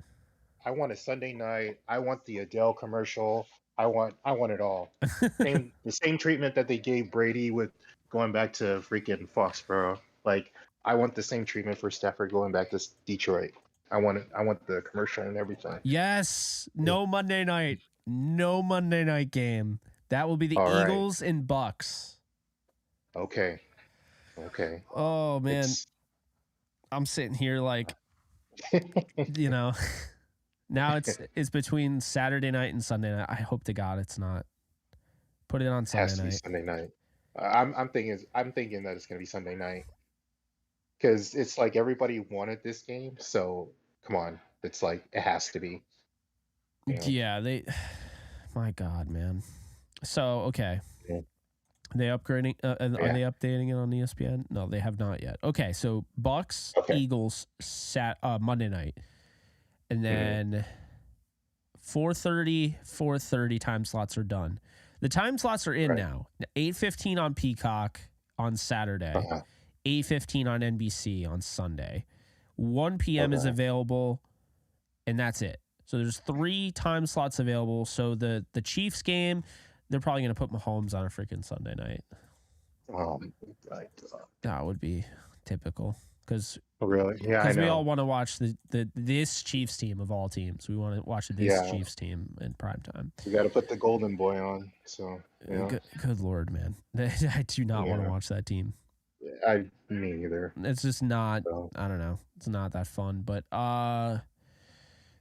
I want a Sunday night. I want the Adele commercial. I want it all. The same treatment that they gave Brady with going back to freaking Foxborough. Like, I want the same treatment for Stafford going back to Detroit. I want it. I want the commercial and everything. Yes. No Monday night. No Monday night game. That will be the all Eagles right. and Bucks. Okay. Oh man. I'm sitting here like now it's between Saturday night and Sunday night. I hope to God it's not. Put it on Sunday night. Sunday night. I'm thinking that it's gonna be Sunday night. Because it's like everybody wanted this game, so come on. It's like it has to be. Yeah, my God, man. So okay. Yeah. Are they upgrading? Are they updating it on ESPN? No, they have not yet. Okay, so Bucks, Eagles, Monday night, and then 4:30 time slots are done. The time slots are in now. 8:15 on Peacock on Saturday, 8:15 on NBC on Sunday, 1 p.m. is available, and that's it. So there's 3 time slots available. So the Chiefs game, they're probably going to put Mahomes on a freaking Sunday night. That would be typical. Because really, yeah, because we all want to watch this Chiefs team of all teams. We want to watch this Chiefs team in prime time. You got to put the Golden Boy on. So good Lord, man, I do not want to watch that team. Me either. It's just not. So. I don't know. It's not that fun. But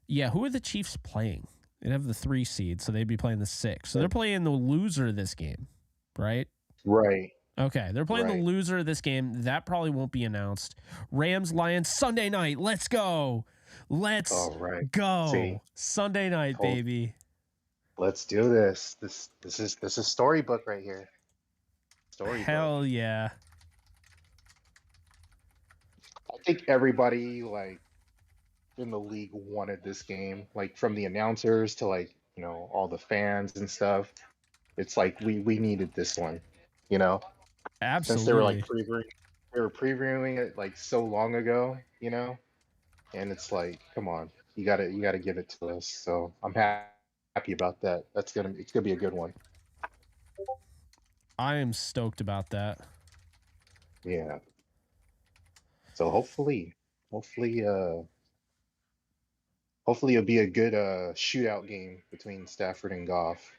yeah. Who are the Chiefs playing? They have the 3 seed, so they'd be playing the 6. So they're playing the loser of this game, right? Right. Okay, they're playing the loser of this game. That probably won't be announced. Rams, Lions, Sunday night. Let's go. Let's go. See, Sunday night, baby. Let's do this. This is storybook right here. Storybook. Hell yeah. I think everybody in the league wanted this game, from the announcers to all the fans and stuff. It's like we needed this one, Absolutely. Since they were previewing it so long ago, and it's like, come on, you gotta give it to us. So I'm happy about that. It's gonna be a good one. I am stoked about that. Yeah. So hopefully it'll be a good shootout game between Stafford and Goff,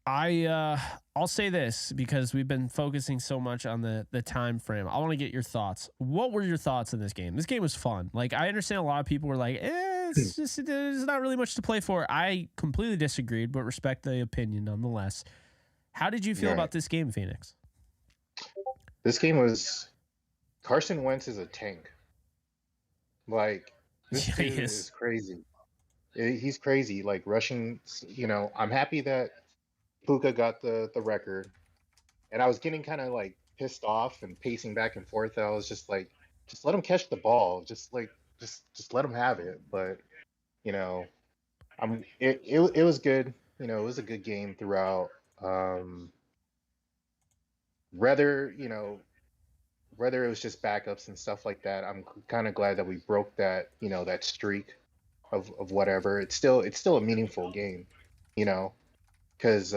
I'll say this because we've been focusing so much on the time frame. I want to get your thoughts. What were your thoughts in this game? This game was fun. I understand a lot of people were like, there's not really much to play for. I completely disagreed, but respect the opinion nonetheless. How did you feel about this game, Phoenix? This game was Carson Wentz is a tank. This dude is crazy. He's crazy. Rushing, I'm happy that Puka got the record, and I was getting kind of pissed off and pacing back and forth. I was just just let him catch the ball, just let him have it. But it was good. It was a good game throughout. Whether it was just backups and stuff like that, I'm kind of glad that we broke that that streak of whatever. It's still a meaningful game, because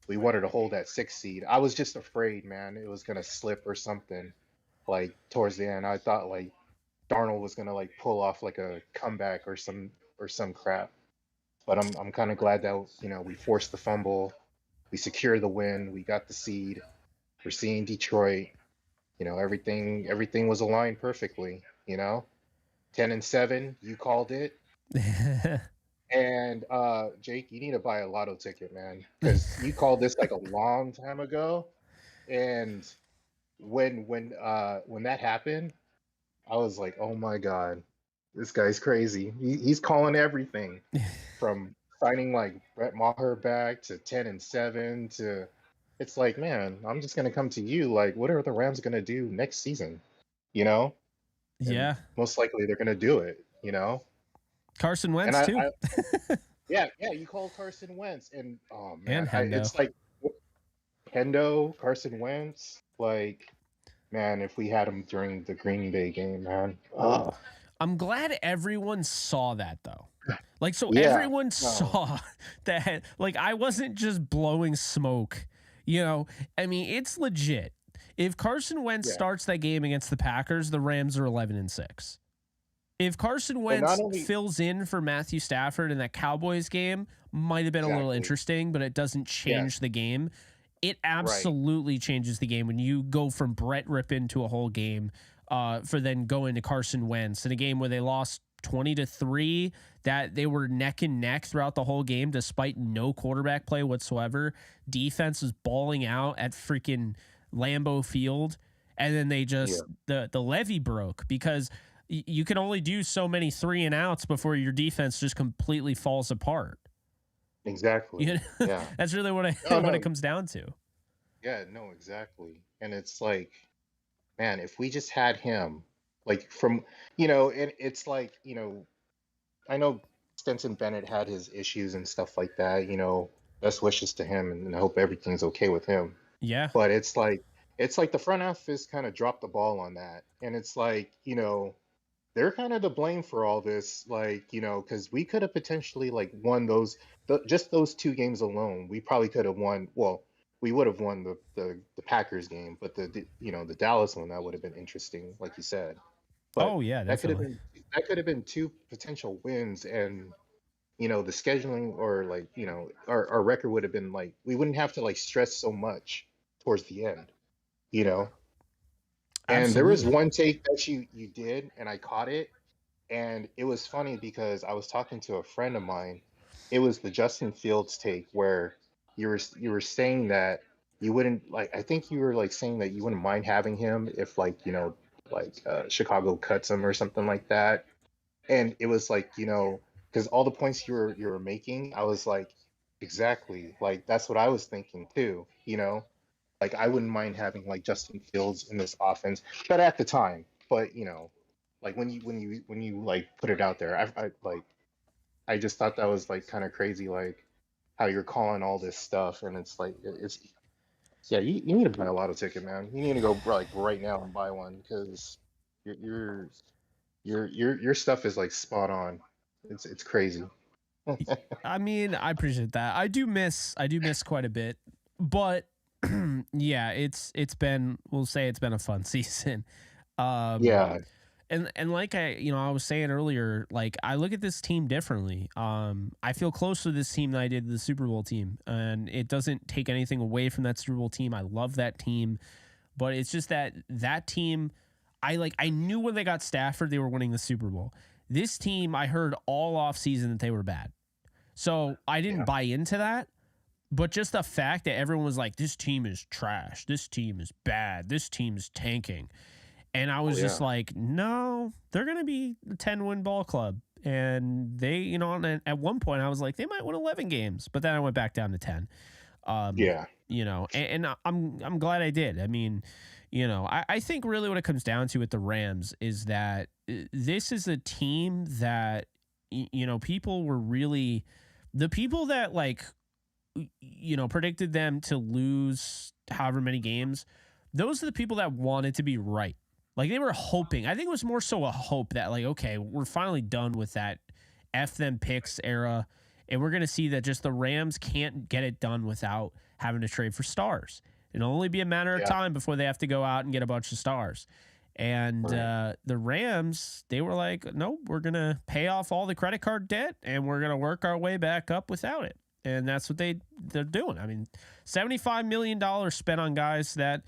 we wanted to hold that 6th seed. I was just afraid, man, it was gonna slip or something. Like towards the end, I thought like Darnold was gonna like pull off like a comeback or some crap. But I'm kind of glad that we forced the fumble, we secured the win, we got the seed. We're seeing Detroit. Everything was aligned perfectly. 10-7, you called it. And Jake, you need to buy a lotto ticket, man, because you called this like a long time ago. And when that happened, I was like, oh my god, this guy's crazy. He's calling everything from signing like Brett Maher back to 10-7 to. It's like, man, I'm just gonna come to you. Like, what are the Rams gonna do next season? And Yeah. most likely they're gonna do it. Carson Wentz too. Yeah, you called Carson Wentz, and oh man, And Hendo. it's like Hendo, Carson Wentz. Like, man, if we had him during the Green Bay game, man. Oh. I'm glad everyone saw that though. Like, so Yeah, everyone no. saw that. Like, I wasn't just blowing smoke. I mean, it's legit. If Carson Wentz starts that game against the Packers, the Rams are 11-6. If Carson Wentz fills in for Matthew Stafford in that Cowboys game, might have been a little interesting, but it doesn't change the game. It absolutely changes the game when you go from Brett Rippon to a whole game for then going to Carson Wentz in a game where they lost 20-3, that they were neck and neck throughout the whole game despite no quarterback play whatsoever. Defense was balling out at freaking Lambeau Field, and then they just the levee broke because you can only do so many 3-and-outs before your defense just completely falls apart. Exactly. Yeah. That's really what it comes down to. Yeah, no, exactly. And it's like, man, if we just had him, like and it's like, I know Stetson Bennett had his issues and stuff like that, best wishes to him, and I hope everything's okay with him. Yeah. But it's like the front office kind of dropped the ball on that. And it's like, they're kind of to blame for all this, like, because we could have potentially like won just those 2 games alone. We probably could have won. Well, we would have won the Packers game, but the Dallas one, that would have been interesting, like you said. But oh yeah, definitely. That could have been 2 potential wins, and the scheduling or like our record would have been like, we wouldn't have to like stress so much towards the end. And there was one take that you did, and I caught it, and it was funny because I was talking to a friend of mine. It was the Justin Fields take where you were saying that you wouldn't like. I think you were like saying that you wouldn't mind having him if like Chicago cuts him or something like that. And it was like because all the points you were making, I was like, exactly, like that's what I was thinking too. Like, I wouldn't mind having like Justin Fields in this offense, but at the time, like when you like put it out there, I just thought that was like kind of crazy, like how you're calling all this stuff, and it's like you need to buy a lotto ticket, man. You need to go like right now and buy one because your stuff is like spot on. It's crazy. I mean, I appreciate that. I do miss quite a bit, but. Yeah, it's been, we'll say it's been a fun season. Yeah. And like I was saying earlier, like I look at this team differently. I feel closer to this team than I did the Super Bowl team, and it doesn't take anything away from that Super Bowl team. I love that team, but it's just that team, I knew when they got Stafford, they were winning the Super Bowl. This team, I heard all off season that they were bad. So I didn't buy into that. But just the fact that everyone was like, this team is trash, this team is bad, this team is tanking. And I was just like, no, they're going to be a 10-win ball club. And they, and at one point I was like, they might win 11 games. But then I went back down to 10. And I'm glad I did. I mean, I think really what it comes down to with the Rams is that this is a team that, people were really, the people that like, predicted them to lose however many games, those are the people that wanted to be right. Like they were hoping. I think it was more so a hope that like, okay, we're finally done with that F them picks era, and we're going to see that just the Rams can't get it done without having to trade for stars. It'll only be a matter of time before they have to go out and get a bunch of stars. And the Rams, they were like, no, we're going to pay off all the credit card debt and we're going to work our way back up without it. And that's what they're doing. I mean, $75 million spent on guys that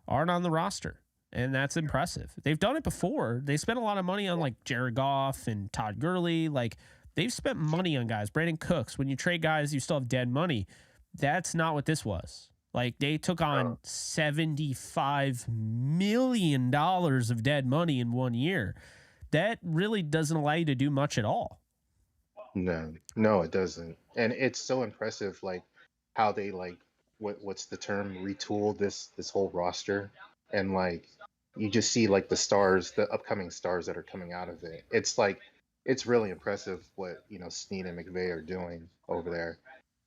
aren't on the roster. And that's impressive. They've done it before. They spent a lot of money on like Jared Goff and Todd Gurley. Like, they've spent money on guys. Brandon Cooks, when you trade guys, you still have dead money. That's not what this was. Like, they took on $75 million of dead money in 1 year. That really doesn't allow you to do much at all. No, it doesn't. And it's so impressive, like, how they, like, what's the term, retooled this whole roster. And, like, you just see, like, the upcoming stars that are coming out of it. It's, like, it's really impressive what, Snead and McVay are doing over there.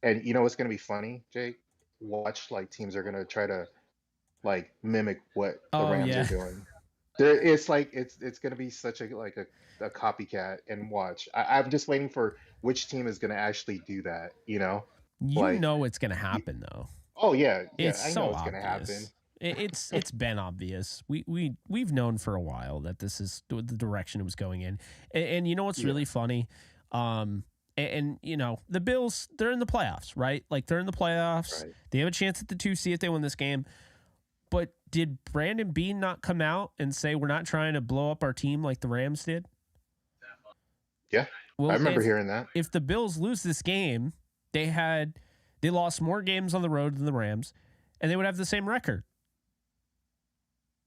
And, what's going to be funny, Jake? Watch, like, teams are going to try to, like, mimic what the Rams are doing. It's like it's going to be such a copycat. And watch, I'm just waiting for which team is going to actually do that. It's going to happen though. Oh yeah, it's I so know it's going to happen. It's been obvious. We've known for a while that this is the direction it was going in. And you know what's really funny? And the Bills, they're in the playoffs, right? Like, they're in the playoffs. Right. They have a chance at the 2 seed if they win this game. But did Brandon Beane not come out and say we're not trying to blow up our team like the Rams did? Yeah, well, I remember hearing that. If the Bills lose this game, they lost more games on the road than the Rams, and they would have the same record.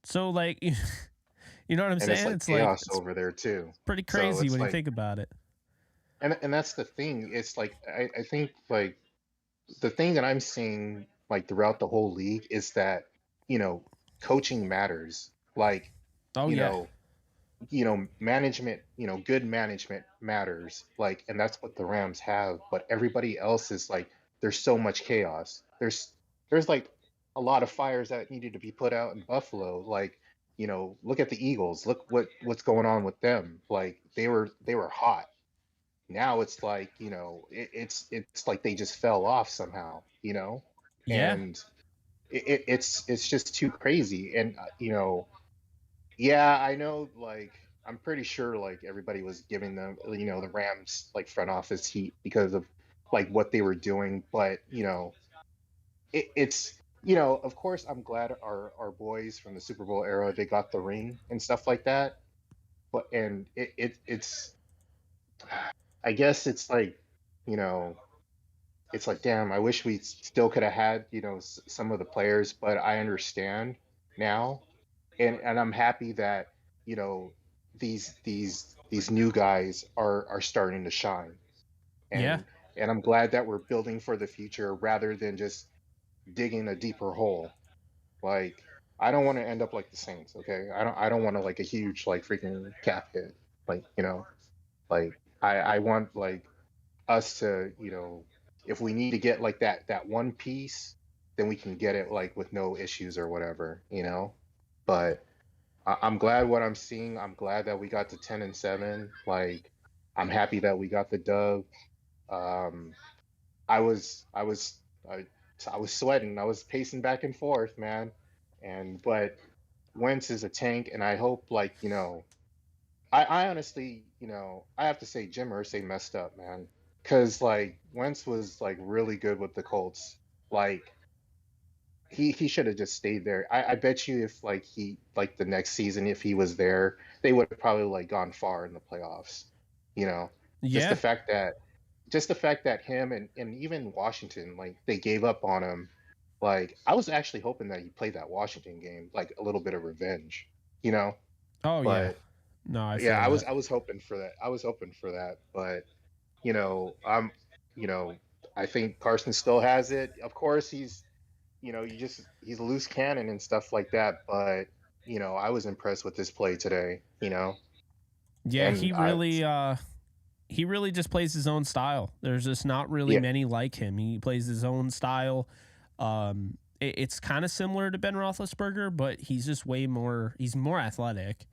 So, like, you know what I'm saying? It's chaos over there too. Pretty crazy when you think about it. And that's the thing. It's like I think, like, the thing that I'm seeing, like, throughout the whole league is that coaching matters. Like, management, good management matters. Like, and that's what the Rams have. But everybody else is like, there's so much chaos. There's like a lot of fires that needed to be put out in Buffalo. Like, look at the Eagles. Look what's going on with them. Like, they were hot. Now it's like, it's like they just fell off somehow. And it's just too crazy. And I know, like, I'm pretty sure, like, everybody was giving them, the Rams, like, front office heat because of, like, what they were doing. But it's of course I'm glad our boys from the Super Bowl era, they got the ring and stuff like that. But and it's I guess it's like, it's like, damn, I wish we still could have had, some of the players, but I understand now. And I'm happy that, these new guys are starting to shine. And I'm glad that we're building for the future rather than just digging a deeper hole. Like, I don't want to end up like the Saints, okay? I don't want to, like, a huge, like, freaking cap hit. Like, like, I want, like, us to, if we need to get, like, that one piece, then we can get it, like, with no issues or whatever, But I'm glad what I'm seeing. I'm glad that we got to 10-7. Like, I'm happy that we got the dub. I was sweating. I was pacing back and forth, man. But Wentz is a tank, and I hope, like, I honestly, I have to say Jim Irsay messed up, man. Because, like, Wentz was, like, really good with the Colts. Like, he should have just stayed there. I bet you if, like, the next season, if he was there, they would have probably, like, gone far in the playoffs. Just the fact that him and even Washington, like, they gave up on him. Like, I was actually hoping that he played that Washington game, like, a little bit of revenge, Oh, but, yeah. No, I was hoping for that. I was hoping for that, but I think Carson still has it. Of course, he's he's a loose cannon and stuff like that. But I was impressed with his play today. Yeah, and he really just plays his own style. There's just not really many like him. He plays his own style. It's kind of similar to Ben Roethlisberger, but he's just he's more athletic.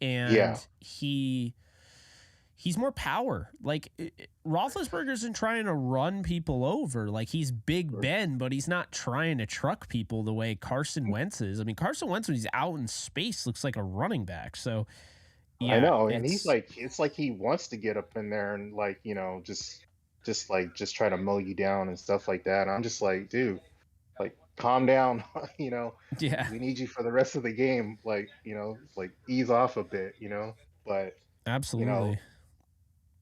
And he he's more power. Like Roethlisberger isn't trying to run people over. Like he's Big Ben, but he's not trying to truck people the way Carson Wentz is. I mean, Carson Wentz when he's out in space looks like a running back. So yeah, I know, and he's like, it's like he wants to get up in there and like, you know, just try to mow you down and stuff like that. And I'm just like, dude, like calm down, you know. Yeah, we need you for the rest of the game. Like, you know, like ease off a bit, you know. But absolutely. You know,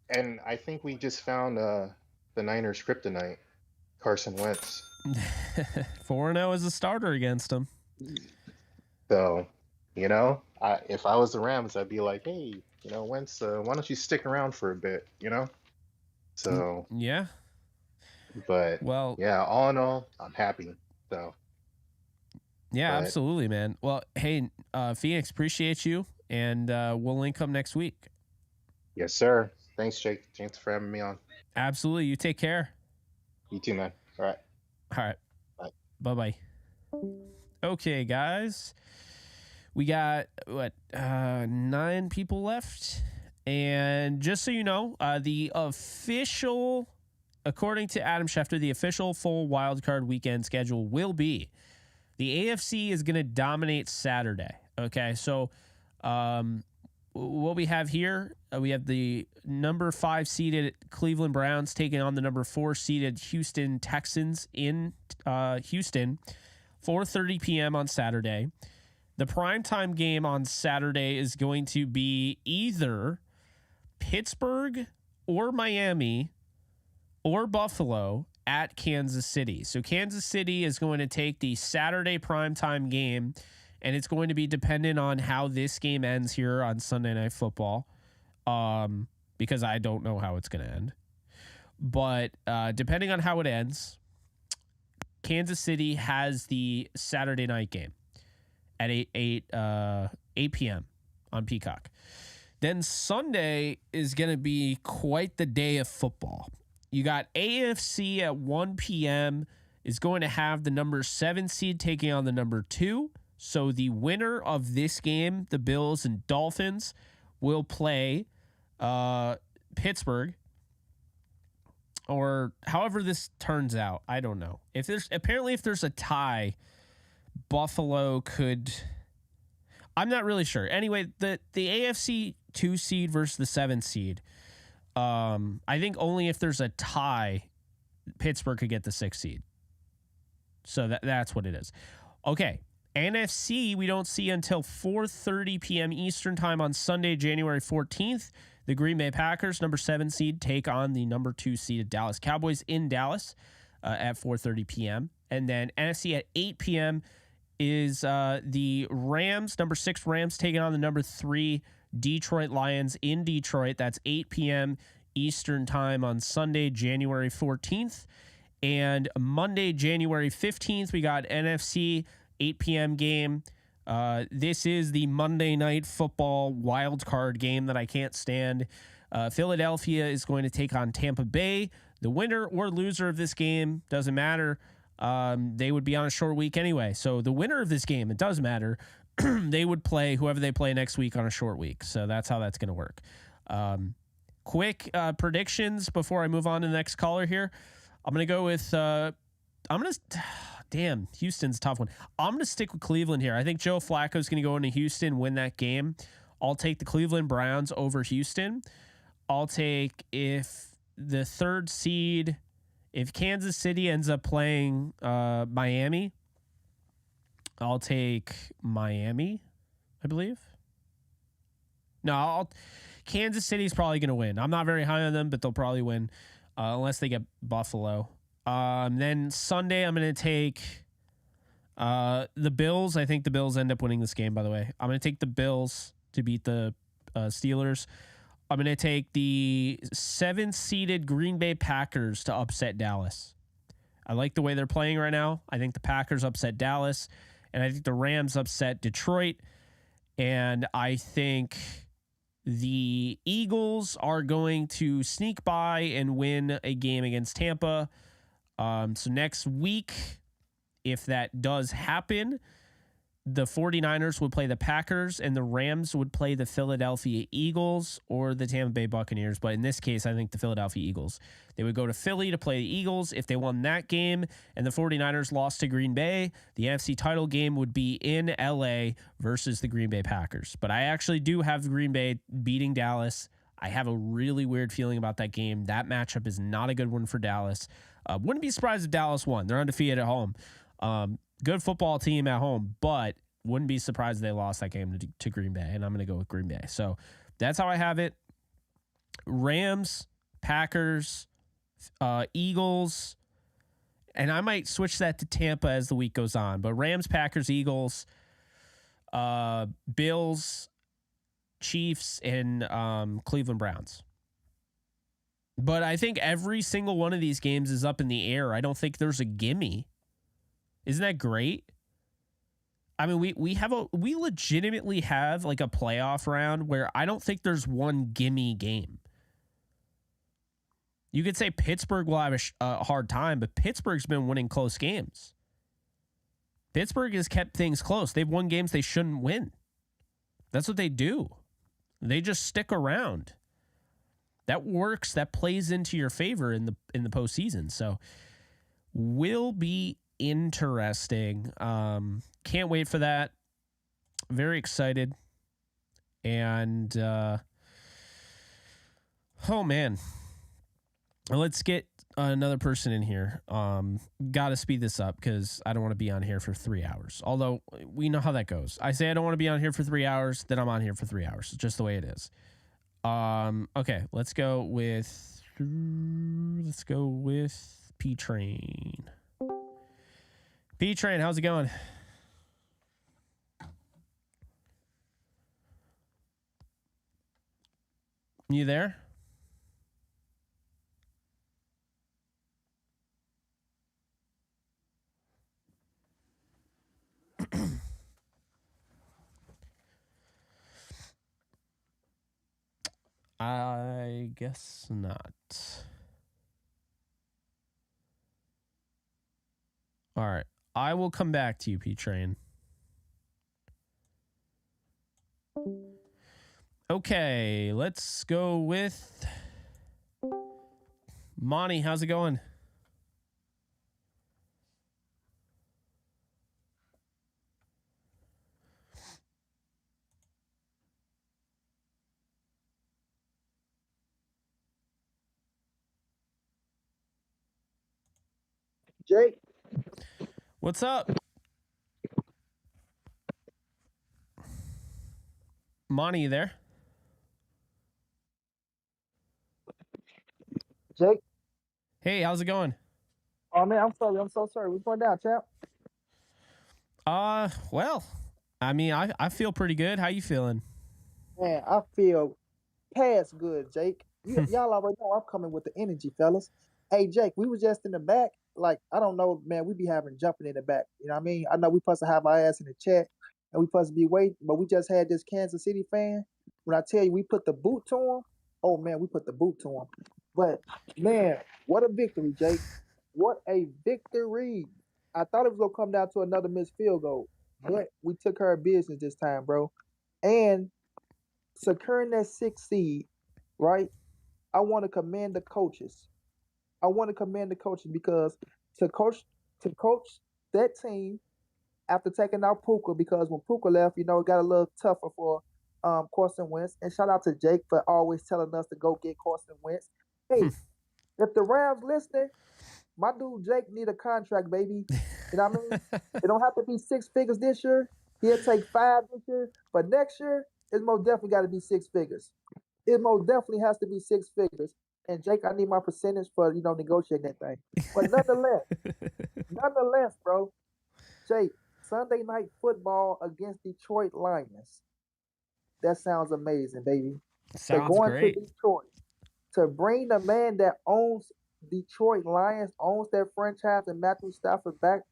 and I think we just found the Niners kryptonite, Carson Wentz. 4-0 as a starter against him. So, you know, if I was the Rams, I'd be like, hey, you know, Wentz, why don't you stick around for a bit, you know? So yeah. But well, yeah, all in all, I'm happy. So yeah, absolutely, man. Well, hey, Phoenix, appreciate you, and we'll link up next week. Yes, sir. Thanks, Jake. Thanks for having me on. Absolutely. You take care. You too, man. All right. All right. Bye. Bye-bye. Okay, guys. We got, 9 people left. And just so you know, the official, according to Adam Schefter, the official full wildcard weekend schedule will be the AFC is going to dominate Saturday. Okay, so what we have here, we have the number 5 seeded Cleveland Browns taking on the number 4 seeded Houston Texans in Houston, 4:30 p.m. on Saturday. The primetime game on Saturday is going to be either Pittsburgh or Miami or Buffalo at Kansas City. So Kansas City is going to take the Saturday primetime game, and it's going to be dependent on how this game ends here on Sunday Night Football, because I don't know how it's going to end. But depending on how it ends, Kansas City has the Saturday night game at 8 p.m. on Peacock. Then Sunday is going to be quite the day of football. You got AFC at 1 p.m. is going to have the number 7 seed taking on the number 2. So the winner of this game, the Bills and Dolphins, will play Pittsburgh, or however this turns out. I don't know. If there's a tie, Buffalo could. I'm not really sure. Anyway, the AFC 2 seed versus the 7 seed. I think only if there's a tie, Pittsburgh could get the 6 seed. So that's what it is. Okay. NFC, we don't see until 4:30 p.m. Eastern time on Sunday, January 14th. The Green Bay Packers, number 7 seed, take on the number 2 seeded Dallas Cowboys in Dallas at 4:30 p.m. And then NFC at 8 p.m. is the Rams, number 6 Rams, taking on the number 3 Detroit Lions in Detroit. That's 8 p.m. Eastern time on Sunday, January 14th. And Monday, January 15th, we got NFC 8 p.m. game. This is the Monday Night Football wild card game that I can't stand. Philadelphia is going to take on Tampa Bay. The winner or loser of this game doesn't matter. They would be on a short week anyway. So the winner of this game, it does matter. They would play whoever they play next week on a short week. So that's how that's going to work. Quick predictions before I move on to the next caller here. I'm going to go with damn, Houston's a tough one. I'm going to stick with Cleveland here. I think Joe Flacco's going to go into Houston, win that game. I'll take the Cleveland Browns over Houston. I'll take, if the 3rd seed, if Kansas City ends up playing Miami, I'll take Miami, I believe. No, Kansas City's probably going to win. I'm not very high on them, but they'll probably win unless they get Buffalo. Then Sunday, I'm going to take the Bills. I think the Bills end up winning this game, by the way. I'm going to take the Bills to beat the Steelers. I'm going to take the 7th-seeded Green Bay Packers to upset Dallas. I like the way they're playing right now. I think the Packers upset Dallas, and I think the Rams upset Detroit. And I think the Eagles are going to sneak by and win a game against Tampa. So next week, if that does happen, the 49ers would play the Packers, and the Rams would play the Philadelphia Eagles or the Tampa Bay Buccaneers. But in this case, I think the Philadelphia Eagles. They would go to Philly to play the Eagles. If they won that game and the 49ers lost to Green Bay, the NFC title game would be in LA versus the Green Bay Packers. But I actually do have Green Bay beating Dallas. I have a really weird feeling about that game. That matchup is not a good one for Dallas. Wouldn't be surprised if Dallas won. They're undefeated at home. Good football team at home, but wouldn't be surprised if they lost that game to Green Bay, and I'm going to go with Green Bay. So that's how I have it. Rams, Packers, Eagles, and I might switch that to Tampa as the week goes on. But Rams, Packers, Eagles, Bills, Chiefs, and Cleveland Browns. But I think every single one of these games is up in the air. I don't think there's a gimme. Isn't that great? I mean, we legitimately have like a playoff round where I don't think there's one gimme game. You could say Pittsburgh will have a hard time, but Pittsburgh's been winning close games. Pittsburgh has kept things close. They've won games they shouldn't win. That's what they do. They just stick around. That works. That plays into your favor in the postseason. So will be interesting. Can't wait for that. Very excited. And oh man. Let's get another person in here. Got to speed this up because I don't want to be on here for 3 hours. Although we know how that goes. I say I don't want to be on here for 3 hours, then I'm on here for 3 hours. It's just the way it is. Okay, let's go with P Train. P Train, how's it going? You there? I guess not. All right. I will come back to you, P-Train. Okay, let's go with Monty. How's it going? Jake. What's up? Monty, you there? Jake. Hey, how's it going? Oh man, I'm sorry. I'm so sorry. What's going down, champ? Well, I mean, I feel pretty good. How you feeling? Man, I feel past good, Jake. Y'all already know I'm coming with the energy, fellas. Hey, Jake, we was just in the back. Like, I don't know, man, we be having jumping in the back. You know what I mean? I know we supposed to have our ass in the chat and we supposed to be waiting, but we just had this Kansas City fan. When I tell you we put the boot to him, oh man, we put the boot to him. But man, what a victory, Jake. What a victory. I thought it was gonna come down to another missed field goal, but we took care of business this time, bro. And securing that 6th seed, right? I want to commend the coaches. Because to coach that team after taking out Puka, because when Puka left, you know, it got a little tougher for Carson Wentz. And shout out to Jake for always telling us to go get Carson Wentz. Hey, if the Rams listening, my dude Jake need a contract, baby. You know what I mean? It don't have to be 6 figures this year. He'll take 5 this year, but next year it's most definitely got to be 6 figures. It most definitely has to be 6 figures. And Jake, I need my percentage for, you know, negotiating that thing. But nonetheless, bro, Jake, Sunday night football against Detroit Lions. That sounds amazing, baby. Sounds great. To Detroit, to bring the man that owns Detroit Lions, owns that franchise, and Matthew Stafford back,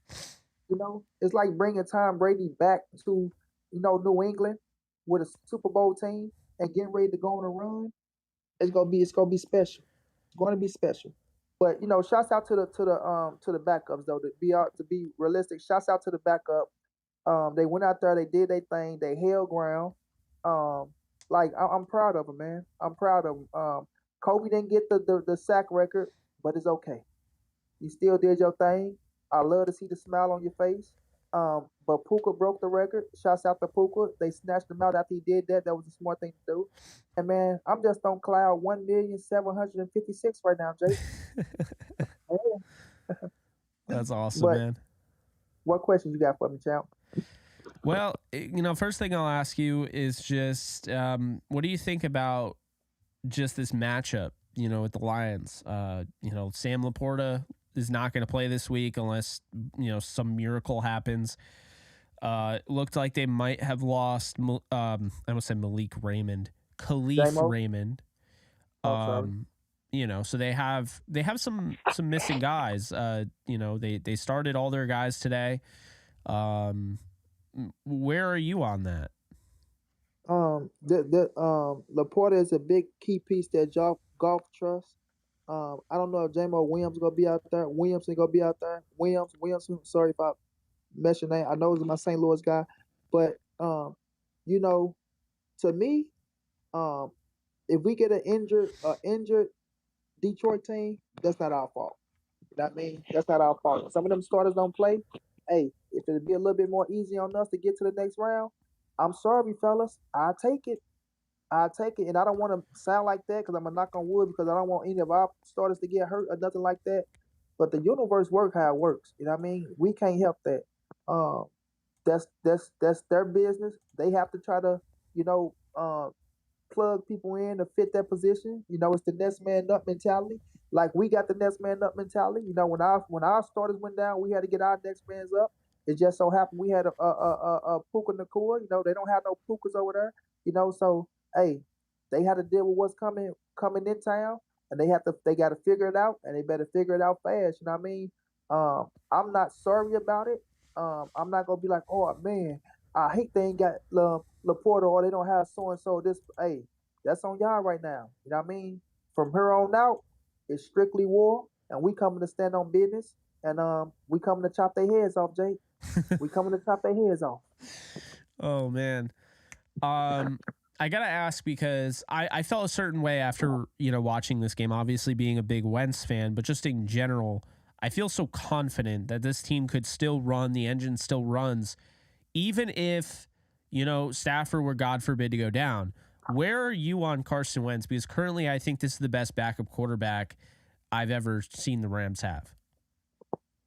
you know, it's like bringing Tom Brady back to, you know, New England with a Super Bowl team and getting ready to go on a run. It's gonna be special. It's gonna be special. But you know, shouts out to the backups though. To be realistic, shouts out to the backup. They went out there, they did their thing, they held ground. Um, I'm proud of them, man. I'm proud of them. Kobe didn't get the sack record, but it's okay. You still did your thing. I love to see the smile on your face. But Puka broke the record. Shouts out to Puka. They snatched him out after he did that. That was a smart thing to do. And man, I'm just on cloud 1,756 right now, Jake. That's awesome, But man. what questions you got for me, champ? Well, first thing I'll ask you is just what do you think about just this matchup, with the Lions? Sam Laporta is not going to play this week unless, some miracle happens. Looked like they might have lost, I almost said Malik Raymond, Khalif Raymond. So they have some missing guys. They started all their guys today. Where are you on that? Laporta is a big key piece that golf trusts. I don't know if J-Mo Williams gonna be out there. Williamson gonna be out there. Williamson. Sorry if I mess your name. I know he's my St. Louis guy, but to me, if we get an injured Detroit team, that's not our fault. You know what I mean? That's not our fault. Some of them starters don't play. Hey, if it'd be a little bit more easy on us to get to the next round, I'm sorry, fellas. I'll take it. And I don't want to sound like that because I'm a knock on wood because I don't want any of our starters to get hurt or nothing like that. But the universe works how it works. You know what I mean? We can't help that. That's their business. They have to try to, plug people in to fit that position. It's the next man up mentality. Like we got the next man up mentality. When our starters went down, we had to get our next man's up. It just so happened we had a Puka Nakua. They don't have no Pukas over there. So hey, they had to deal with what's coming in town, and they got to figure it out, and they better figure it out fast. You know what I mean? I'm not sorry about it. I'm not gonna be like, oh man, I hate they ain't got Laporta or they don't have so and so. Hey, that's on y'all right now. You know what I mean? From here on out, it's strictly war, and we coming to stand on business, and we coming to chop their heads off, Jake. We coming to chop their heads off. Oh man. I gotta ask because I felt a certain way after watching this game. Obviously, being a big Wentz fan, but just in general, I feel so confident that this team could still run. The engine still runs, even if Stafford were, God forbid, to go down. Where are you on Carson Wentz? Because currently, I think this is the best backup quarterback I've ever seen the Rams have.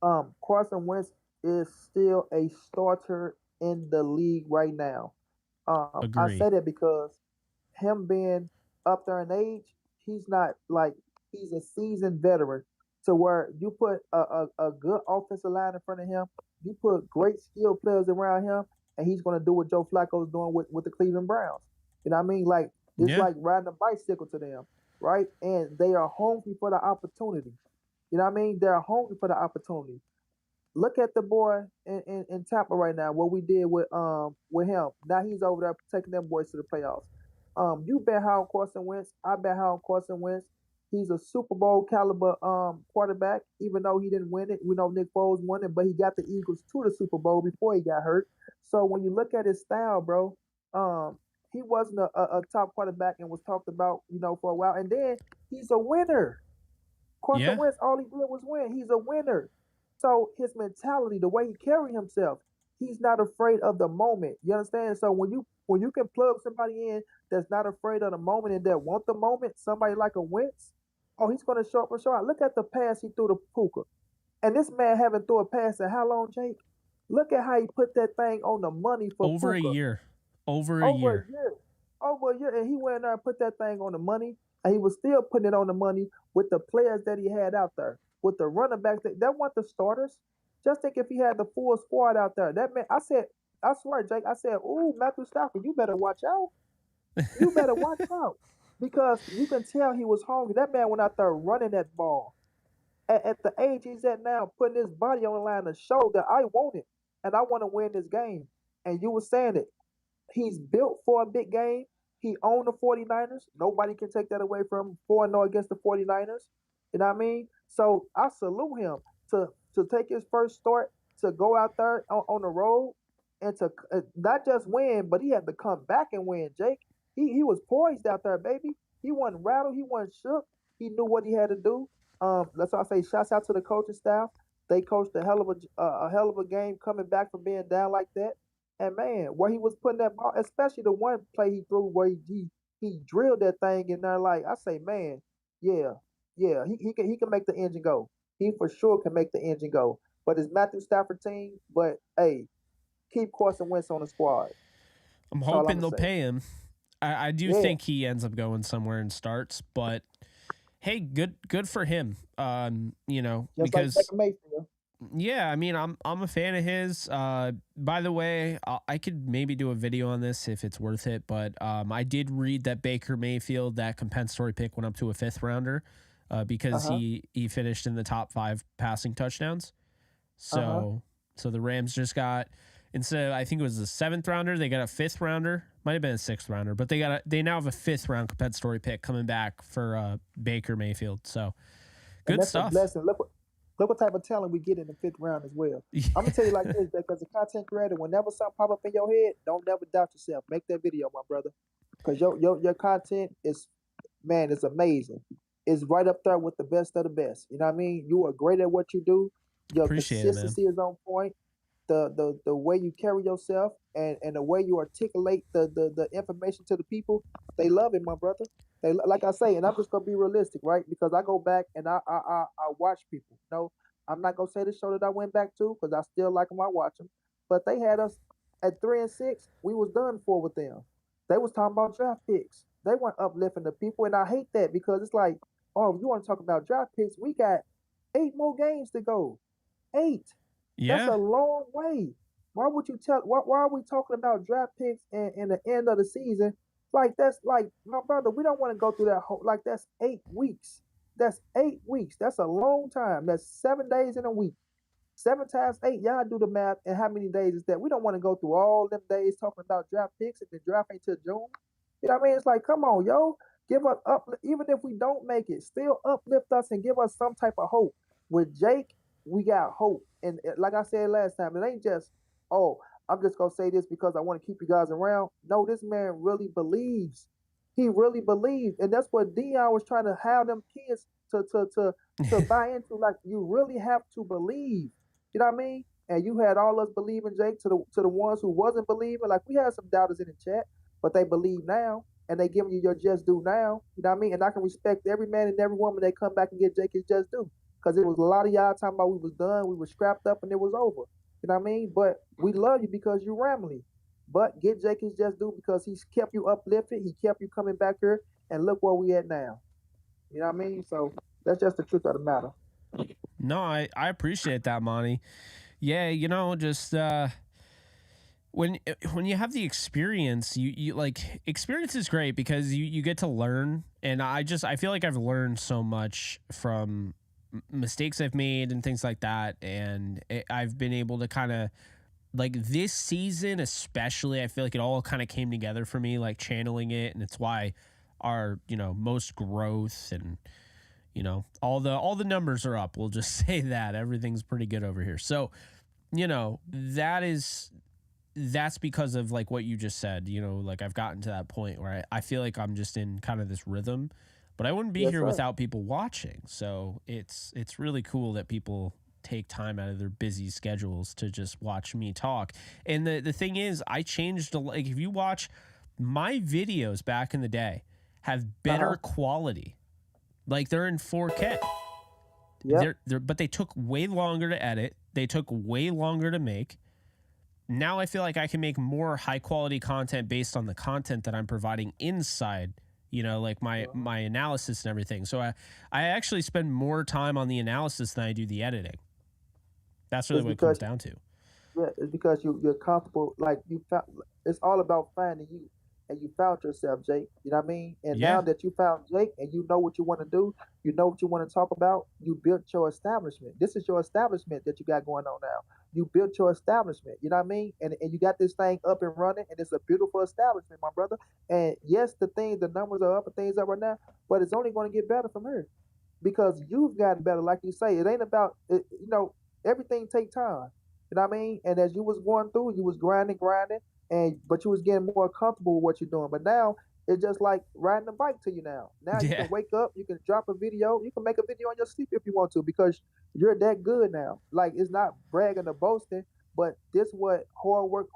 Carson Wentz is still a starter in the league right now. I say that because him being up there in age, he's not like he's a seasoned veteran to where you put a good offensive line in front of him, you put great skilled players around him, and he's going to do what Joe Flacco's doing with the Cleveland Browns. You know what I mean? Like it's like riding a bicycle to them, right? And they are hungry for the opportunity. You know what I mean? They're hungry for the opportunity. Look at the boy in Tampa right now. What we did with him. Now he's over there taking them boys to the playoffs. You bet how on Carson Wentz. I bet how on Carson Wentz. He's a Super Bowl caliber quarterback. Even though he didn't win it, we know Nick Foles won it, but he got the Eagles to the Super Bowl before he got hurt. So when you look at his style, bro, he wasn't a top quarterback and was talked about, for a while. And then he's a winner. Carson Wentz, all he did was win. He's a winner. So his mentality, the way he carry himself, he's not afraid of the moment. You understand? So when you can plug somebody in that's not afraid of the moment and that want the moment, somebody like a Wentz, he's going to show up for sure. Look at the pass he threw to Puka. And this man haven't threw a pass in how long, Jake? Look at how he put that thing on the money for over Puka. a year. Over a year. And he went in there and put that thing on the money, and he was still putting it on the money with the players that he had out there. With the running backs, that weren't the starters. Just think if he had the full squad out there. That man, I swear, Jake, ooh, Matthew Stafford, you better watch out. You better watch out. Because you can tell he was hungry. That man went out there running that ball. At the age he's at now, putting his body on the line to show that I want it. And I want to win this game. And you were saying it. He's built for a big game. He owned the 49ers. Nobody can take that away from him. 4-0 against the 49ers. You know what I mean? So I salute him to take his first start, to go out there on the road and to not just win, but he had to come back and win. Jake, he was poised out there, baby. He wasn't rattled. He wasn't shook. He knew what he had to do. That's why I say, shouts out to the coaching staff. They coached a hell of a game coming back from being down like that. And man, where he was putting that ball, especially the one play he threw where he drilled that thing in there. Like I say, man, yeah, yeah, he can make the engine go. He for sure can make the engine go. But it's Matthew Stafford team. But hey, keep Carson Wentz on the squad. I'm hoping they'll pay him. I do think he ends up going somewhere and starts, but hey, good for him. You know, just because like Baker Mayfield. Yeah, I mean, I'm a fan of his. By the way, I could maybe do a video on this if it's worth it, but I did read that Baker Mayfield, that compensatory pick, went up to a 5th rounder because he finished in the top 5 passing touchdowns. So so the Rams just got, instead of, I think it was the 7th rounder, they got a 5th rounder. Might have been a 6th rounder, but they now have a 5th round compensatory pick coming back for Baker Mayfield. So good stuff. A blessing. Look what type of talent we get in the 5th round as well. I'm gonna tell you like this, because the content creator, whenever something pop up in your head, don't never doubt yourself. Make that video, my brother, because your content is, man, it's amazing. It's right up there with the best of the best. You know what I mean? You are great at what you do. Your consistency is on point. The way you carry yourself and the way you articulate the information to the people, they love it, my brother. They, like I say, and I'm just gonna be realistic, right? Because I go back and I watch people. You know, I'm not gonna say the show that I went back to because I still like them. I watch them, but they had us at 3-6. We was done for with them. They was talking about draft picks. They weren't uplifting the people, and I hate that because it's like, oh, you want to talk about draft picks? We got 8 more games to go. 8. Yeah. That's a long way. Why would you tell? Why are we talking about draft picks in the end of the season? Like that's like, my brother. We don't want to go through that whole. Like that's 8 weeks. That's 8 weeks. That's a long time. That's 7 days in a week. 7 times 8. Y'all do the math. And how many days is that? We don't want to go through all them days talking about draft picks and the draft ain't till June. You know what I mean? It's like, come on, yo. Give us up. Even if we don't make it, still uplift us and give us some type of hope. With Jake, we got hope. And like I said last time, it ain't just, oh, I'm just going to say this because I want to keep you guys around. No, this man really believes. He really believes. And that's what Dion was trying to have them kids to buy into. Like, you really have to believe. You know what I mean? And you had all us believing, Jake, to the ones who wasn't believing. Like, we had some doubters in the chat, but they believe now. And they giving you your just due now. You know what I mean? And I can respect every man and every woman that come back and get Jake his just due. Because it was a lot of y'all talking about we was done, we were scrapped up, and it was over. You know what I mean? But we love you because you're Ramley. But get Jake his just due because he's kept you uplifted. He kept you coming back here, and look where we at now. You know what I mean? So that's just the truth of the matter. No, I appreciate that, Monty. Yeah, you know, just when you have the experience, you like, experience is great because you get to learn, and I feel like I've learned so much from mistakes I've made and things like that, and I've been able to kind of, like, this season especially, I feel like it all kind of came together for me, like channeling it, and it's why our, you know, most growth and, you know, all the numbers are up. We'll just say that everything's pretty good over here. So, you know, that's because of, like, what you just said. You know, like, I've gotten to that point where I feel like I'm just in kind of this rhythm. But I wouldn't be here without people watching. So it's really cool that people take time out of their busy schedules to just watch me talk. And the thing is, I changed, like, if you watch my videos back in the day, have better quality. Like, they're in 4K. Yeah. But they took way longer to edit. They took way longer to make. Now I feel like I can make more high quality content based on the content that I'm providing inside, you know, like my analysis and everything. So I actually spend more time on the analysis than I do the editing. That's really what it comes down to. Yeah, it's because you're comfortable. Like, you found, it's all about finding you, and you found yourself, Jake. You know what I mean? And now that you found Jake and you know what you want to do, you know what you want to talk about, you built your establishment. This is your establishment that you got going on now. You built your establishment. You know what I mean? And you got this thing up and running, and it's a beautiful establishment, my brother. And yes, the numbers are up and things are right now, but it's only going to get better from here because you've gotten better. Like you say, it ain't about, you know, everything take time. You know what I mean? And as you was going through, you was grinding, and but you was getting more comfortable with what you're doing. But now it's just like riding a bike to you now. Now you Yeah. can wake up, you can drop a video, you can make a video on your sleep if you want to because you're that good now. Like it's not bragging or boasting, but this what hard work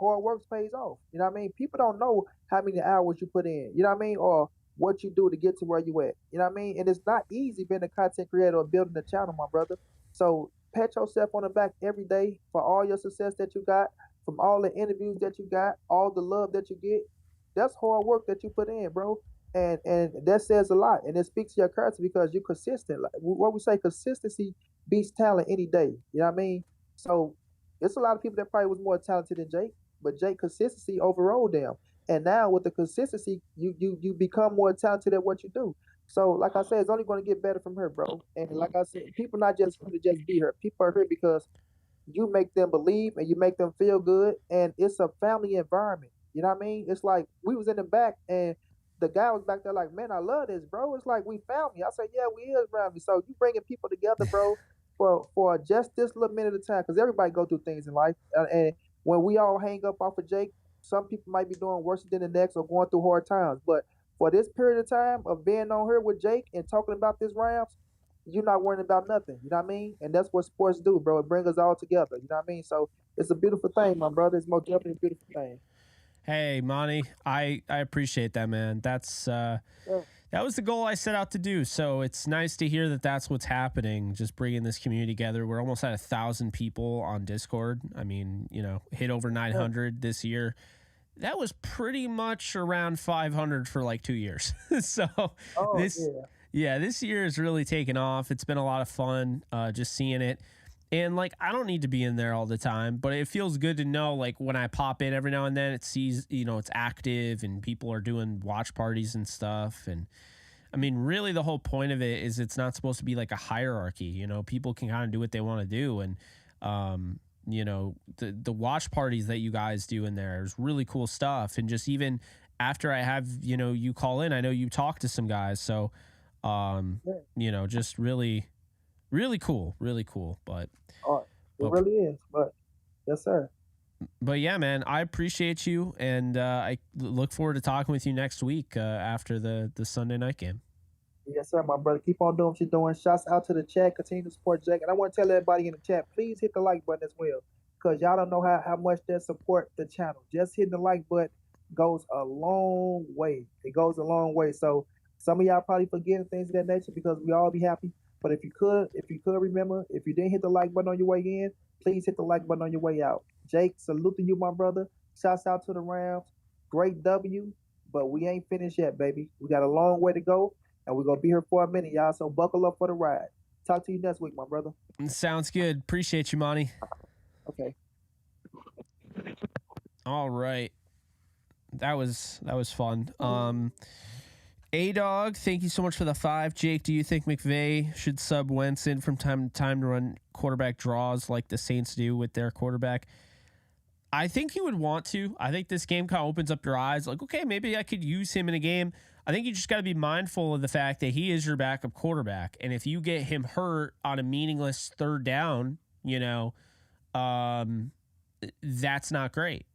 pays off. You know what I mean? People don't know how many hours you put in. You know what I mean? Or what you do to get to where you at. You know what I mean? And it's not easy being a content creator or building a channel, my brother. So pat yourself on the back every day for all your success that you got, from all the interviews that you got, all the love that you get. That's hard work that you put in, bro. And that says a lot, and it speaks to your character because you're consistent. Like what we say, consistency beats talent any day. You know what I mean? So it's a lot of people that probably was more talented than Jake, but Jake consistency overrode them. And now with the consistency, you become more talented at what you do. So like I said, it's only going to get better from here, bro. And like I said, people not just here to just be here. People are here because you make them believe and you make them feel good, and it's a family environment. You know what I mean? It's like we was in the back and the guy was back there like, man, I love this, bro. It's like we family. I said, yeah, we is family. So you bringing people together, bro, for just this little minute of time, because everybody go through things in life, and when we all hang up off of Jake, some people might be doing worse than the next or going through hard times, but for this period of time of being on here with Jake and talking about this Rams, you're not worrying about nothing. You know what I mean? And that's what sports do, bro. It brings us all together. You know what I mean? So it's a beautiful thing, my brother. It's most definitely a beautiful thing. Hey, Monty, I appreciate that, man. That's that was the goal I set out to do. So it's nice to hear that that's what's happening. Just bringing this community together. We're almost at 1,000 people on Discord. I mean, hit over 900 this year. That was pretty much around 500 for like 2 years. So this year has really taken off. It's been a lot of fun just seeing it. And like, I don't need to be in there all the time, but it feels good to know, like, when I pop in every now and then, it sees, it's active and people are doing watch parties and stuff. And I mean, really the whole point of it is it's not supposed to be like a hierarchy. People can kind of do what they want to do. And, the watch parties that you guys do in there is really cool stuff. And just even after I have, you call in, I know you talk to some guys. So, just really, really cool, but it really is. But yes, sir. But yeah, man, I appreciate you, and I look forward to talking with you next week after the Sunday night game. Yes, sir, my brother. Keep on doing what you're doing. Shouts out to the chat. Continue to support Jake. And I want to tell everybody in the chat, please hit the like button as well, because y'all don't know how much that support the channel. Just hitting the like button goes a long way. It goes a long way. So some of y'all probably forgetting things of that nature because we all be happy. But if you could remember, if you didn't hit the like button on your way in, please hit the like button on your way out. Jake, salute to you, my brother. Shouts out to the Rams. Great W, but we ain't finished yet, baby. We got a long way to go, and we're going to be here for a minute, y'all. So buckle up for the ride. Talk to you next week, my brother. Sounds good. Appreciate you, Monty. Okay. All right. That was fun. A-Dog, thank you so much for the 5. Jake, do you think McVay should sub Wentz in from time to time to run quarterback draws like the Saints do with their quarterback? I think he would want to. I think this game kind of opens up your eyes. Like, okay, maybe I could use him in a game. I think you just got to be mindful of the fact that he is your backup quarterback. And if you get him hurt on a meaningless third down, that's not great.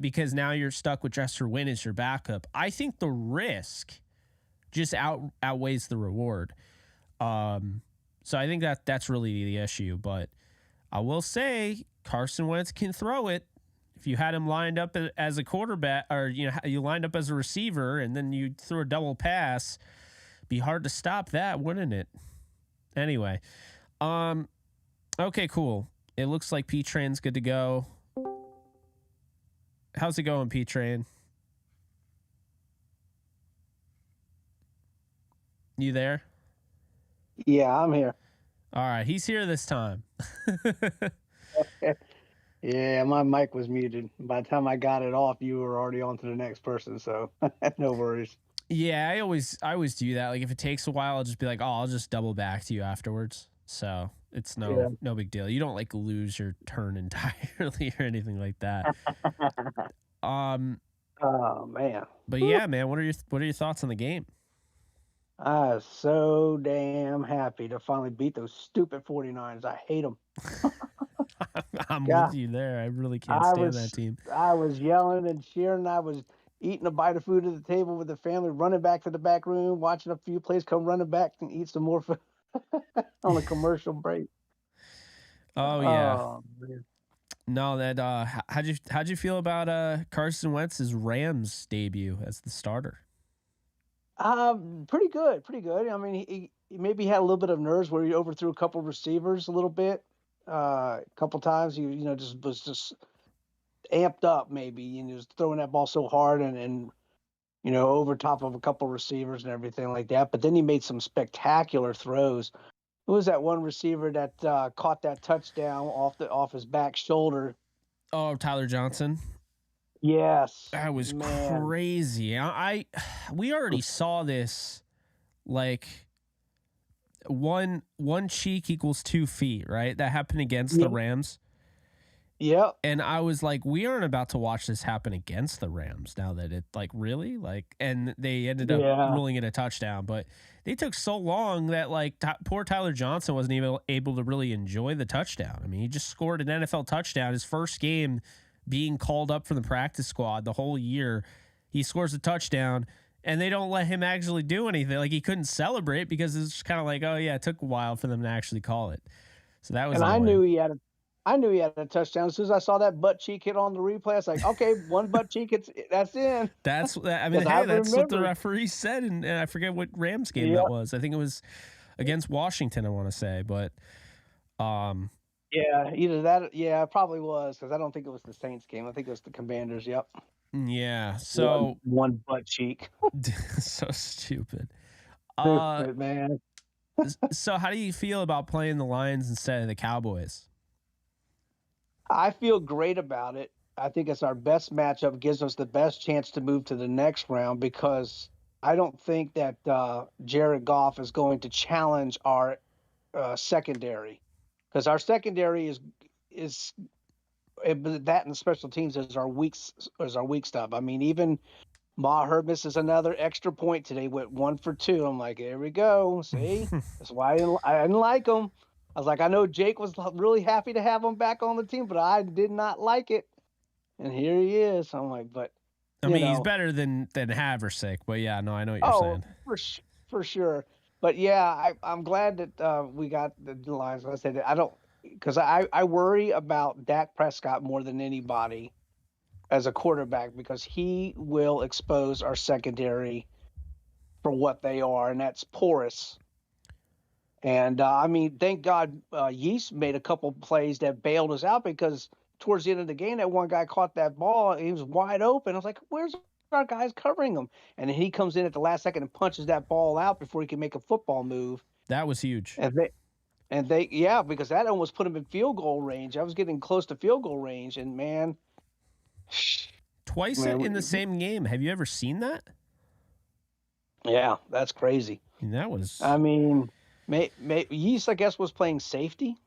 Because now you're stuck with Jester Wynn as your backup. I think the risk just outweighs the reward. So I think that's really the issue. But I will say Carson Wentz can throw it. If you had him lined up as a quarterback, or you lined up as a receiver, and then you threw a double pass, be hard to stop that, wouldn't it? Anyway, okay, cool. It looks like P-Train's good to go. How's it going, P-Train? You there? Yeah, I'm here. All right, he's here this time. Yeah, my mic was muted. By the time I got it off, you were already on to the next person, so no worries. Yeah, I always do that. Like if it takes a while, I'll just be like, "Oh, I'll just double back to you afterwards." So it's no big deal. You don't like lose your turn entirely or anything like that. Oh man. But yeah, man, what are your thoughts on the game? I was so damn happy to finally beat those stupid 49ers. I hate them. I'm Yeah. with you there. I really can't stand that team. I was yelling and cheering. I was eating a bite of food at the table with the family, running back to the back room, watching a few plays, come running back and eat some more food on a commercial break. Oh yeah. Oh, man. No, that how'd you feel about Carson Wentz's Rams debut as the starter? Pretty good, pretty good. I mean, he maybe had a little bit of nerves where he overthrew a couple receivers a little bit, a couple times. He just was amped up maybe, and he was throwing that ball so hard and over top of a couple receivers and everything like that. But then he made some spectacular throws. Who was that one receiver that caught that touchdown off his back shoulder? Oh, Tyler Johnson. Yes, that was crazy. We already saw this, like one cheek equals 2 feet, right? That happened against the Rams. Yep. And I was like, we aren't about to watch this happen against the Rams now that it really and they ended up ruling it a touchdown, but they took so long that poor Tyler Johnson wasn't even able to really enjoy the touchdown. I mean, he just scored an NFL touchdown, his first game being called up for the practice squad the whole year. He scores a touchdown and they don't let him actually do anything. Like, he couldn't celebrate because it's just kind of like, oh yeah, it took a while for them to actually call it. So that was and annoying. I knew he had a touchdown. As soon as I saw that butt cheek hit on the replay, I was like, okay, one butt cheek, that's in. That's what the referee said, and I forget what Rams game that was. I think it was against Washington, I want to say, but yeah, either that, it probably was, because I don't think it was the Saints game. I think it was the Commanders. Yep. Yeah. So one butt cheek. So stupid. Stupid, man. So how do you feel about playing the Lions instead of the Cowboys? I feel great about it. I think it's our best matchup, gives us the best chance to move to the next round, because I don't think that Jared Goff is going to challenge our secondary, because our secondary is that, and special teams is our weak stuff. I mean, even Maher misses another extra point today, went 1 for 2. I'm like, here we go. See, that's why I didn't like him. I was like, I know Jake was really happy to have him back on the team, but I did not like it. And here he is. I'm like, but I mean, he's better than Haversick, but yeah, no, I know what you're saying. For sure. But yeah, I'm glad that we got the Lions. I said I don't, because I worry about Dak Prescott more than anybody as a quarterback, because he will expose our secondary for what they are, and that's porous. And I mean, thank God Yeast made a couple plays that bailed us out, because towards the end of the game, that one guy caught that ball. He was wide open. I was like, where's our guys covering him? And then he comes in at the last second and punches that ball out before he can make a football move. That was huge. And they because that almost put him in field goal range. I was getting close to field goal range, and man. Twice in the same game. Have you ever seen that? Yeah, that's crazy. And that was. I mean, Yeast, I guess, was playing safety.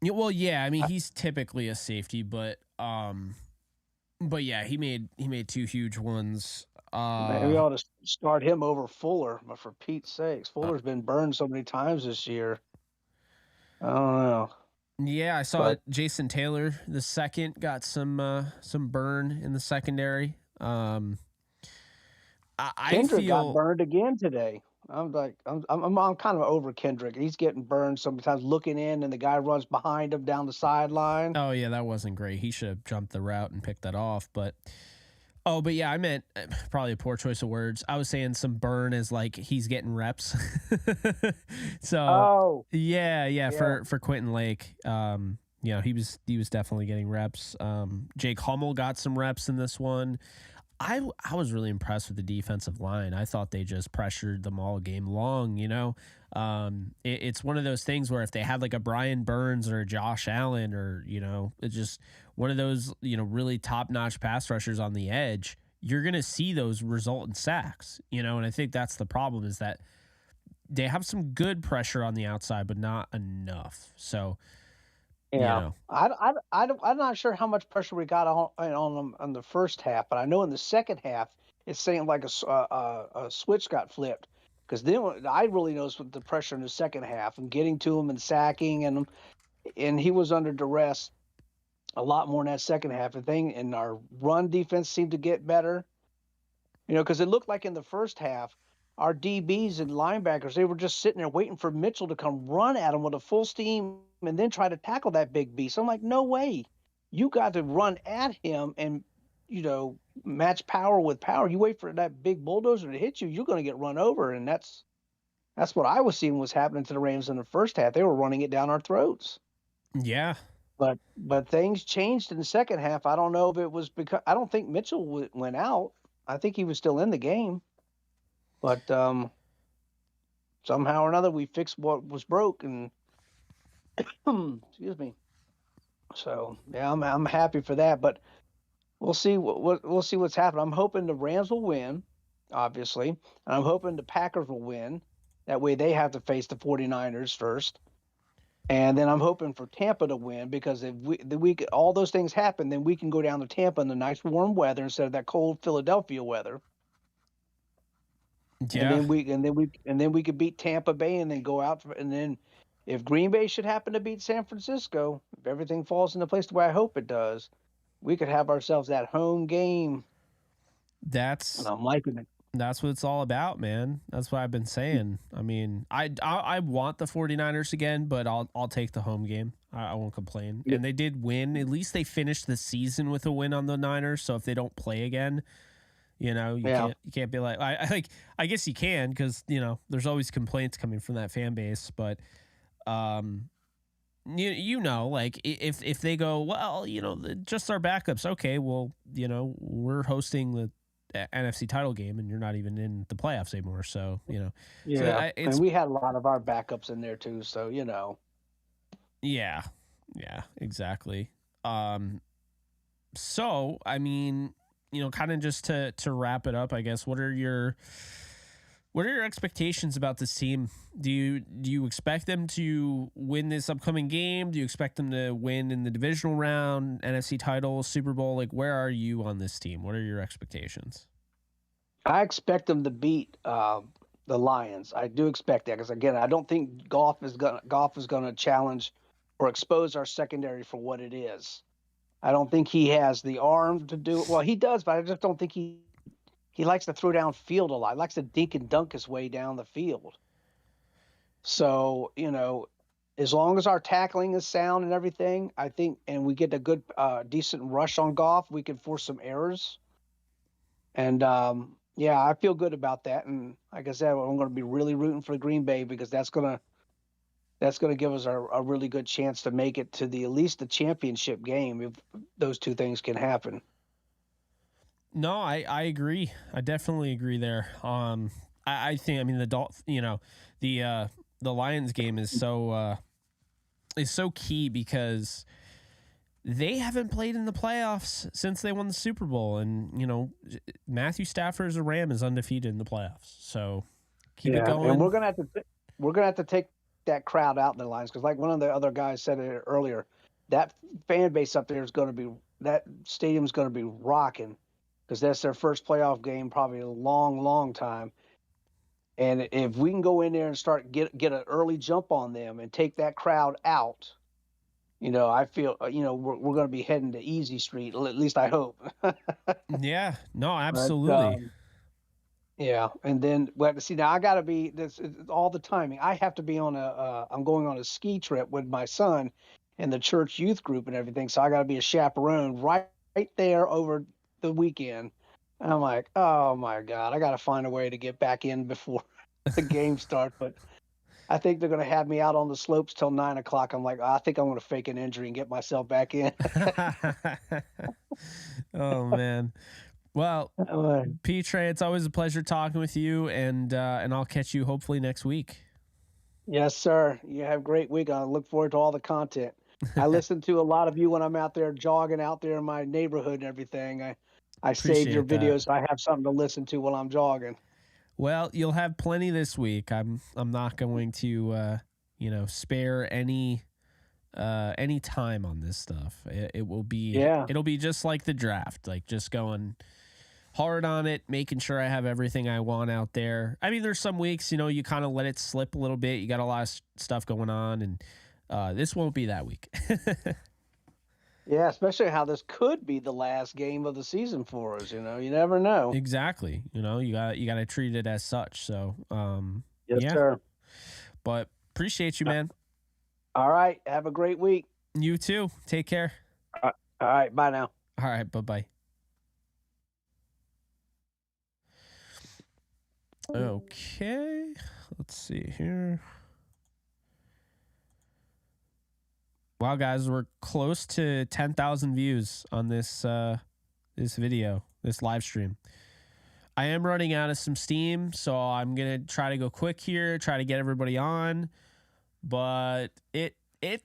Yeah, well, yeah. I mean, he's typically a safety, but yeah, he made 2 huge ones. Maybe we ought to start him over Fuller, but for Pete's sakes, Fuller's been burned so many times this year. I don't know. Yeah, I saw Jason Taylor the second got some burn in the secondary. Kendrick feel got burned again today. I'm kind of over Kendrick. He's getting burned sometimes, looking in, and the guy runs behind him down the sideline. Oh yeah, that wasn't great. He should have jumped the route and picked that off. But yeah, I meant probably a poor choice of words. I was saying some burn as like he's getting reps. So yeah. For Quentin Lake, he was definitely getting reps. Jake Hummel got some reps in this one. I was really impressed with the defensive line. I thought they just pressured them all game long. It's one of those things where if they had like a Brian Burns or a Josh Allen, or it's just one of those really top notch pass rushers on the edge, you're gonna see those result in sacks. And I think that's the problem, is that they have some good pressure on the outside, but not enough. So. Yeah, I'm not sure how much pressure we got on them in the first half, but I know in the second half it's saying like a switch got flipped, because then I really noticed with the pressure in the second half and getting to them and sacking, and and he was under duress a lot more in that second half of thing, and our run defense seemed to get better. Because it looked like in the first half, our DBs and linebackers, they were just sitting there waiting for Mitchell to come run at them with a full steam and then try to tackle that big beast. I'm like, no way. You got to run at him and, match power with power. You wait for that big bulldozer to hit you, you're going to get run over. And that's what I was seeing was happening to the Rams in the first half. They were running it down our throats. Yeah. But things changed in the second half. I don't know if it was because I don't think Mitchell went out. I think he was still in the game. But somehow or another, we fixed what was broke, and excuse me. So yeah, I'm happy for that. But we'll see we'll see what's happening. I'm hoping the Rams will win, obviously, and I'm hoping the Packers will win. That way, they have to face the 49ers first, and then I'm hoping for Tampa to win, because if all those things happen, then we can go down to Tampa in the nice warm weather instead of that cold Philadelphia weather. Yeah. And then we could beat Tampa Bay and then go out and then if Green Bay should happen to beat San Francisco, if everything falls into place the way I hope it does, we could have ourselves that home game. And I'm liking it. That's what it's all about, man. That's what I've been saying. I mean, I want the 49ers again, but I'll take the home game. I won't complain. Yeah. And they did win. At least they finished the season with a win on the Niners. So if they don't play again, you can't be like, I guess you can, because there's always complaints coming from that fan base, but like if they go, well, just our backups, okay, well, we're hosting the NFC title game and you're not even in the playoffs anymore, so yeah. So and we had a lot of our backups in there too, so yeah, exactly. So I mean, kind of just to wrap it up, I guess, what are your expectations about this team? Do you expect them to win this upcoming game? Do you expect them to win in the divisional round, NFC title, Super Bowl? Like, where are you on this team? What are your expectations? I expect them to beat the Lions. I do expect that, because again, I don't think Goff is gonna challenge or expose our secondary for what it is. I don't think he has the arm to do it. Well, he does, but I just don't think he likes to throw down field a lot. He likes to dink and dunk his way down the field. So, as long as our tackling is sound and everything, I think, and we get a good, decent rush on Goff, we can force some errors. And, I feel good about that. And like I said, I'm going to be really rooting for Green Bay, because that's going to give us a really good chance to make it to at least the championship game, if those two things can happen. No, I agree. I definitely agree there. I think, I mean, the Lions game is so key, because they haven't played in the playoffs since they won the Super Bowl, and Matthew Stafford as a Ram is undefeated in the playoffs. So keep it going. And we're gonna have to take that crowd out in the Lions, because like one of the other guys said it earlier, that fan base up there is going to be, that stadium's going to be rocking, because that's their first playoff game probably in a long, long time. And if we can go in there and start get an early jump on them and take that crowd out, I feel we're going to be heading to easy street. At least I hope. Yeah. No, absolutely. Yeah, and then we have to see. Now I got to be this all the timing. I have to be on I'm going on a ski trip with my son and the church youth group and everything. So I got to be a chaperone right there over the weekend. And I'm like, oh my God, I got to find a way to get back in before the game starts. But I think they're going to have me out on the slopes till 9 o'clock. I'm like, I think I'm going to fake an injury and get myself back in. Oh man. Well, P-Trey, it's always a pleasure talking with you, and I'll catch you hopefully next week. Yes, sir. You have a great week. I look forward to all the content. I listen to a lot of you when I'm out there jogging out there in my neighborhood and everything. I save your videos, so I have something to listen to while I'm jogging. Well, you'll have plenty this week. I'm not going to spare any time on this stuff. It will be it'll be just like the draft, like just going hard on it, making sure I have everything I want out there. I mean, there's some weeks, you kind of let it slip a little bit. You got a lot of stuff going on, and This won't be that week. Yeah, especially how this could be the last game of the season for us. You never know. Exactly. You got to treat it as such. So, yes, yeah. sir. But appreciate you, man. All right. Have a great week. You too. Take care. All right. Bye now. All right. Bye-bye. Okay. Let's see here. Wow, guys, we're close to 10,000 views on this this video, this live stream. I am running out of some steam, so I'm gonna try to go quick here, try to get everybody on, but it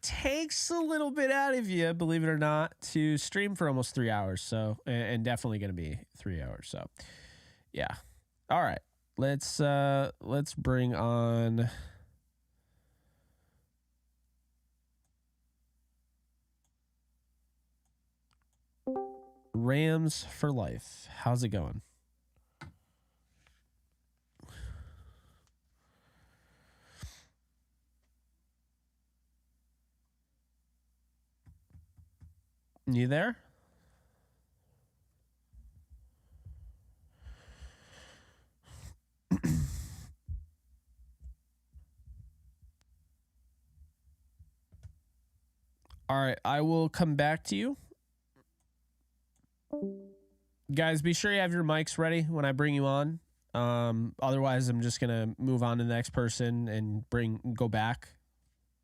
takes a little bit out of you, believe it or not, to stream for almost 3 hours. So, and definitely gonna be 3 hours. So, yeah. All right, let's bring on. Rams for life. How's it going? You there? All right, I will come back to you. Guys, be sure you have your mics ready when I bring you on. Otherwise, I'm just going to move on to the next person and go back.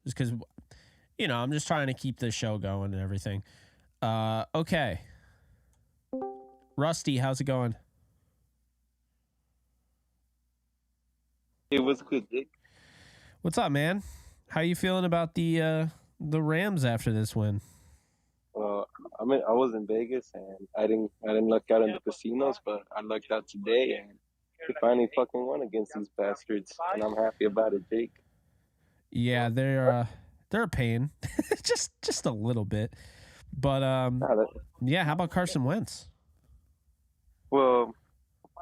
Just because, I'm just trying to keep the show going and everything. Okay. Rusty, how's it going? It was good, Dick. What's up, man? How you feeling about the Rams after this win? I was in Vegas and I didn't luck out in the casinos, but I lucked out today and we finally fucking won against these bastards, and I'm happy about it, Jake. Yeah, they're a pain, just a little bit, but yeah. How about Carson Wentz? Well,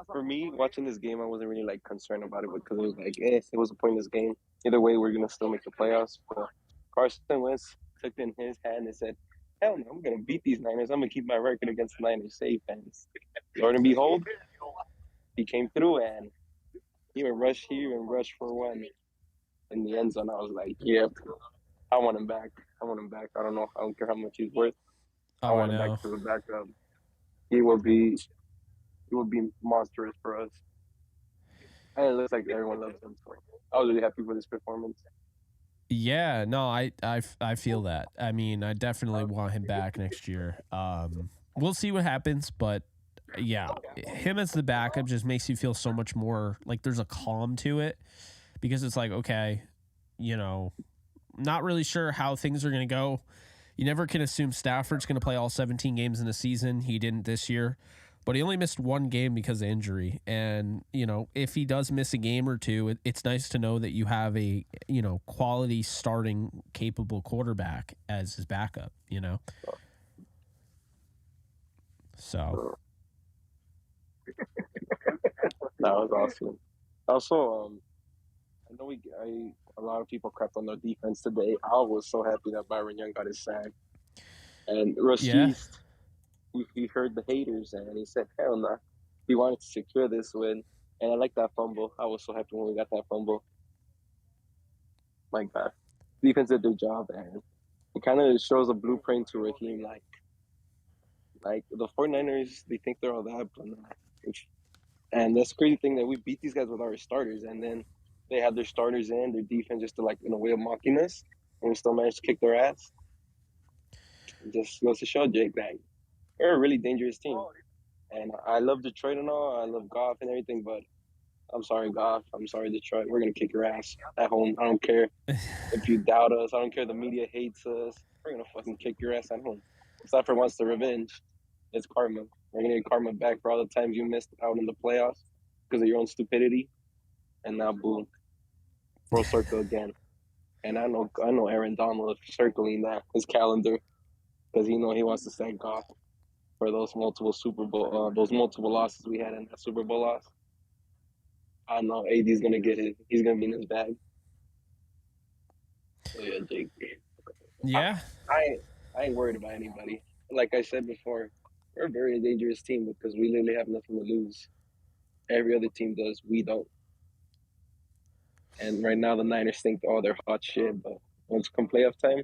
for me, watching this game, I wasn't really like concerned about it because it was like, it was a pointless game. Either way, we're gonna still make the playoffs. But Carson Wentz took it in his hand and said, hell no, I'm going to beat these Niners. I'm going to keep my record against the Niners safe. And Lord and behold, he came through and he would rush here and rush for one in the end zone. I was like, yep, I want him back. I don't know. I don't care how much he's worth. I want him back to the backup. He will be monstrous for us. And it looks like everyone loves him. So I was really happy with his performance. Yeah, no, I feel that. I mean, I definitely want him back next year. We'll see what happens, but yeah, him as the backup just makes you feel so much more like there's a calm to it, because it's like, okay, not really sure how things are going to go. You never can assume Stafford's going to play all 17 games in a season. He didn't this year, but he only missed one game because of injury. And, if he does miss a game or two, it's nice to know that you have a, quality starting capable quarterback as his backup, So. That was awesome. Also, I know a lot of people crapped on their defense today. I was so happy that Byron Young got his sack. And Rusty, he heard the haters and he said, hell no. He wanted to secure this win. And I like that fumble. I was so happy when we got that fumble. Like that. Defense did their job, and it kind of shows a blueprint to Raheem. Like the 49ers, they think they're all that, but not. And that's the crazy thing that we beat these guys with our starters, and then they had their starters and their defense just to, like, in a way of mocking us, and we still managed to kick their ass. It just goes to show, Jake, that we're a really dangerous team. And I love Detroit and all. I love Goff and everything, but I'm sorry, Goff. I'm sorry, Detroit. We're going to kick your ass at home. I don't care if you doubt us. I don't care if the media hates us. We're going to fucking kick your ass at home. Stafford wants the revenge. It's karma. We're going to get karma back for all the times you missed out in the playoffs because of your own stupidity. And now, boom, full circle again. And I know Aaron Donald is circling that, his calendar, because he wants to thank Goff for those multiple losses we had in that Super Bowl loss. I know AD's gonna get it. He's gonna be in his bag. So yeah, Jake. Yeah. I ain't worried about anybody. Like I said before, we're a very dangerous team because we literally have nothing to lose. Every other team does. We don't. And right now the Niners think, oh, they're hot shit. But once come playoff time,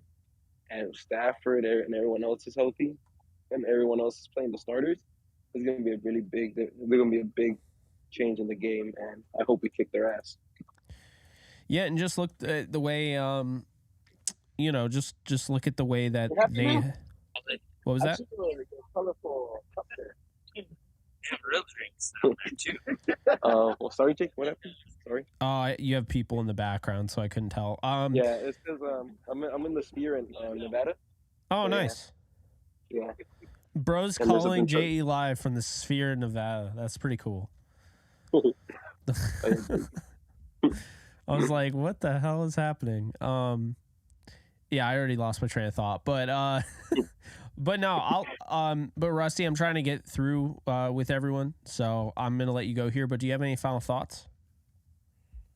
and Stafford and everyone else is healthy, and everyone else is playing the starters, it's gonna be a really big. They're gonna be a big change in the game, and I hope we kick their ass. Yeah, and just look at the way, just look at the way that they. What was that? Colorful cup there. Real drinks down there too. Well, sorry, Jake. What happened? Sorry. You have people in the background, so I couldn't tell. Yeah, it's because I'm in the Sphere in Nevada. Oh, nice. Yeah. Bro's calling JE live from the Sphere in Nevada. That's pretty cool. I was like, what the hell is happening? Yeah, I already lost my train of thought, but but no, but Rusty, I'm trying to get through with everyone, so I'm gonna let you go here. But do you have any final thoughts?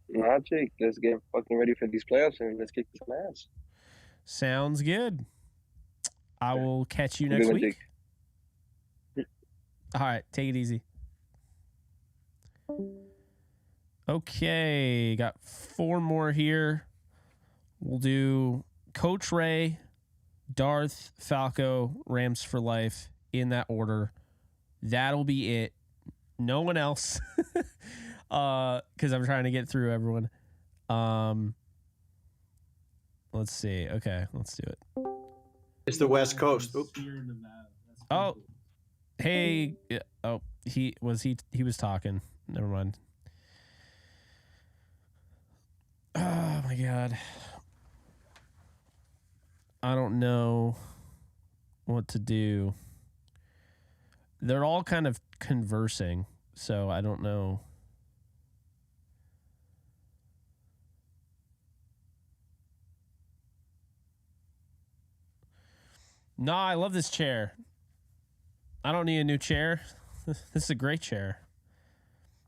Nah, Jake, let's get fucking ready for these playoffs and let's kick some ass. Sounds good. I will catch you next week. All right, take it easy. Okay, got 4 more here. We'll do Coach Ray, Darth, Falco, Rams for life in that order. That'll be it. No one else. Because I'm trying to get through everyone. Let's see. Okay, let's do it. It's the West Coast. Oops. Oh, hey. Oh, he was talking. Never mind. Oh my God. I don't know what to do. They're all kind of conversing, so I don't know. No, I love this chair. I don't need a new chair. This is a great chair.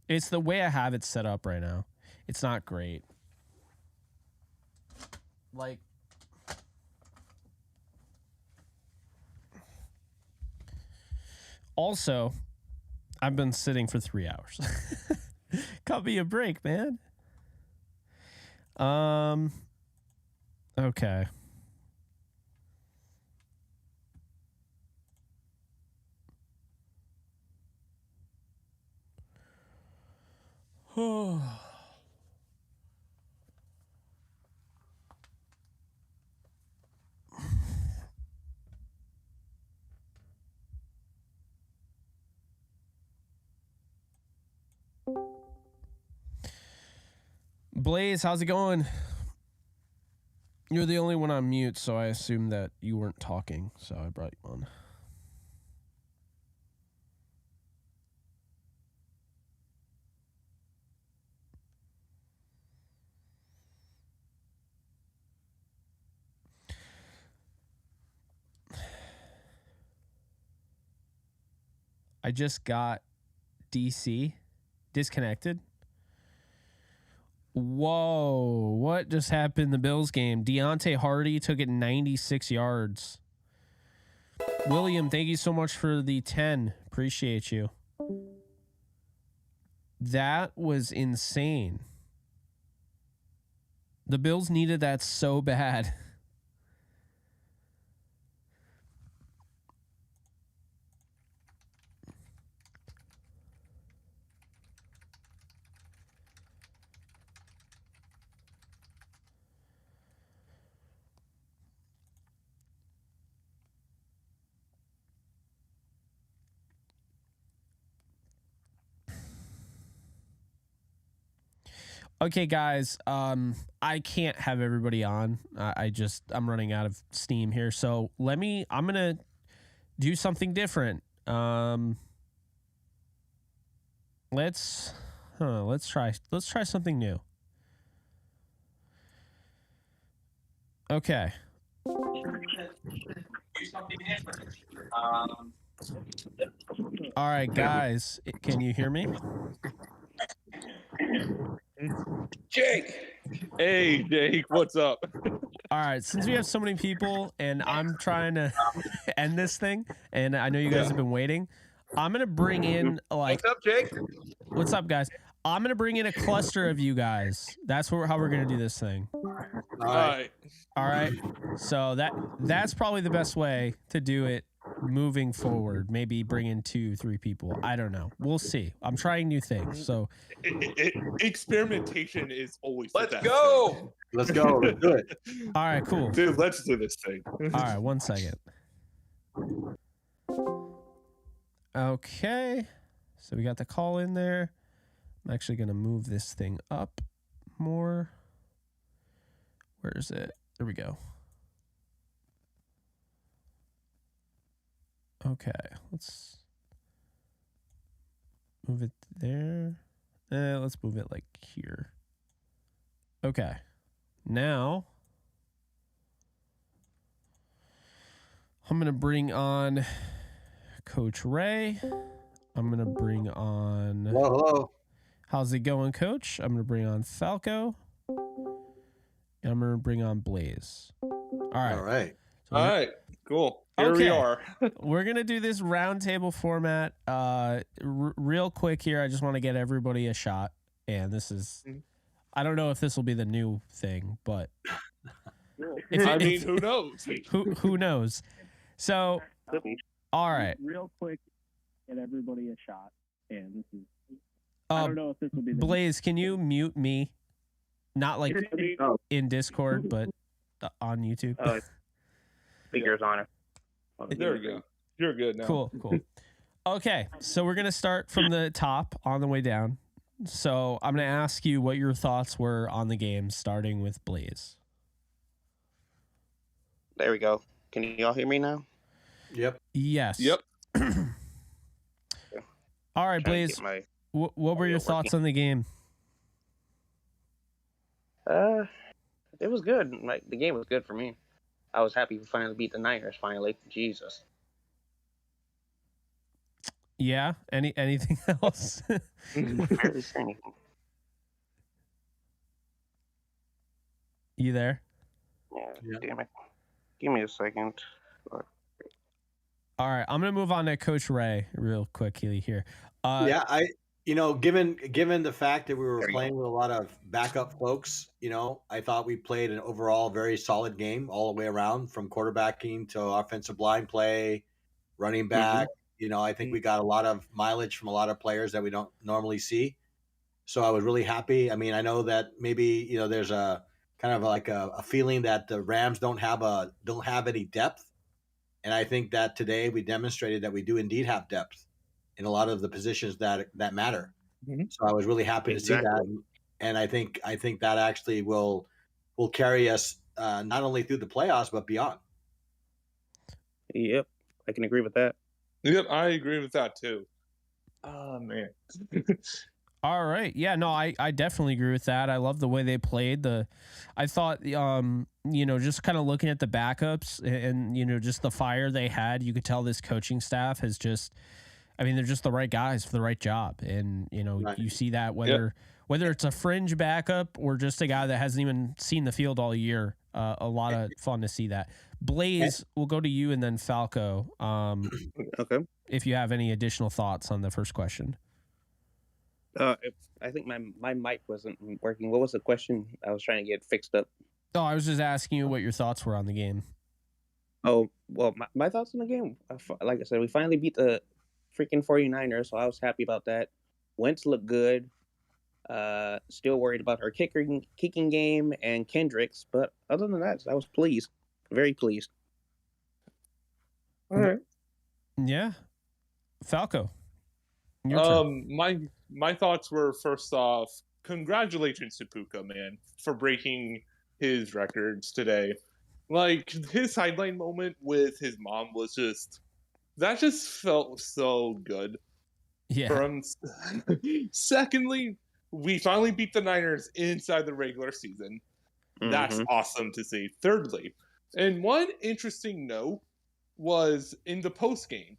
It's the way I have it set up right now. It's not great. Like, also, I've been sitting for 3 hours. Cut me a break, man. Okay. Blaze, how's it going? You're the only one on mute, so I assumed that you weren't talking, so I brought you on. I just got DC disconnected. Whoa, what just happened in the Bills game? Deontay Hardy took it 96 yards. William, thank you so much for the 10. Appreciate you. That was insane. The Bills needed that so bad. Okay, guys, I can't have everybody on. I'm running out of steam here. So I'm going to do something different. Let's try something new. Okay. All right, guys, can you hear me? Jake. Hey, Jake. What's up? All right, since we have so many people and I'm trying to end this thing, and I know you guys have been waiting, I'm gonna bring in like. What's up, Jake? What's up, guys? I'm gonna bring in a cluster of you guys. That's how we're gonna do this thing. All right. All right. So that's probably the best way to do it moving forward. Maybe bring in 2-3 people. I don't know. We'll see. I'm trying new things. So experimentation is always. Let's go. Thing. Let's go. Let's do it. All right, cool. Dude, let's do this thing. All right, 1 second. Okay. So we got the call in there. I'm actually going to move this thing up more. Where is it? There we go. Okay, let's move it there. Let's move it like here. Okay. Now, I'm going to bring on Coach Ray. I'm going to bring on... Hello. How's it going, Coach? I'm going to bring on Falco. And I'm going to bring on Blaze. All right. All right. Cool. Here we are. We're going to do this roundtable format. Real quick here, I just want to get everybody a shot. And this is... I don't know if this will be the new thing, but... who knows? Who knows? So, all right. Real quick, get everybody a shot. And this is... I don't know if this will be the Blaze, can you mute me? Not like in Discord, but on YouTube. Fingers on it. There we go. You're good now. Cool. Okay, so we're going to start from the top on the way down. So I'm going to ask you what your thoughts were on the game, starting with Blaze. There we go. Can you all hear me now? Yep. Yes. Yep. All right, Blaze. What were your thoughts on the game? It was good. Like, the game was good for me. I was happy we finally beat the Niners. Finally, Jesus. Yeah. Anything else? You there? Yeah. Damn it. Give me a second. All right, I'm gonna move on to Coach Ray real quick here. Given the fact that we were playing with a lot of backup folks, I thought we played an overall very solid game all the way around, from quarterbacking to offensive line play, running back. I think we got a lot of mileage from a lot of players that we don't normally see. So I was really happy. I mean, I know that maybe there's a kind of like a feeling that the Rams don't have any depth, and I think that today we demonstrated that we do indeed have depth in a lot of the positions that matter. So I was really happy to see that, and I think that actually will carry us not only through the playoffs but beyond. Yep, I can agree with that. Yep, I agree with that too. Oh man. All right. Yeah, no, I definitely agree with that. I love the way they played. I thought, just kind of looking at the backups and just the fire they had, you could tell this coaching staff has they're just the right guys for the right job. And, Right. you see that whether it's a fringe backup or just a guy that hasn't even seen the field all year. A lot of fun to see that. Blaze, we'll go to you and then Falco. Okay. If you have any additional thoughts on the first question. I think my mic wasn't working. What was the question? I was trying to get fixed up. Oh, I was just asking you what your thoughts were on the game. Oh, well, my thoughts on the game. Like I said, we finally beat the freaking 49ers, so I was happy about that. Wentz looked good. Still worried about her kicking game and Kendricks, but other than that, I was pleased. Very pleased. All right. Yeah. Falco. My thoughts were, first off, congratulations to Puka, man, for breaking his records today. Like, his sideline moment with his mom was that just felt so good. Yeah. Secondly, we finally beat the Niners inside the regular season. That's awesome to see. Thirdly, and one interesting note was in the post game,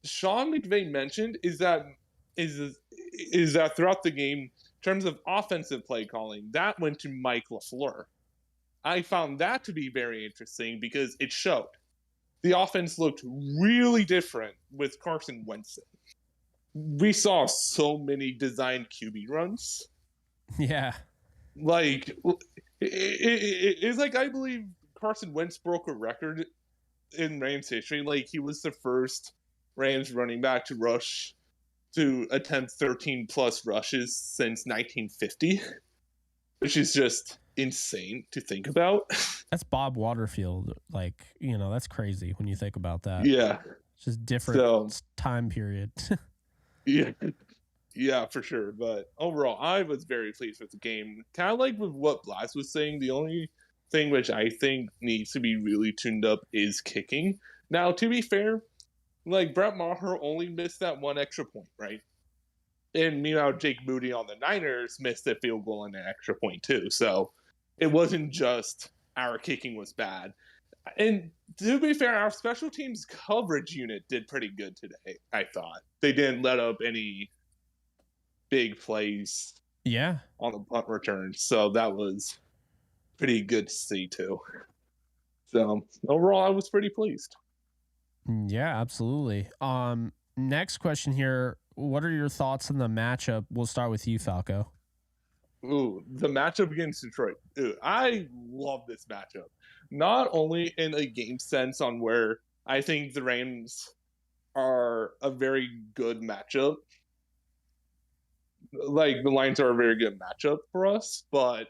Sean McVay mentioned is that throughout the game, in terms of offensive play calling, that went to Mike LaFleur. I found that to be very interesting because it showed. The offense looked really different with Carson Wentz. We saw so many designed QB runs. Yeah. Like, it's like I believe Carson Wentz broke a record in Rams history. Like, he was the first Rams running back to attempt 13 plus rushes since 1950, which is just insane to think about. That's Bob Waterfield. Like, that's crazy when you think about that. Yeah. It's just different time period. Yeah, for sure. But overall, I was very pleased with the game. Kind of like with what Blas was saying, the only thing which I think needs to be really tuned up is kicking. Now, to be fair, like Brett Maher only missed that one extra point, right? And meanwhile, Jake Moody on the Niners missed a field goal and an extra point too. So it wasn't just our kicking was bad. And to be fair, our special teams coverage unit did pretty good today, I thought. They didn't let up any big plays on the punt return. So that was pretty good to see too. So overall, I was pretty pleased. Yeah, absolutely. Next question here. What are your thoughts on the matchup? We'll start with you, Falco. Ooh, the matchup against Detroit. Ooh, I love this matchup. Not only in a game sense on where I think the Rams are a very good matchup. Like, the Lions are a very good matchup for us, but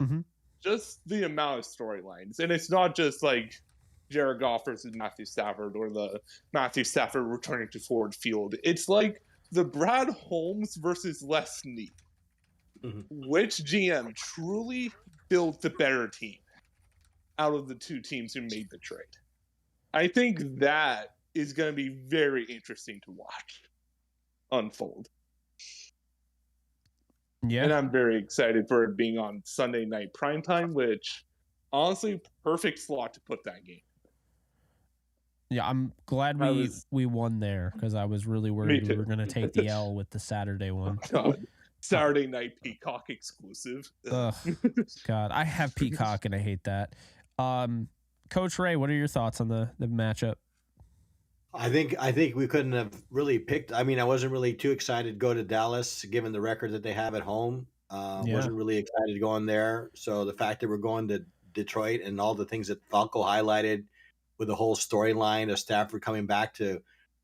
just the amount of storylines. And it's not just like Jared Goff versus Matthew Stafford or the Matthew Stafford returning to Ford Field. It's like the Brad Holmes versus Les Snead. Which GM truly built the better team out of the two teams who made the trade? I think that is going to be very interesting to watch unfold. Yeah. And I'm very excited for it being on Sunday night primetime, which honestly, perfect slot to put that game. Yeah, I'm glad we won there because I was really worried we were going to take the L with the Saturday one. God. Saturday night Peacock exclusive. Ugh, God, I have Peacock and I hate that. Coach Ray, what are your thoughts on the matchup? I think we couldn't have really picked. I mean, I wasn't really too excited to go to Dallas, given the record that they have at home. Wasn't really excited going there. So the fact that we're going to Detroit and all the things that Falco highlighted with the whole storyline of Stafford coming back to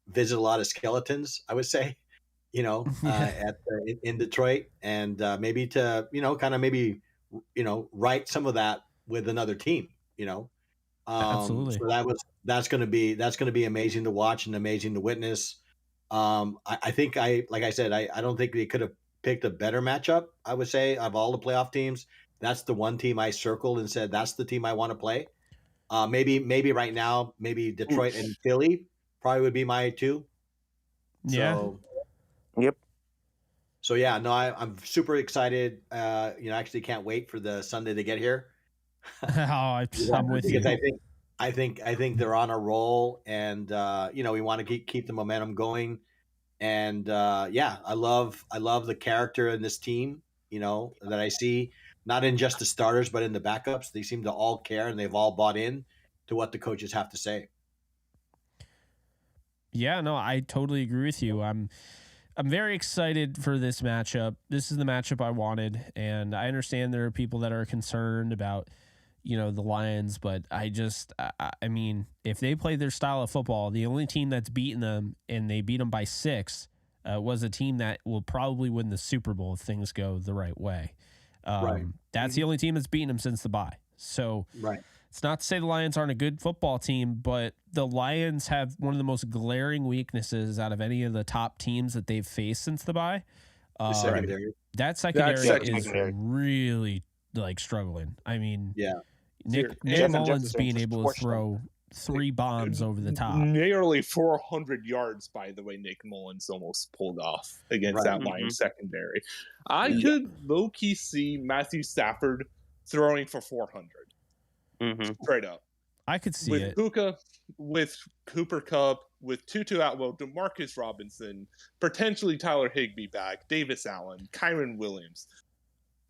visit a lot of skeletons, I would say, in Detroit, and maybe to write some of that with another team. Absolutely. So that's going to be amazing to watch and amazing to witness. I think like I said, I don't think they could have picked a better matchup. I would say of all the playoff teams, that's the one team I circled and said that's the team I want to play. Maybe right now, maybe Detroit and Philly probably would be my two. Yeah. So, yep. So yeah, no, I'm super excited. Actually can't wait for the Sunday to get here. I'm with you. I think they're on a roll, and we want to keep the momentum going. And I love the character in this team. That I see not in just the starters, but in the backups. They seem to all care, and they've all bought in to what the coaches have to say. Yeah, no, I totally agree with you. I'm very excited for this matchup. This is the matchup I wanted, and I understand there are people that are concerned about, the Lions, but I mean, if they play their style of football, the only team that's beaten them, and they beat them by 6, was a team that will probably win the Super Bowl if things go the right way. Right. That's the only team that's beaten them since the bye. So it's not to say the Lions aren't a good football team, but the Lions have one of the most glaring weaknesses out of any of the top teams that they've faced since the bye. The secondary. That secondary is really struggling. I mean, Nick Mullins being able to throw 3 bombs over the top. Nearly 400 yards, by the way, Nick Mullins almost pulled off against that Lions secondary. I could low-key see Matthew Stafford throwing for 400. Straight up. I could see with it. Puka, with Cooper Kupp, with Tutu Atwell, DeMarcus Robinson, potentially Tyler Higbee back, Davis Allen, Kyron Williams.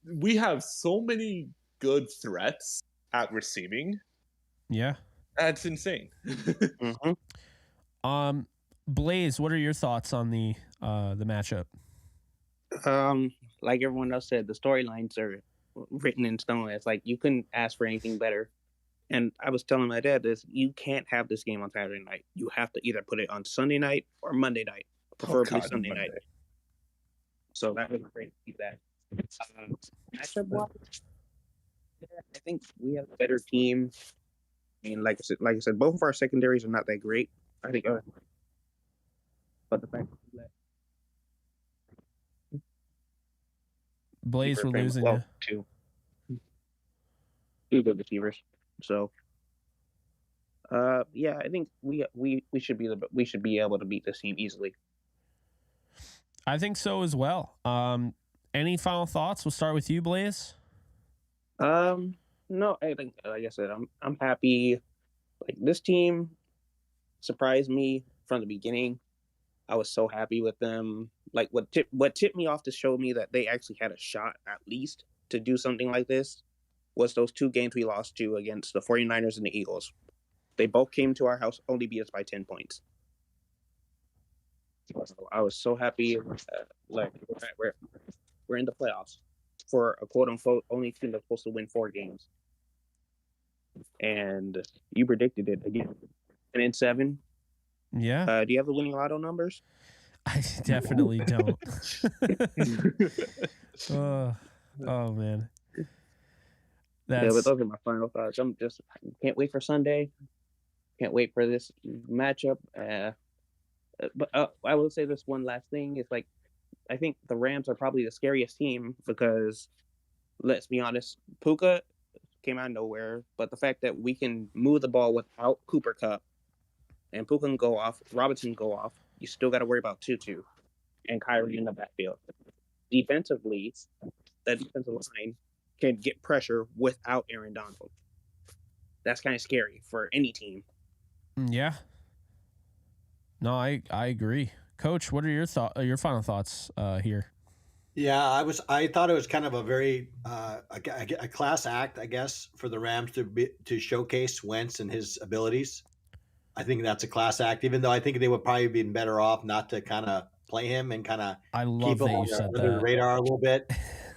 We have so many good threats at receiving. Yeah. That's insane. Blaze, what are your thoughts on the matchup? Like everyone else said, the storylines are written in stone. It's like you couldn't ask for anything better. And I was telling my dad this: you can't have this game on Saturday night. You have to either put it on Sunday night or Monday night, preferably Sunday night. So that was great to keep that. Matchup-wise, I think we have a better team. I mean, like I said, both of our secondaries are not that great. I think, but the fact that Blaze, we're losing you. Two good receivers. So, yeah, I think we should be able to beat this team easily. I think so as well. Any final thoughts? We'll start with you, Blaze. No, I think, like I said, I'm happy. Like, this team surprised me from the beginning. I was so happy with them. Like, what tipped me off to show me that they actually had a shot at least to do something like this was those 2 games we lost to against the 49ers and the Eagles. They both came to our house, only beat us by 10 points. So I was so happy. Like, we're in the playoffs for a quote-unquote only team that's supposed to win 4 games. And you predicted it again. 10-7. Yeah. Do you have the winning lotto numbers? I definitely don't. Oh man. Yeah, but those are my final thoughts. Can't wait for Sunday. Can't wait for this matchup. But I will say this one last thing. It's like, I think the Rams are probably the scariest team because, let's be honest, Puka came out of nowhere. But the fact that we can move the ball without Cooper Kupp and Puka can go off, Robinson go off, you still got to worry about Tutu and Kyrie in the backfield. Defensively, that defensive line can get pressure without Aaron Donald. That's kind of scary for any team. Yeah. No, I agree. Coach, what are your final thoughts here? Yeah, I thought it was kind of a very a class act, I guess, for the Rams to showcase Wentz and his abilities. I think that's a class act, even though I think they would probably be better off not to kind of play him and kind of keep him under the radar a little bit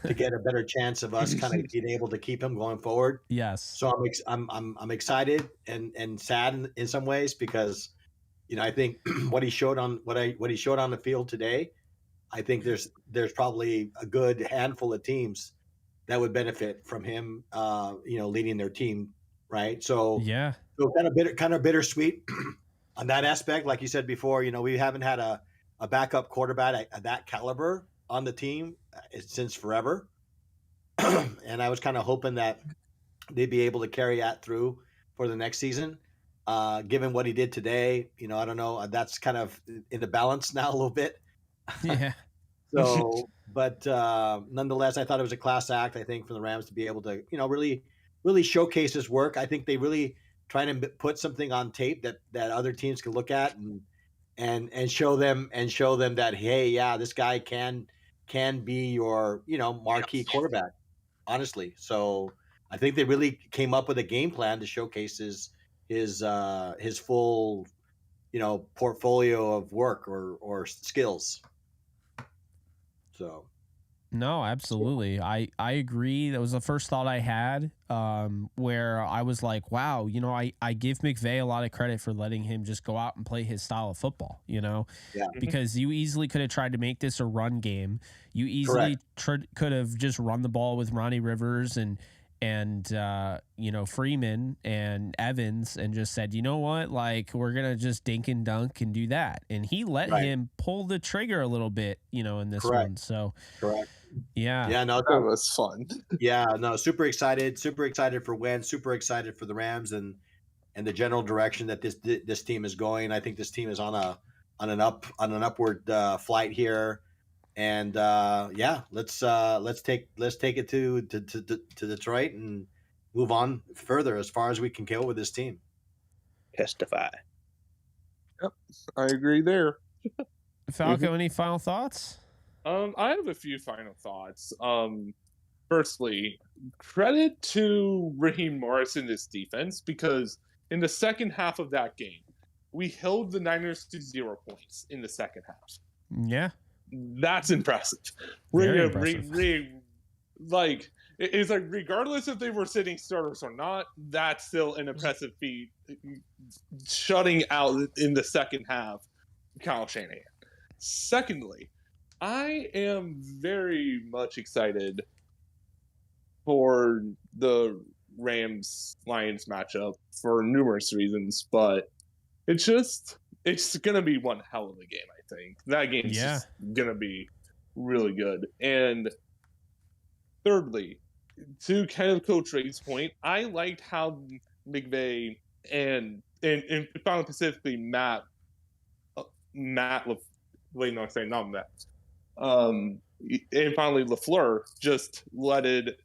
to get a better chance of us kind of being able to keep him going forward. Yes. So I'm excited and sad in some ways because, you know, I think what he showed on what he showed on the field today, I think there's probably a good handful of teams that would benefit from him, you know, leading their team, right? So yeah. So kind of bittersweet on that aspect. Like you said before, you know, we haven't had a backup quarterback at that caliber on the team since forever. And I was kind of hoping that they'd be able to carry that through for the next season. Given what he did today, you know, I don't know. That's kind of in the balance now a little bit. Yeah. So, but nonetheless, I thought it was a class act, I think, for the Rams to be able to, you know, really showcase his work. I think they really try to put something on tape that other teams can look at and show them that, hey, yeah, this guy can be your, you know, marquee quarterback, honestly. So I think they really came up with a game plan to showcase his full, you know, portfolio of work or skills. So no, absolutely. I agree. That was the first thought I had, where I was like, wow, you know, I give McVay a lot of credit for letting him just go out and play his style of football, you know, because you easily could have tried to make this a run game. You easily could have just run the ball with Ronnie Rivers and you know, Freeman and Evans and just said, you know what, like, we're going to just dink and dunk and do that. And he let him pull the trigger a little bit, you know, in this one. So yeah, no, that was fun. Yeah, no, super excited for Wentz, super excited for the Rams and the general direction that this team is going. I think this team is on an upward flight here. And yeah, let's take it to Detroit and move on further as far as we can go with this team. Testify. Yep, I agree there. Falco, any final thoughts? I have a few final thoughts. firstly, credit to Raheem Morris in this defense, because in the second half of that game, we held the Niners to 0 points in the second half. Yeah. That's impressive. Very impressive. It's like, regardless if they were sitting starters or not, that's still an impressive feat. Shutting out in the second half, Kyle Shanahan. Secondly, I am very much excited for the Rams-Lions matchup for numerous reasons, but it's going to be one hell of a game, I think. That game's just going to be really good. And thirdly, to kind of Coach Ray's point, I liked how McVay and finally specifically Matt wait, no, I'm saying not Matt. And finally LaFleur just letted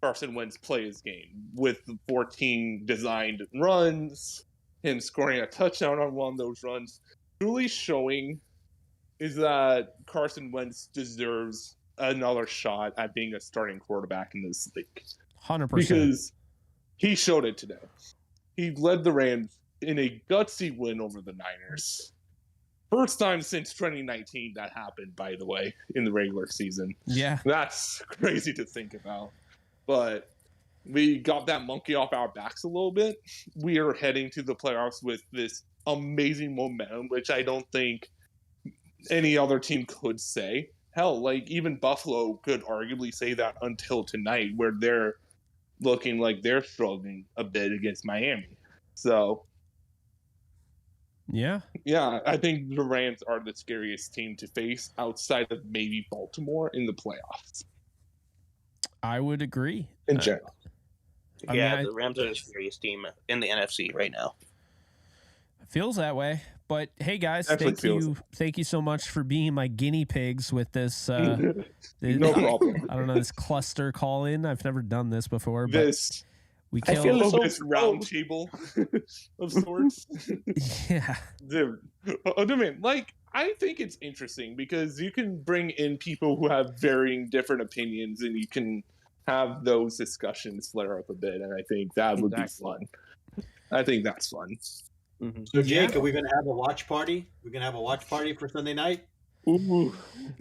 Carson Wentz play his game with 14 designed runs, him scoring a touchdown on one of those runs, truly showing is that Carson Wentz deserves another shot at being a starting quarterback in this league. 100%. Because he showed it today. He led the Rams in a gutsy win over the Niners. First time since 2019 that happened, by the way, in the regular season. Yeah. That's crazy to think about. But we got that monkey off our backs a little bit. We are heading to the playoffs with this amazing momentum, which I don't think any other team could say. Hell, like even Buffalo could arguably say that until tonight, where they're looking like they're struggling a bit against Miami. So, yeah, I think the Rams are the scariest team to face outside of maybe Baltimore in the playoffs. I would agree. In general. The Rams are the scariest team in the NFC right now. Feels that way. But hey, guys, thank you so much for being my guinea pigs with this. No problem. I don't know, this cluster call in. I've never done this before. But this round table of sorts. Yeah, dude. Man, like I think it's interesting because you can bring in people who have varying different opinions, and you can have those discussions flare up a bit. And I think that would be fun. I think that's fun. Mm-hmm. So, Jake, are we going to have a watch party? We're going to have a watch party for Sunday night? Ooh.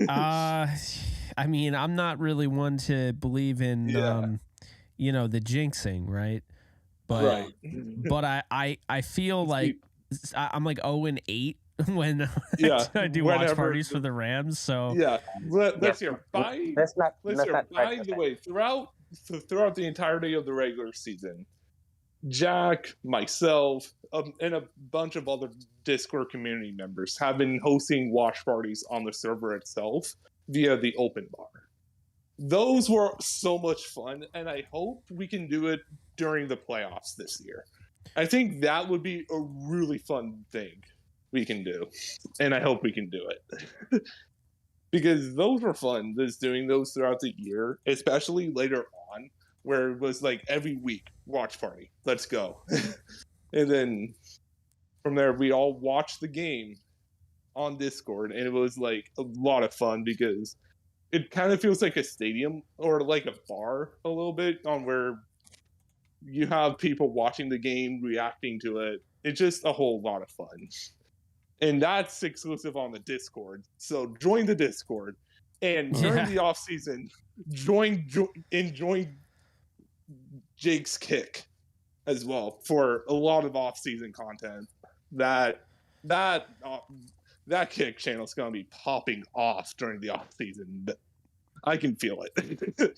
I mean, I'm not really one to believe in, the jinxing, right? But, but I feel like I'm like 0-8 when I do watch parties for the Rams. So let's hear. By the way, throughout the entirety of the regular season, Jack, myself, and a bunch of other Discord community members have been hosting watch parties on the server itself via the open bar. Those were so much fun, and I hope we can do it during the playoffs this year. I think that would be a really fun thing we can do, and I hope we can do it. Because those were fun, just doing those throughout the year, especially later on, where it was like every week, watch party, let's go. And then from there, we all watched the game on Discord, and it was like a lot of fun because it kind of feels like a stadium or like a bar a little bit, on where you have people watching the game, reacting to it. It's just a whole lot of fun. And that's exclusive on the Discord. So join the Discord. And during the off season, join Jake's Kick as well for a lot of off-season content. That Kick channel is going to be popping off during the off-season. I can feel it.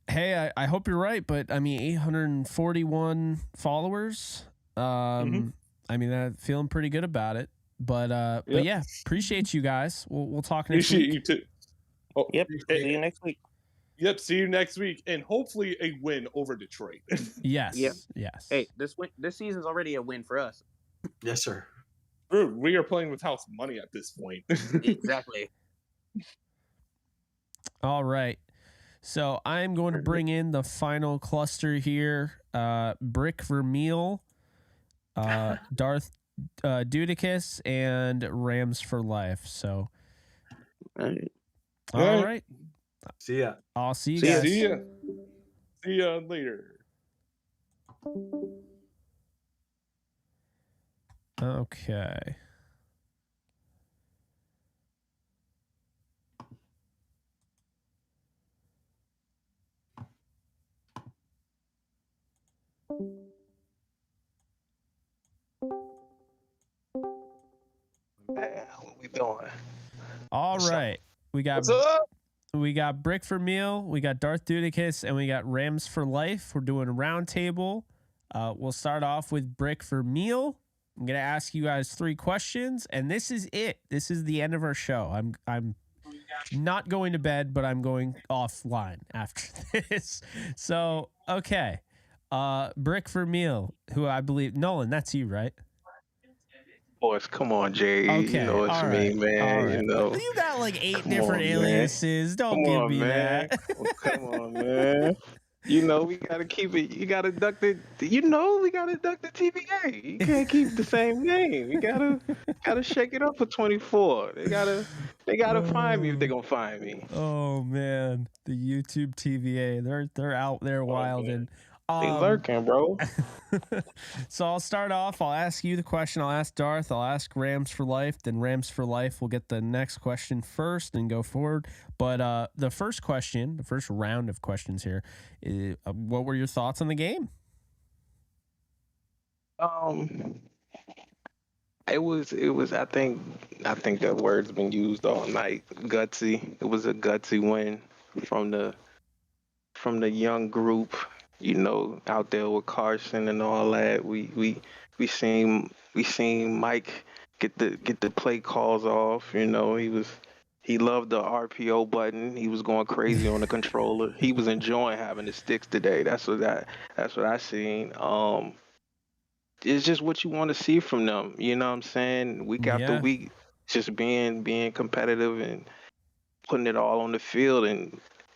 Hey, I hope you're right, but I mean, 841 followers. I mean, I'm feeling pretty good about it. But yeah, appreciate you guys. We'll talk next week. You too. Oh, yep. See you next week. Yep, see you next week, and hopefully a win over Detroit. Yes. Yep. Yes. Hey, this season's already a win for us. Yes, sir. We are playing with house money at this point. Exactly. All right. So I'm going to bring in the final cluster here. Brick Vermeil, Darth Dudicus, and Rams for life. So all right. All right. See ya. I'll see you guys. See ya. See ya later. Okay. Man, what we doing? All right. We got What's up? We got Brick for Meal, we got Darth Dudicus, and we got Rams for Life. We're doing a round table. We'll start off with Brick for Meal. I'm gonna ask you guys 3 questions, and this is it. This is the end of our show. I'm not going to bed, but I'm going offline after this. So okay. Brick for Meal, who I believe Nolan, that's you, right? Boys, come on, Jay. Okay, You know it's all me, right, man. all right. You know. You got like 8 Come different on, man. aliases. Don't Come give on, me man. that. Come on, man. You know we gotta keep it. You gotta duck the. You know we gotta duck the TVA. You can't keep the same name. You gotta shake it up for 24. They gotta find me if they gonna find me. Oh man, the YouTube TVA, they're out there wilding. They lurking, bro. So I'll start off. I'll ask you the question. I'll ask Darth. I'll ask Rams for Life. Then Rams for Life will get the next question first and go forward. But the first question, the first round of questions here, is, what were your thoughts on the game? It was. I think that word's been used all night. Gutsy. It was a gutsy win from the young group. You know, out there with Carson and all that. We seen Mike get the play calls off. You know, he loved the RPO button. He was going crazy on the controller. He was enjoying having the sticks today. That's what I seen. It's just what you want to see from them. You know what I'm saying? Week after week, just being competitive and putting it all on the field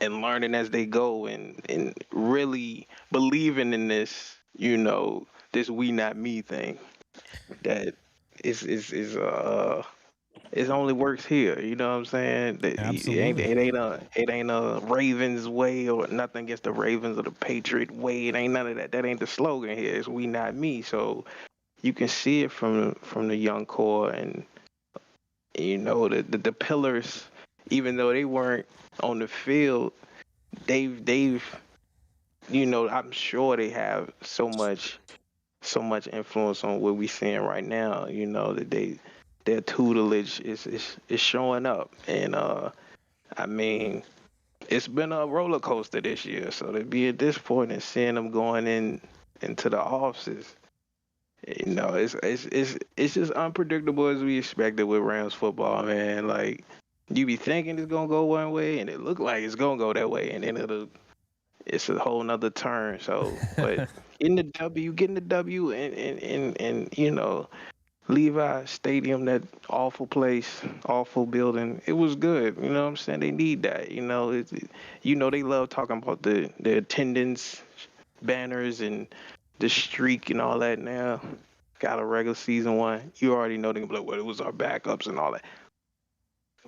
and learning as they go and really believing in this, you know, this we not me thing that it only works here. You know what I'm saying? Absolutely. It ain't a Ravens way or nothing against the Ravens or the Patriot way. It ain't none of that. That ain't the slogan here. It's we not me. So you can see it from the young core and you know the pillars, even though they weren't on the field, they've you know, I'm sure they have so much influence on what we're seeing right now. You know that their tutelage is showing up, and I mean, it's been a roller coaster this year. So to be at this point and seeing them going into the offices, you know, it's just unpredictable as we expected with Rams football, man. Like you be thinking it's gonna go one way, and it look like it's gonna go that way, and then it's a whole nother turn. So, but getting the W, and you know, Levi Stadium, that awful place, awful building. It was good. You know what I'm saying? They need that. You know, you know they love talking about the attendance banners and the streak and all that. Now got a regular season one. You already know they gonna be like, well, it was our backups and all that.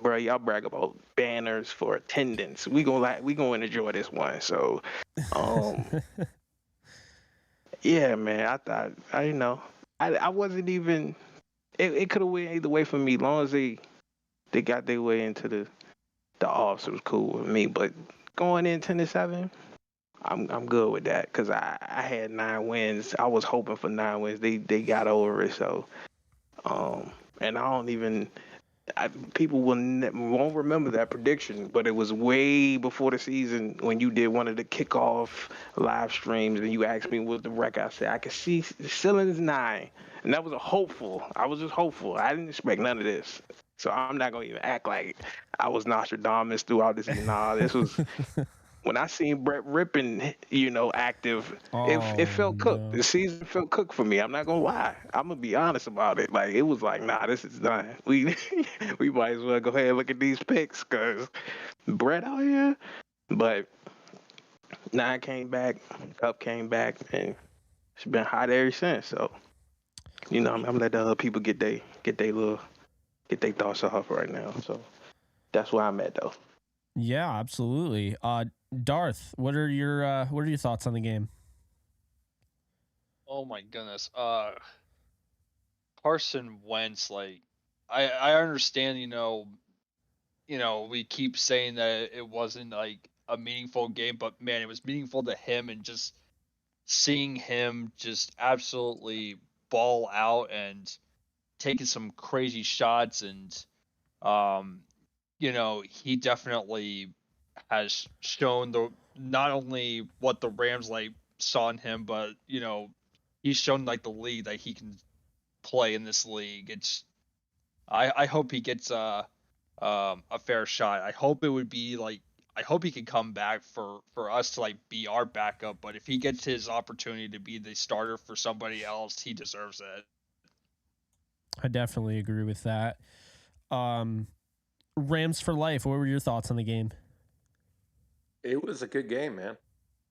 Bro, y'all brag about banners for attendance. We gonna enjoy this one. So, yeah, man. I thought I wasn't even. It could have went either way for me. Long as they got their way into the offs, it was cool with me. But going in 10-7, I'm good with that because I had 9 wins. I was hoping for 9 wins. They got over it. So, and I don't even. People won't remember that prediction, but it was way before the season when you did one of the kickoff live streams and you asked me what the record. I said I could see the ceiling's 9, and that was I was just hopeful. I didn't expect none of this, so I'm not gonna even act like I was Nostradamus throughout this. Nah, this was when I seen Brett Rippon, you know, active, it felt cooked. The season felt cooked for me. I'm not gonna lie. I'm gonna be honest about it. Like it was like, nah, this is done. We might as well go ahead and look at these picks because Brett out here. But 9 came back, Cup came back, and it's been hot ever since. So, you know, I'm gonna let the other people get their thoughts off right now. So that's where I'm at though. Yeah, absolutely. Darth, what are your thoughts on the game? Oh my goodness. Carson Wentz, like I understand, we keep saying that it wasn't like a meaningful game, but man, it was meaningful to him, and just seeing him just absolutely ball out and taking some crazy shots, and he definitely has shown not only what the Rams like saw in him, but he's shown like the league that he can play in this league. I hope he gets a fair shot. I hope it would be like, I hope he can come back for us to like be our backup. But if he gets his opportunity to be the starter for somebody else, he deserves it. I definitely agree with that. Rams for life. What were your thoughts on the game? It was a good game, man.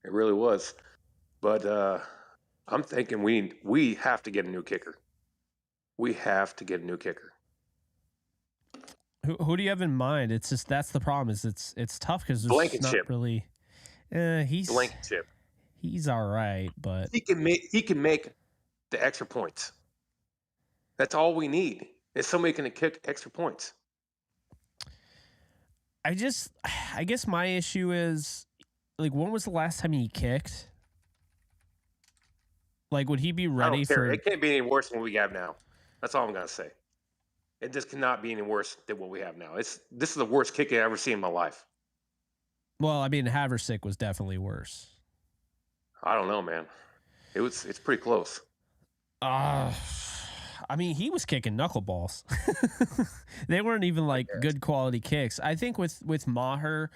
It really was. But I'm thinking we have to get a new kicker. We have to get a new kicker. Who do you have in mind? It's just that's the problem. Is it's tough because there's not really. He's Blankenship. He's all right, but he can make the extra points. That's all we need. Is somebody can kick extra points. I guess my issue is, like, when was the last time he kicked? Like, would he be ready for? It can't be any worse than what we have now. That's all I'm gonna say. It just cannot be any worse than what we have now. This is the worst kick I've ever seen in my life. Well, I mean, Haversick was definitely worse. I don't know, man. It's pretty close. I mean, he was kicking knuckleballs. They weren't even like good quality kicks. I think with Maher,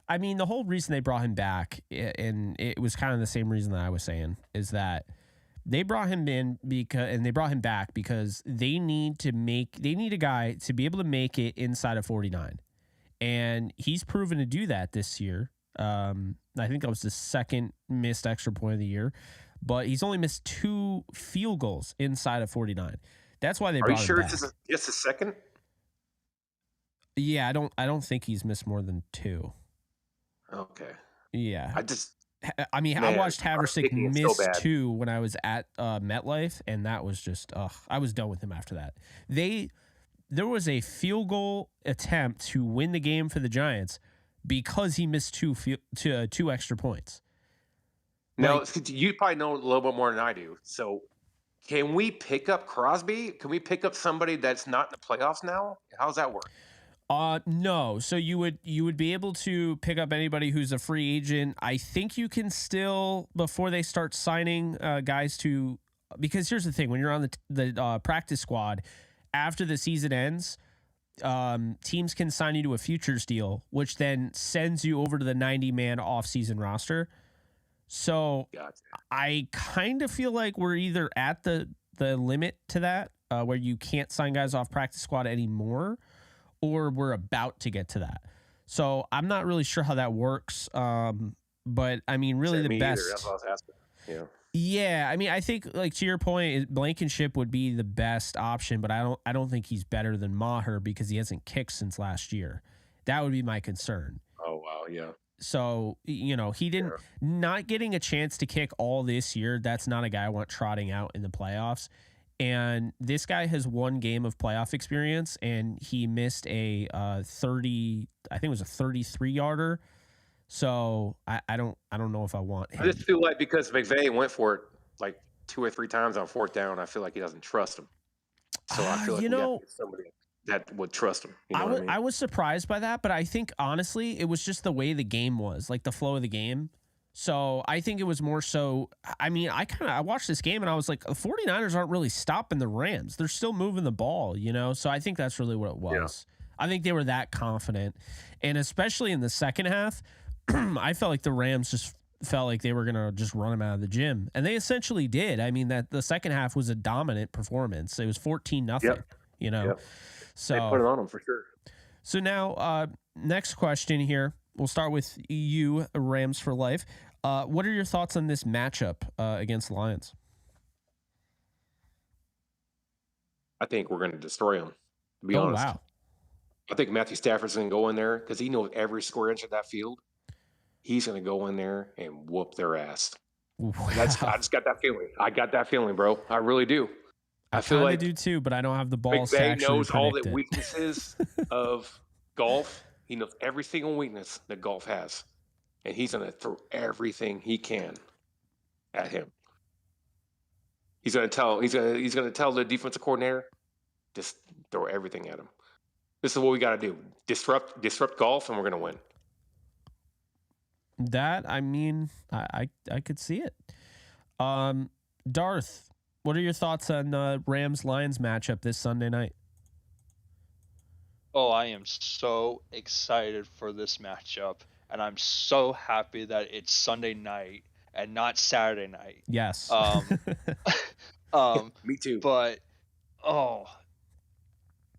I mean, the whole reason they brought him back, and it was kind of the same reason that I was saying, is that they brought him in they brought him back because they need a guy to be able to make it inside of 49. And he's proven to do that this year. I think that was the second missed extra point of the year, but he's only missed 2 field goals inside of 49. That's why they brought him back. Are you sure it's a second? Yeah, I don't think he's missed more than 2. Okay. Yeah. I watched Haversick miss 2 when I was at MetLife, and that was just I was done with him after that. There was a field goal attempt to win the game for the Giants because he missed 2 extra points. No, you probably know a little bit more than I do. So, can we pick up Crosby? Can we pick up somebody that's not in the playoffs now? How's that work? No. So you would be able to pick up anybody who's a free agent. I think you can still, before they start signing guys to, because here's the thing: when you're on the practice squad, after the season ends, teams can sign you to a futures deal, which then sends you over to the 90-man off-season roster. So gotcha. I kind of feel like we're either at the limit to that, where you can't sign guys off practice squad anymore, or we're about to get to that. So I'm not really sure how that works. But I mean, really the best. That's what I was asking. Yeah. Yeah, I mean, I think, like, to your point, Blankenship would be the best option, but I don't think he's better than Maher because he hasn't kicked since last year. That would be my concern. Oh wow, yeah. So, he didn't not getting a chance to kick all this year. That's not a guy I want trotting out in the playoffs. And this guy has 1 game of playoff experience, and he missed a 33-yarder. So I don't know if I want him. I just feel like because McVay went for it like 2 or 3 times on 4th down, I feel like he doesn't trust him. So I feel like we got to get somebody that would trust him. You know what I mean? I was surprised by that, but I think honestly it was just the way the game was, like the flow of the game. So I think it was more so, I mean, I watched this game and I was like, the 49ers aren't really stopping the Rams. They're still moving the ball, So I think that's really what it was. Yeah. I think they were that confident. And especially in the second half, I felt like the Rams just felt like they were going to just run them out of the gym. And they essentially did. I mean, that the second half was a dominant performance. It was 14-0, Yep. So they put it on them for sure. So now, next question here. We'll start with you, Rams for life. What are your thoughts on this matchup against the Lions? I think we're going to destroy them, to be honest. Wow. I think Matthew Stafford's going to go in there because he knows every square inch of that field. he's going to go in there and whoop their ass. Wow. I just got that feeling. I got that feeling, bro. I really do. I feel like do too, but I don't have the balls to McVay actually knows all the predict it. weaknesses of golf. He knows every single weakness that golf has, and he's going to throw everything he can at him. He's going to tell the defensive coordinator, just throw everything at him. This is what we got to do: disrupt golf, and we're going to win. That, I mean, I could see it. Darth, what are your thoughts on Rams-Lions matchup this Sunday night? Oh, I am so excited for this matchup, and I'm so happy that it's Sunday night and not Saturday night. Yes. Me too. But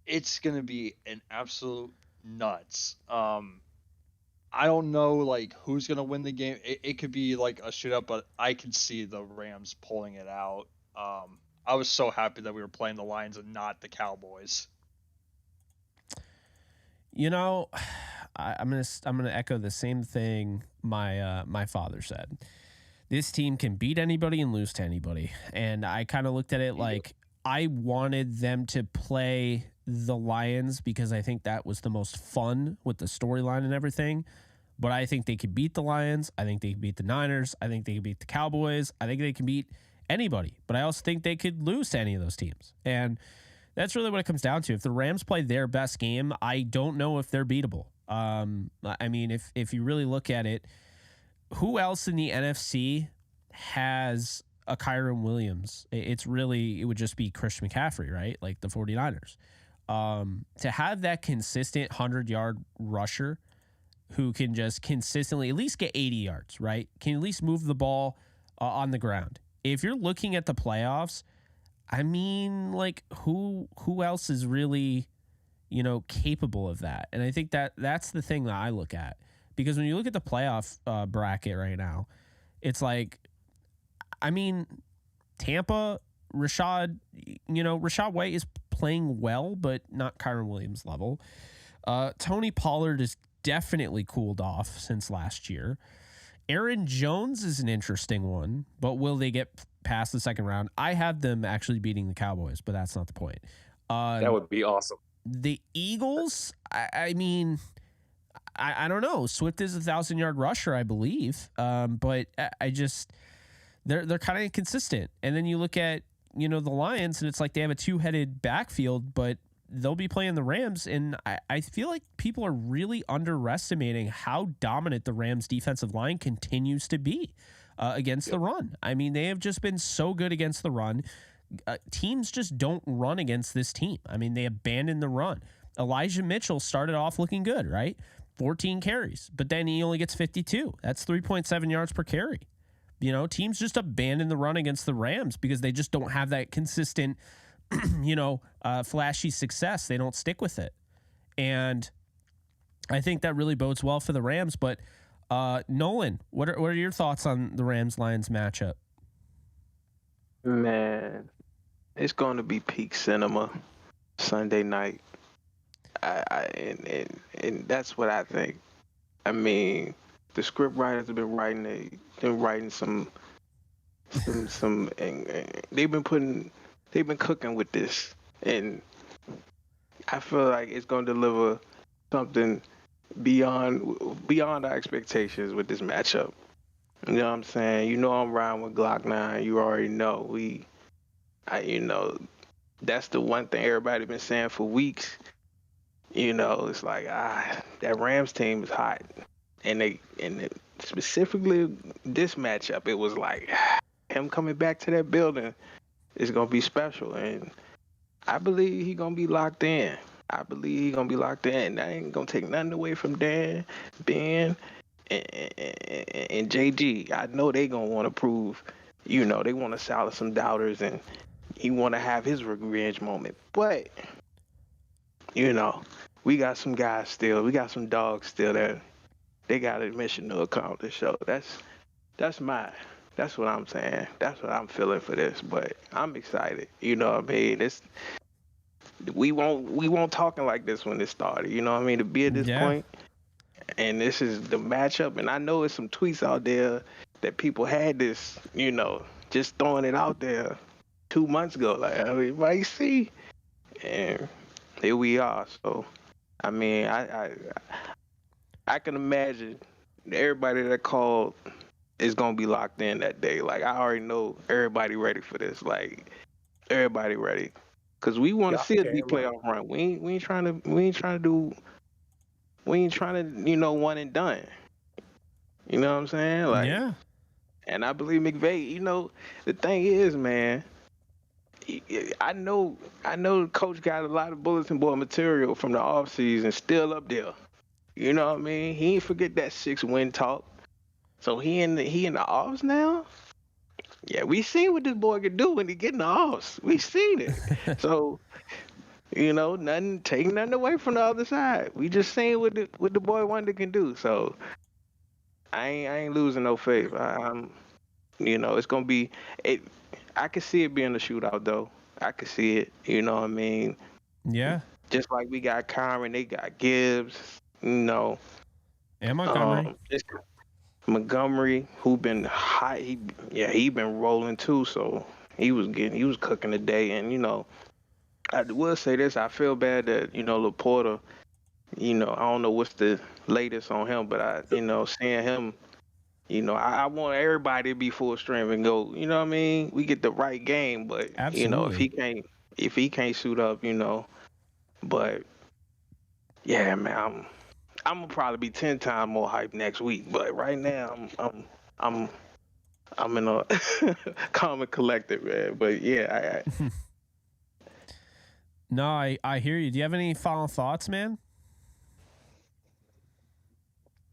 it's gonna be an absolute nuts. I don't know like who's gonna win the game. It could be like a shootout, but I can see the Rams pulling it out. I was so happy that we were playing the Lions and not the Cowboys. You know, I'm gonna echo the same thing my father said. This team can beat anybody and lose to anybody, and I kind of looked at it like I wanted them to play the Lions because I think that was the most fun with the storyline and everything. But I think they could beat the Lions. I think they could beat the Niners. I think they could beat the Cowboys. I think they can beat anybody. But I also think they could lose to any of those teams. And that's really what it comes down to. If the Rams play their best game, I don't know if they're beatable. I mean, if you really look at it, who else in the NFC has a Kyron Williams? It would just be Christian McCaffrey, right? Like the 49ers. To have that consistent 100-yard rusher who can just consistently at least get 80 yards, right? Can at least move the ball on the ground. If you're looking at the playoffs, I mean, like who else is really, capable of that? And I think that's the thing that I look at, because when you look at the playoff bracket right now, it's like, I mean, Tampa, Rashad White is playing well, but not Kyron Williams level. Tony Pollard is definitely cooled off since last year. Aaron Jones is an interesting one, but will they get past the second round? I have them actually beating the Cowboys, but that's not the point. That would be awesome. The Eagles, I mean, I don't know. Swift is a 1,000-yard rusher, I believe, but I just they're kind of inconsistent. And then you look at the Lions, and it's like they have a two-headed backfield, but they'll be playing the Rams, and I feel like people are really underestimating how dominant the Rams defensive line continues to be against the run. I mean, they have just been so good against the run. Teams just don't run against this team. I mean, they abandoned the run. Elijah Mitchell started off looking good, right? 14 carries, but then he only gets 52. That's 3.7 yards per carry. Teams just abandon the run against the Rams because they just don't have that consistent flashy success. They don't stick with it. And I think that really bodes well for the Rams. But Nolan, what are your thoughts on the Rams-Lions matchup? Man, it's going to be peak cinema Sunday night. And that's what I think. I mean, the script writers have been writing. They've been writing some and they've been cooking with this, and I feel like it's going to deliver something beyond our expectations with this matchup. You know what I'm saying? I'm riding with Glock 9. You already know. That's the one thing everybody been saying for weeks. It's like, that Rams team is hot. And specifically this matchup, it was like, him coming back to that building is going to be special. And I believe he's going to be locked in. I ain't going to take nothing away from Dan, Ben, and JG. I know they going to want to prove, they want to silence some doubters, and he want to have his revenge moment. But, we got some guys still. We got some dogs still there. They got a mission to accomplish. So that's what I'm saying. That's what I'm feeling for this. But I'm excited. You know what I mean? We won't talking like this when it started. You know what I mean? To be at this point, and this is the matchup. And I know there's some tweets out there that people had this, just throwing it out there 2 months ago, like everybody see, and here we are. So, I mean, I can imagine everybody that called is gonna be locked in that day. Like I already know everybody ready for this. Like everybody ready, cause we want to see a deep playoff run. We ain't trying to one and done. You know what I'm saying? Like, yeah. And I believe McVay. The thing is, man. I know the coach got a lot of bulletin board material from the offseason still up there. You know what I mean? He ain't forget that 6-win talk. So he in the offs now? Yeah, we seen what this boy can do when he get in the offs. We seen it. So, taking nothing away from the other side. We just seen what the boy Wonder can do. So I ain't losing no faith. It's gonna be it. I can see it being a shootout though. I can see it. You know what I mean? Yeah. Just like we got Kyron, they got Gibbs. And Montgomery. Montgomery, who been hot. He been rolling too. So he was cooking today. And I will say this. I feel bad that Laporta. I don't know what's the latest on him, but seeing him. I want everybody to be full strength and go. You know what I mean? We get the right game, but Absolutely. if he can't suit up, But yeah, man, I'm gonna probably be 10 times more hyped next week. But right now, I'm in a calm and collected, man. But yeah, No, I hear you. Do you have any final thoughts, man?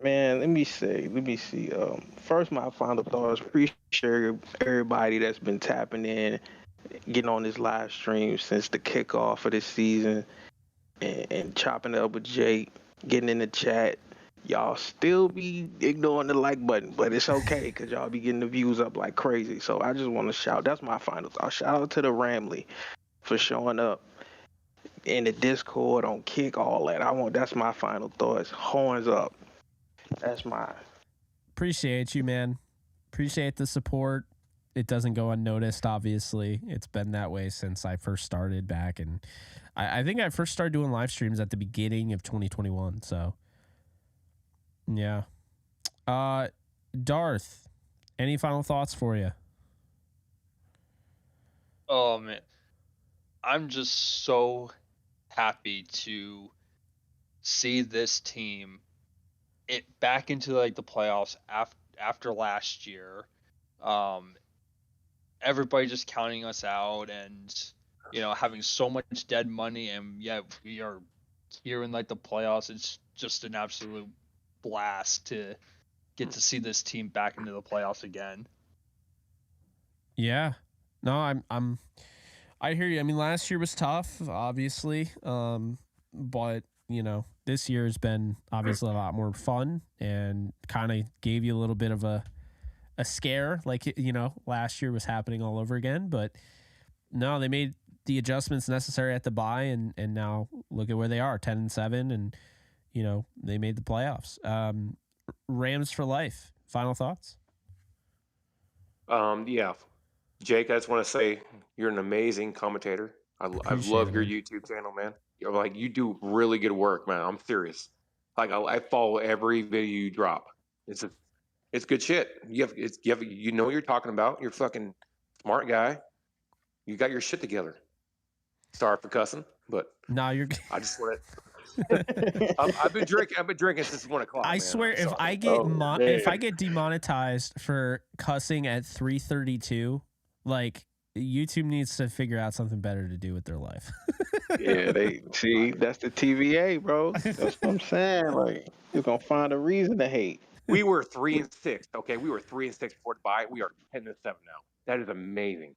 Man, let me see. First, my final thoughts. Appreciate everybody that's been tapping in, getting on this live stream since the kickoff of this season, and chopping it up with Jake, getting in the chat. Y'all still be ignoring the like button, but it's okay because y'all be getting the views up like crazy. So I just want to shout. That's my final thought. Shout out to the Ramley for showing up in the Discord on Kick, all that. That's my final thoughts. Horns up. That's mine. Appreciate you, man. Appreciate the support. It doesn't go unnoticed, obviously. It's been that way since I first started back. And I think I first started doing live streams at the beginning of 2021. So, yeah. Darth, any final thoughts for you? Oh, man. I'm just so happy to see this team back into like the playoffs after last year. Everybody just counting us out and having so much dead money, and yet we are here in like the playoffs. It's just an absolute blast to get to see this team back into the playoffs again. Yeah. No, I hear you. I mean, last year was tough, obviously. But this year has been obviously a lot more fun and kind of gave you a little bit of a scare, like, last year was happening all over again. But no, they made the adjustments necessary at the bye, and now look at where they are, 10-7, and they made the playoffs. Rams for life. Final thoughts? Yeah, Jake, I just want to say you're an amazing commentator. I love your YouTube channel, man. You do really good work, man. I'm serious. I follow every video you drop. It's good shit. You know what you're talking about. You're a fucking smart guy. You got your shit together. Sorry for cussing, but no, you're. I just want to. I've been drinking since 1 o'clock. I swear, if I get demonetized for cussing at 3:32, like YouTube needs to figure out something better to do with their life. Yeah, that's the TVA, bro. That's what I'm saying. Like, you're gonna find a reason to hate. We were 3-6. Okay, we were 3-6 before the bye. We are 10-7 now. That is amazing.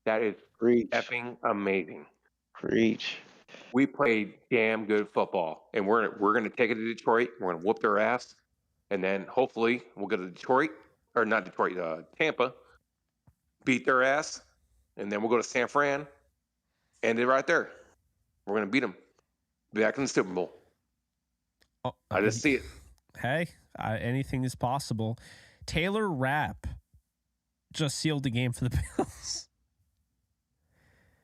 That is effing amazing. Preach. We played damn good football, and we're gonna take it to Detroit. We're gonna whoop their ass, and then hopefully we'll go to Detroit, or not Detroit, Tampa, beat their ass, and then we'll go to San Fran, end it right there. We're gonna beat them. Be back in the Super Bowl. I just see it. Hey, anything is possible. Taylor Rapp just sealed the game for the Bills.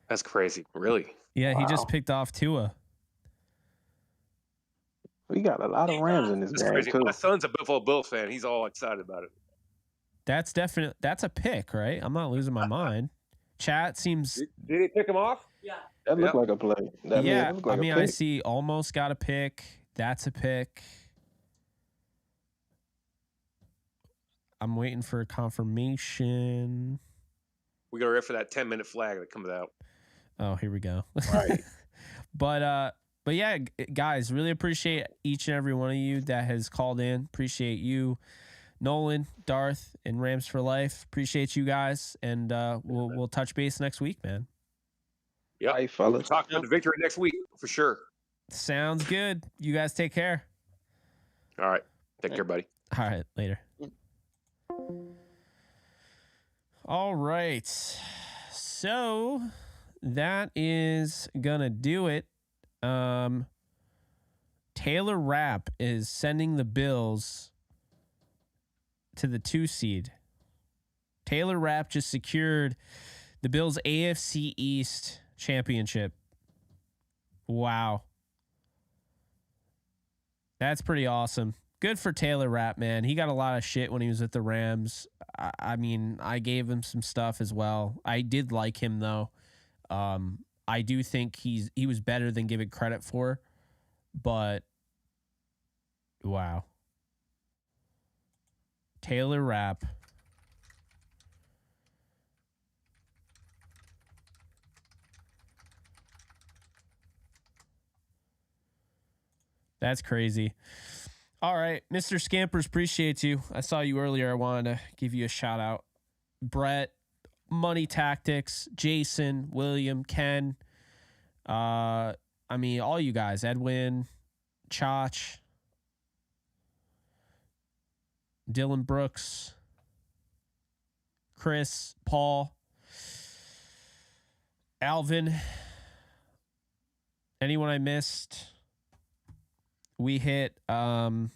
That's crazy. Really? Yeah, he just picked off Tua. We got a lot of Rams in this That's game crazy. too. My son's a Buffalo Bills fan. He's all excited about it. That's a pick, right? I'm not losing my mind. Chat seems. Did he pick him off? Yeah. That looked like a play. I see almost got a pick. That's a pick. I'm waiting for a confirmation. We got to wait for that 10-minute flag that comes out. Oh, here we go. Right. But yeah, guys, really appreciate each and every one of you that has called in. Appreciate you, Nolan, Darth, and Rams for Life. Appreciate you guys, and we'll touch base next week, man. Yeah, hey, we'll be talking about the victory next week for sure. Sounds good. You guys take care. All right, take care, buddy. All right, later. All right, so that is gonna do it. Taylor Rapp is sending the Bills to the 2 seed. Taylor Rapp just secured the Bills AFC East championship. Wow. That's pretty awesome. Good for Taylor Rapp, man. He got a lot of shit when he was at the Rams. I mean, I gave him some stuff as well. I did like him, though. I do think he was better than given credit for. But, wow. Taylor Rapp. That's crazy. All right, Mr. Scampers, appreciate you. I saw you earlier. I wanted to give you a shout out. Brett, Money Tactics, Jason, William, Ken. I mean, all you guys. Edwin, Chach, Dylan Brooks, Chris, Paul, Alvin. Anyone I missed? We hit over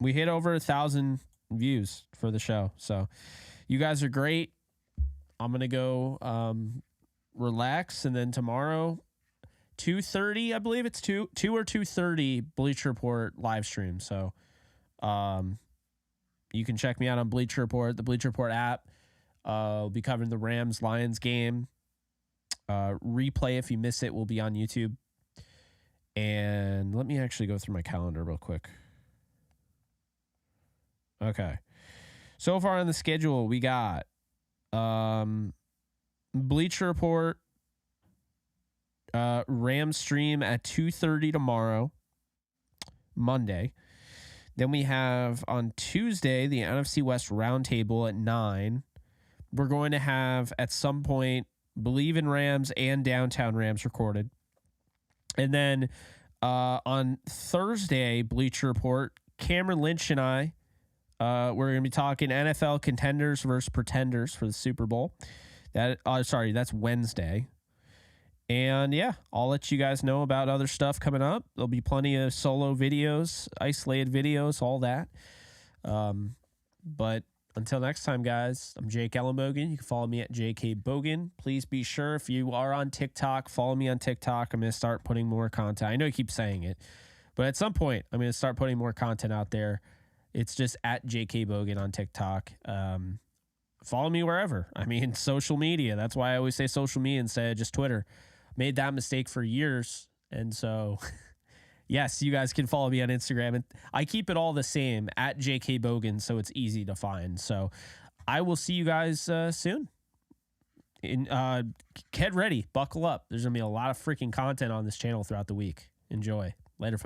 1,000 views for the show. So you guys are great. I'm gonna go relax, and then tomorrow 2:30, I believe it's 2 or 2:30 Bleacher Report live stream. So you can check me out on Bleacher Report, the Bleacher Report app. I'll be covering the Rams Lions game. Replay, if you miss it, will be on YouTube. And let me actually go through my calendar real quick. Okay. So far on the schedule, we got Bleacher Report, Rams stream at 2:30 tomorrow, Monday. Then we have on Tuesday the NFC West Roundtable at 9. We're going to have at some point Believe in Rams and Downtown Rams recorded. And then on Thursday, Bleacher Report, Cameron Lynch and I, we're going to be talking NFL contenders versus pretenders for the Super Bowl. That's Wednesday. And yeah, I'll let you guys know about other stuff coming up. There'll be plenty of solo videos, isolated videos, all that. But until next time, guys, I'm Jake Ellenbogen. You can follow me at JK Bogan. Please be sure, if you are on TikTok, follow me on TikTok. I'm going to start putting more content. I know I keep saying it, but at some point, I'm going to start putting more content out there. It's just at JK Bogan on TikTok. Follow me wherever. I mean, social media. That's why I always say social media instead of just Twitter. Made that mistake for years. And so, yes, you guys can follow me on Instagram. And I keep it all the same, at JK Bogan, so it's easy to find. So I will see you guys soon. Get ready. Buckle up. There's going to be a lot of freaking content on this channel throughout the week. Enjoy. Later, folks.